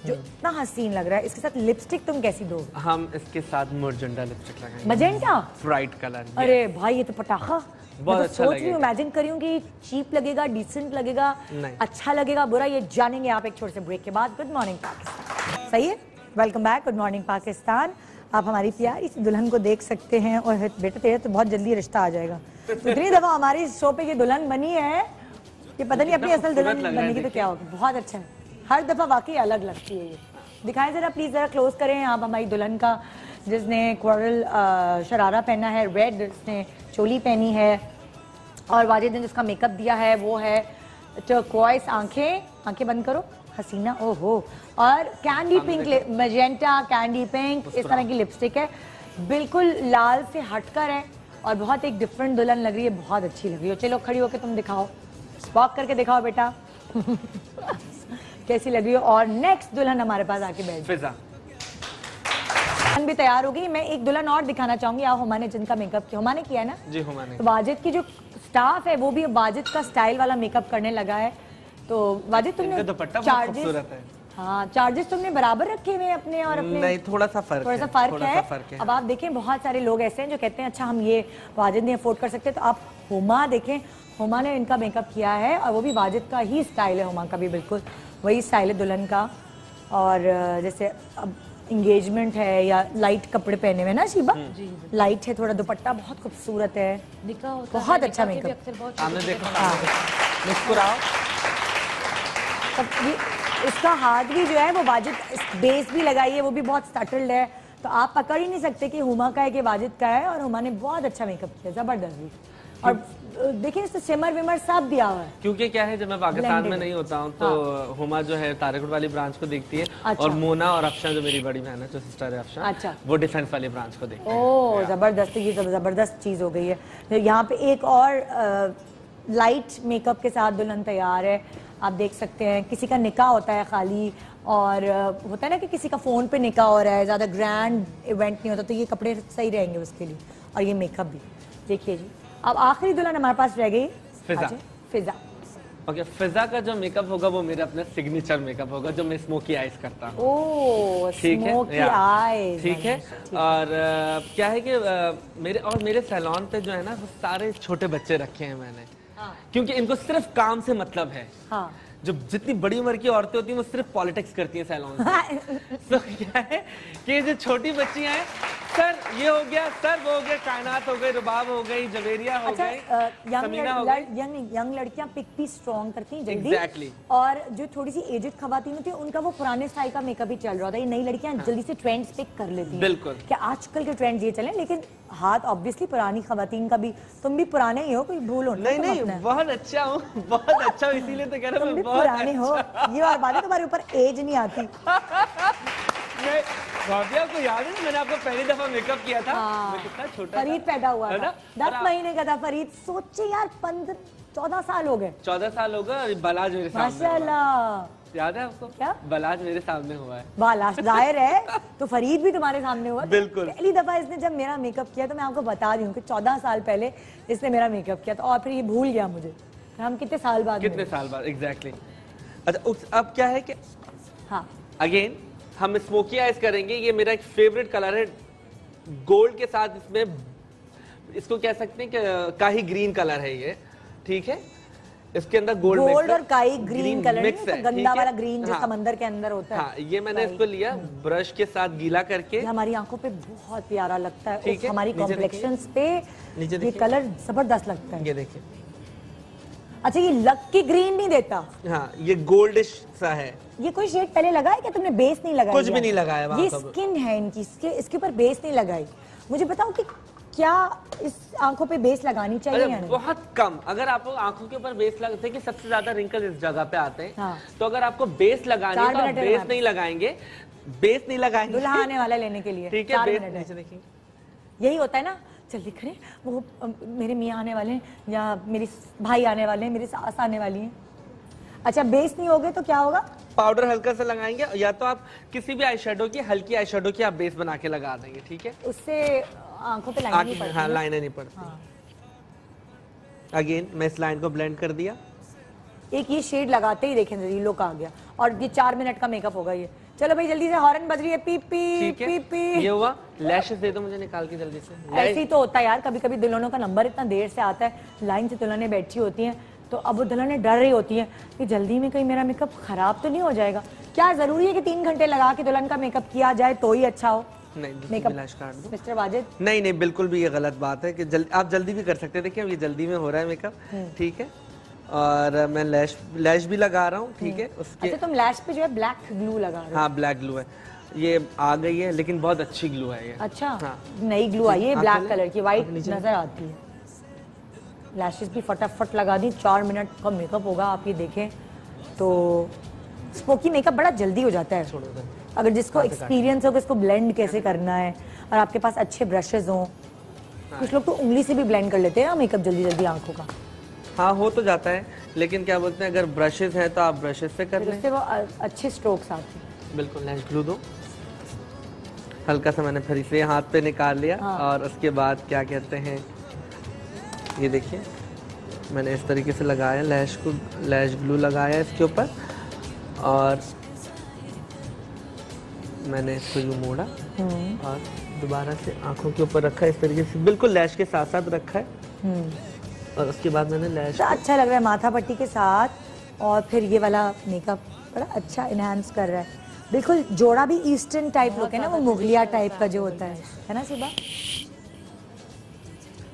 A: जो इतना हसीन लग रहा है, इसके साथ लिपस्टिक तुम कैसी दो?
D: हम इसके साथ मुरझंडा लिपस्टिक लगाएंगे,
A: मजेंटा
D: ब्राइट कलर।
A: अरे भाई ये तो पटाखा,
D: बहुत अच्छा
A: सोच रही हूँ, इमेजिन करी हूँ कि चीप लगेगा, डिसेंट लगेगा, अच्छा लगेगा, बुरा, ये जानेंगे आप एक छोटे से ब्रेक के बाद। Good morning Pakistan. सही है, welcome back, good morning Pakistan. आप हमारी प्यारी सी दुल्हन को देख सकते हैं। और बेटा तेरे तो बहुत जल्दी रिश्ता आ जाएगा। तो इतनी दफा हमारे शो पे ये दुल्हन बनी है कि पता नहीं अपनी असल दुल्हन बनेगी तो क्या होगा। बहुत अच्छा है, हर दफा वाकई अलग लगती है ये। दिखाएं जरा प्लीज, जरा क्लोज करें आप हमारी दुल्हन का, जिसने कोरल शरारा पहना है, रेड जिसने चोली पहनी है, और वाजिद ने जिसका मेकअप दिया है वो है टर्कोइस, आंखें बंद करो, हसीना, ओहो, और candy pink, magenta candy pink, इस तरह की लिपस्टिक है, बिल्कुल लाल से हटकर है और बहुत एक डिफरेंट दुल्हन लग रही है, बहुत अच्छी लग रही है। चलो खड़ी होकर तुम दिखाओ, वॉक करके दिखाओ बेटा कैसी लग रही है। और नेक्स्ट दुल्हन हमारे पास आके बैठ,
D: फिजा
A: भी तैयार हो गई। मैं एक दुल्हन और दिखाना चाहूंगी, आप हुमा ने जिनका मेकअप किया, हुमा ने किया है ना
D: जी, हुमा ने।
A: तो वाजिद की जो स्टाफ है वो भी वाजिद का स्टाइल वाला मेकअप करने लगा है। तो वाजिद तुमने चार्जेस, हाँ चार्जेस तुमने बराबर रखे हुए अपने और अपने?
D: नहीं, थोड़ा सा फर्क है।
A: अब आप देखें बहुत सारे लोग ऐसे हैं जो कहते हैं अच्छा हम ये वाजिद नहीं अफोर्ड कर सकते, तो आप हुमा देखें, हुमा ने इनका मेकअप किया है और वो भी वाजिद का ही स्टाइल है, हुमा का भी बिल्कुल वही स्टाइल है दुल्हन का। और जैसे अब इंगेजमेंट है या लाइट कपड़े पहने हुए ना शीबा, लाइट है, थोड़ा दुपट्टा बहुत खूबसूरत है, बहुत अच्छा मेकअप।
D: आपने देखा, मुस्कुराओ।
A: इसका हाथ भी जो है वो वाजिद, बेस भी लगाई है वो भी बहुत सटल्ड है, तो आप पकड़ ही नहीं सकते कि हुमा का है कि वाजिद का है। और हुमा ने बहुत अच्छा मेकअप किया, जबरदस्त भी। और देखिए इससे सिमर विमर सब दिया हुआ है,
D: क्योंकि क्या है जब मैं पाकिस्तान में नहीं होता हूँ तो हुमा जो है तारिकुट वाली ब्रांच को देखती है। अच्छा। और मोना और अफशा जो मेरी बड़ी बहन है, जो सिस्टर है अफशा, अच्छा, वो डिफेंस वाली ब्रांच को देखती है।
A: ओह जबरदस्त, ये जबरदस्त चीज हो गई है। यहाँ पे एक और लाइट मेकअप के साथ दुल्हन तैयार है, आप देख सकते हैं। किसी का निकाह होता है खाली, और होता है ना कि किसी का फोन पे निकाह हो रहा है, ज्यादा ग्रैंड इवेंट नहीं होता, तो ये कपड़े सही रहेंगे उसके लिए, और ये मेकअप भी। देखिए जी, अब आखिरी दुल्हन हमारे पास रह गई फिजा।
D: ओके, फिजा का जो मेकअप होगा वो मेरा अपना सिग्नेचर मेकअप होगा, जो मैं स्मोकी आईज करता हूँ।
A: ओह, स्मोकी आईज,
D: ठीक है। और क्या है कि मेरे सैलून पे जो है ना वो सारे छोटे बच्चे रखे हैं मैंने, क्योंकि इनको सिर्फ काम से मतलब है। हाँ। जो जितनी बड़ी उम्र की औरतें होती हैं वो सिर्फ पॉलिटिक्स करती हैं सैलून में। तो क्या है कि जो छोटी बच्चियां हैं, सर ये हो गया, सर वो हो गया, कायनात हो गई, रुबाब हो गई, जवेरिया हो गई, समीना हो गई।
A: यंग लड़कियां पिक भी स्ट्रॉन्ग करती हैं जल्दी।
D: Exactly.
A: और जो थोड़ी सी एजेड खवातीन होती है उनका वो पुराने स्टाइल का मेकअप ही चल रहा होता है। ये नई लड़कियां जल्दी से ट्रेंड्स पिक कर लेती हैं।
D: बिल्कुल,
A: कि आजकल के ट्रेंड्स ये चले, लेकिन हाथ ऑब्वियसली पुरानी खवातीन का भी, तुम भी पुराने ही हो, कोई भूल हो
D: नहीं, बहुत अच्छा हूँ, बहुत अच्छा हूँ, इसीलिए तो कह रहा हूँ
A: पुराने हो। ये और बात है, तुम्हारे ऊपर एज नहीं आती।
D: को याद है मैंने आपको पहली दफा मेकअप किया था, मैं कितना छोटा
A: फरीद पैदा हुआ था, 10 महीने का था फरीद। सोचे यार 14 साल हो गए।
D: 14 साल हो गए। बलाज मेरे सामने,
A: माशाल्लाह,
D: याद है आपको? क्या बलाज मेरे सामने हुआ है? बालाज जाहिर है, तो फरीद भी तुम्हारे सामने हुआ। बिल्कुल। पहली दफा इसने जब मेरा मेकअप किया तो मैं आपको बता रही हूँ कि 14 साल पहले इसने मेरा मेकअप किया था, और फिर ये भूल गया मुझे। हम कितने साल बाद एग्जैक्टली। अच्छा, अब क्या है कि हाँ, अगेन हम स्मोकी आइज करेंगे। ये मेरा एक फेवरेट कलर है, गोल्ड के साथ इसमें, इसको कह सकते हैं कि काही ग्रीन कलर है ये, ठीक है। इसके अंदर गोल्ड
A: और काई ग्रीन कलर मिक्स है, गंदा वाला ग्रीन जो समंदर के अंदर होता है।
D: हाँ, ये मैंने इसको लिया ब्रश के साथ गीला करके।
A: हमारी आंखों पे बहुत प्यारा लगता है, हमारी कॉम्प्लेक्शंस पे ये कलर जबरदस्त लगता है।
D: ये देखिए,
B: अच्छा ये लकी ग्रीन नहीं देता।
D: हाँ ये गोल्डिश सा है।
B: ये कोई शेड पहले लगाया क्या तुमने? बेस नहीं लगाया?
D: कुछ भी नहीं लगाया।
B: ये स्किन है इनकी, इसके ऊपर बेस नहीं लगाई। मुझे बताओ कि क्या इस आंखों पे बेस लगानी चाहिए या नहीं?
D: बहुत कम। अगर आपको आंखों के ऊपर बेस लगते हैं कि सबसे ज्यादा रिंकल इस जगह पे आते हैं, तो अगर आपको बेस लगानी है तो आप बेस नहीं लगाएंगे बेस नहीं लगाएंगे,
B: दूल्हा आने वाला लेने के लिए।
D: ठीक है,
B: 4
D: बेस
B: मिनट है।
D: नीचे देखिए,
B: यही होता है ना, जल्दी करें, वो मेरे मियाँ आने वाले हैं या मेरे भाई आने वाले हैं, मेरी सास आने वाली है। अच्छा, बेस नहीं होगे तो क्या होगा?
D: पाउडर हल्का सा लगाएंगे, या तो आप किसी भी आई शेडो की, हल्की आई शेडो की आप बेस बना के लगा देंगे, ठीक है।
B: उससे आंखों पे लाइन नहीं पड़ती।
D: हाँ, लाइनें नहीं पड़ती।
B: हाँ।
D: अगेन मैं इस लाइन को ब्लेंड कर दिया।
B: एक ये शेड लगाते ही देखें ये लुक आ गया, और ये 4 मिनट का मेकअप होगा ये। चलो भाई जल्दी से, हॉर्न बज रही है, पी पी
D: ठीक है,
B: पी पी।
D: ये हुआ। लैशेस दे दो मुझे निकाल के जल्दी से।
B: ऐसे ही तो होता है यार, कभी कभी दुल्हनों का नंबर इतना देर से आता है, लाइन से दुल्हनें बैठी होती हैं, तो अब वो दुल्हनें डर रही होती हैं कि जल्दी में कहीं मेरा मेकअप खराब तो नहीं हो जाएगा। क्या जरूरी है कि 3 घंटे लगा के दुल्हन का मेकअप किया जाए तो ही अच्छा हो?
D: नहीं,
B: मेकअप
D: लैश काट दो
B: मिस्टर वाजिद।
D: नहीं नहीं, बिल्कुल भी ये गलत बात है कि आप जल्दी भी कर सकते हैं। देखिए अब ये जल्दी में हो रहा है मेकअप, ठीक है, और मैं लैश भी लगा रहा हूँ, ठीक है। उसके
B: अच्छा, तुम लैश पे जो है ब्लैक ग्लू लगा रहे हो?
D: हाँ, ब्लैक ग्लू है, ये आ गई है, लेकिन बहुत अच्छी ग्लू है ये।
B: अच्छा,
D: हाँ।
B: नई ग्लू आई है ब्लैक कलर की, व्हाइट नजर आती है। लैशेस भी फटाफट लगा दी, 4 मिनट का मेकअप होगा, आप ये देखें तो स्पोकी मेकअप बड़ा जल्दी हो जाता है अगर जिसको एक्सपीरियंस हो कि इसको ब्लेंड कैसे करना है, और आपके पास अच्छे ब्रशेस हों। कुछ लोग तो उंगली से भी ब्लेंड कर लेते हैं मेकअप जल्दी जल्दी आंखों का।
D: हाँ, हो तो जाता है, लेकिन क्या बोलते हैं, अगर ब्रशेस हैं तो आप ब्रशेस से कर लें,
B: उससे वो अच्छे स्ट्रोक्स आते हैं।
D: बिल्कुल। लैश ग्लू दो हल्का सा, मैंने फिर इसे हाथ पे निकाल लिया।
B: हाँ।
D: और उसके बाद क्या कहते हैं, ये देखिए मैंने इस तरीके से लगाया लैश को, लैश ग्लू लगाया इसके ऊपर, और मैंने इसको यूँ मोड़ा और दोबारा से आंखों के ऊपर रखा, इस तरीके से बिल्कुल लैश के साथ साथ रखा है। और उसके बाद मैंने लैश
B: तो अच्छा लग रहा है माथा पट्टी के साथ, और फिर ये वाला मेकअप बड़ा अच्छा इनहांस कर रहा है। बिल्कुल जोड़ा भी ईस्टर्न टाइप लुक है ना, वो मुगलिया टाइप का जो होता है ना सिबा?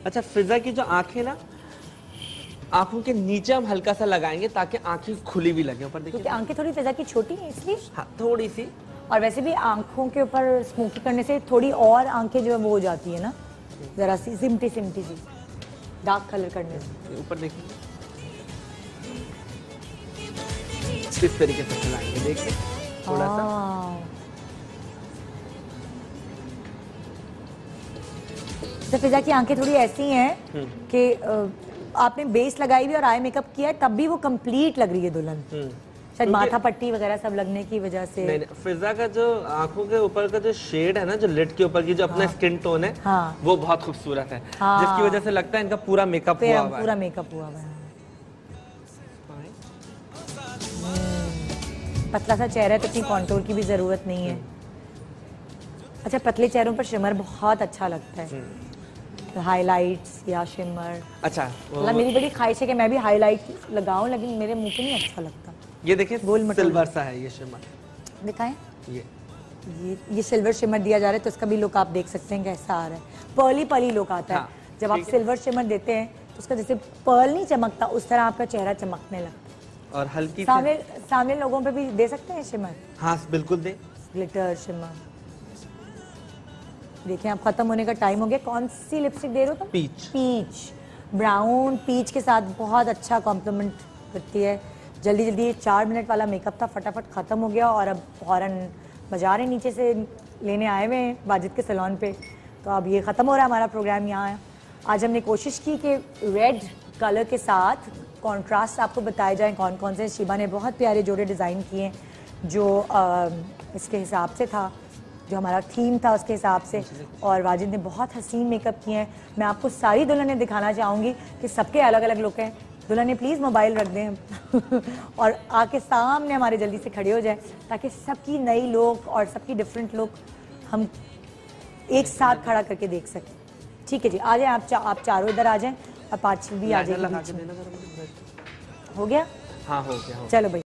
D: अच्छा, फिजा की जो आंखें ना, आंखों के नीचे हम हल्का सा लगाएंगे ताकि आंखें खुली भी लगे ऊपर, देखिए।
B: क्योंकि आंखें थोड़ी फिजा की छोटी है इसलिए।
D: हाँ, थोड़ी सी।
B: और वैसे भी आंखों के ऊपर स्मोकी करने से थोड़ी और आंखें जो है वो हो जाती है ना, जरा सी सिमटी सिमटी सी, डार्क कलर करने से।
D: ऊपर देखिए, इस तरीके से चलाएंगे, देखिए थोड़ा सा।
B: तो फिजा की आंखें थोड़ी ऐसी हैं कि आपने बेस लगाई भी और आई मेकअप किया है, तब भी वो कंप्लीट लग रही है दुल्हन। शायद माथा पट्टी वगैरह सब लगने की वजह से।
D: नहीं, फिजा का जो आंखों के ऊपर का जो शेड है ना, जो लिड के ऊपर की जो अपना स्किन टोन है,
B: हाँ।
D: वो बहुत खूबसूरत है,
B: हाँ।
D: जिसकी वजह से लगता है इनका पूरा मेकअप हुआ हुआ है।
B: पूरा मेकअप हुआ हुआ है। पतला सा चेहरा है तो इतनी कॉन्टूर की भी जरूरत नहीं है। अच्छा, पतले चेहरों पर शिमर बहुत अच्छा लगता है, हाइलाइट्स या शिमर।
D: अच्छा,
B: मतलब मेरी बड़ी ख्वाहिश है कि मैं भी हाइलाइट लगाऊं, लेकिन मेरे मुंह पे नहीं अच्छा लगता।
D: ये देखिए सिल्वर सा है ये शिमर,
B: दिखाएं।
D: ये
B: सिल्वर शिमर दिया जा रहा है, तो इसका भी लुक आप देख सकते हैं कैसा आ रहा है। पर्ली पर्ली लुक आता है।
D: हाँ,
B: जब आप सिल्वर शिमर देते हैं तो उसका जैसे पर्ल नहीं चमकता, उस तरह आपका चेहरा चमकने लगता है।
D: और हल्की
B: सामने लोगों पे भी दे सकते हैं शिमर?
D: हाँ, बिल्कुल दे।
B: Glitter shimmer. देखिए अब खत्म होने का टाइम हो गया। कौन सी लिपस्टिक दे रहे हो तुम? पीच। ब्राउन पीच के साथ बहुत अच्छा कॉम्प्लीमेंट करती है। जल्दी जल्दी ये 4 मिनट वाला मेकअप था, फटाफट खत्म हो गया, और अब फौरन बाजार नीचे से लेने आए हुए हैं वाजिद के सैलून पे। तो अब ये ख़त्म हो रहा है हमारा प्रोग्राम यहाँ। आज हमने कोशिश की कि रेड कलर के साथ कॉन्ट्रास्ट आपको बताए जाएं कौन कौन से। शिबा ने बहुत प्यारे जोड़े डिज़ाइन किए जो इसके हिसाब से था, जो हमारा थीम था उसके हिसाब से, और वाजिद ने बहुत हसीन मेकअप किए हैं। मैं आपको सारी दुल्हनें दिखाना चाहूँगी कि सबके अलग अलग लुक हैं। दुल्हनें प्लीज़ मोबाइल रख दें और आके सामने हमारे जल्दी से खड़े हो जाए, ताकि सबकी नई लुक और सबकी डिफरेंट लुक हम एक साथ खड़ा करके देख सकें। ठीक है जी, आ जाएं आप चारों इधर आ जाएं, और पाँच भी आ जाएंगे। हो गया?
D: हाँ, हो गया।
B: चलो भाई।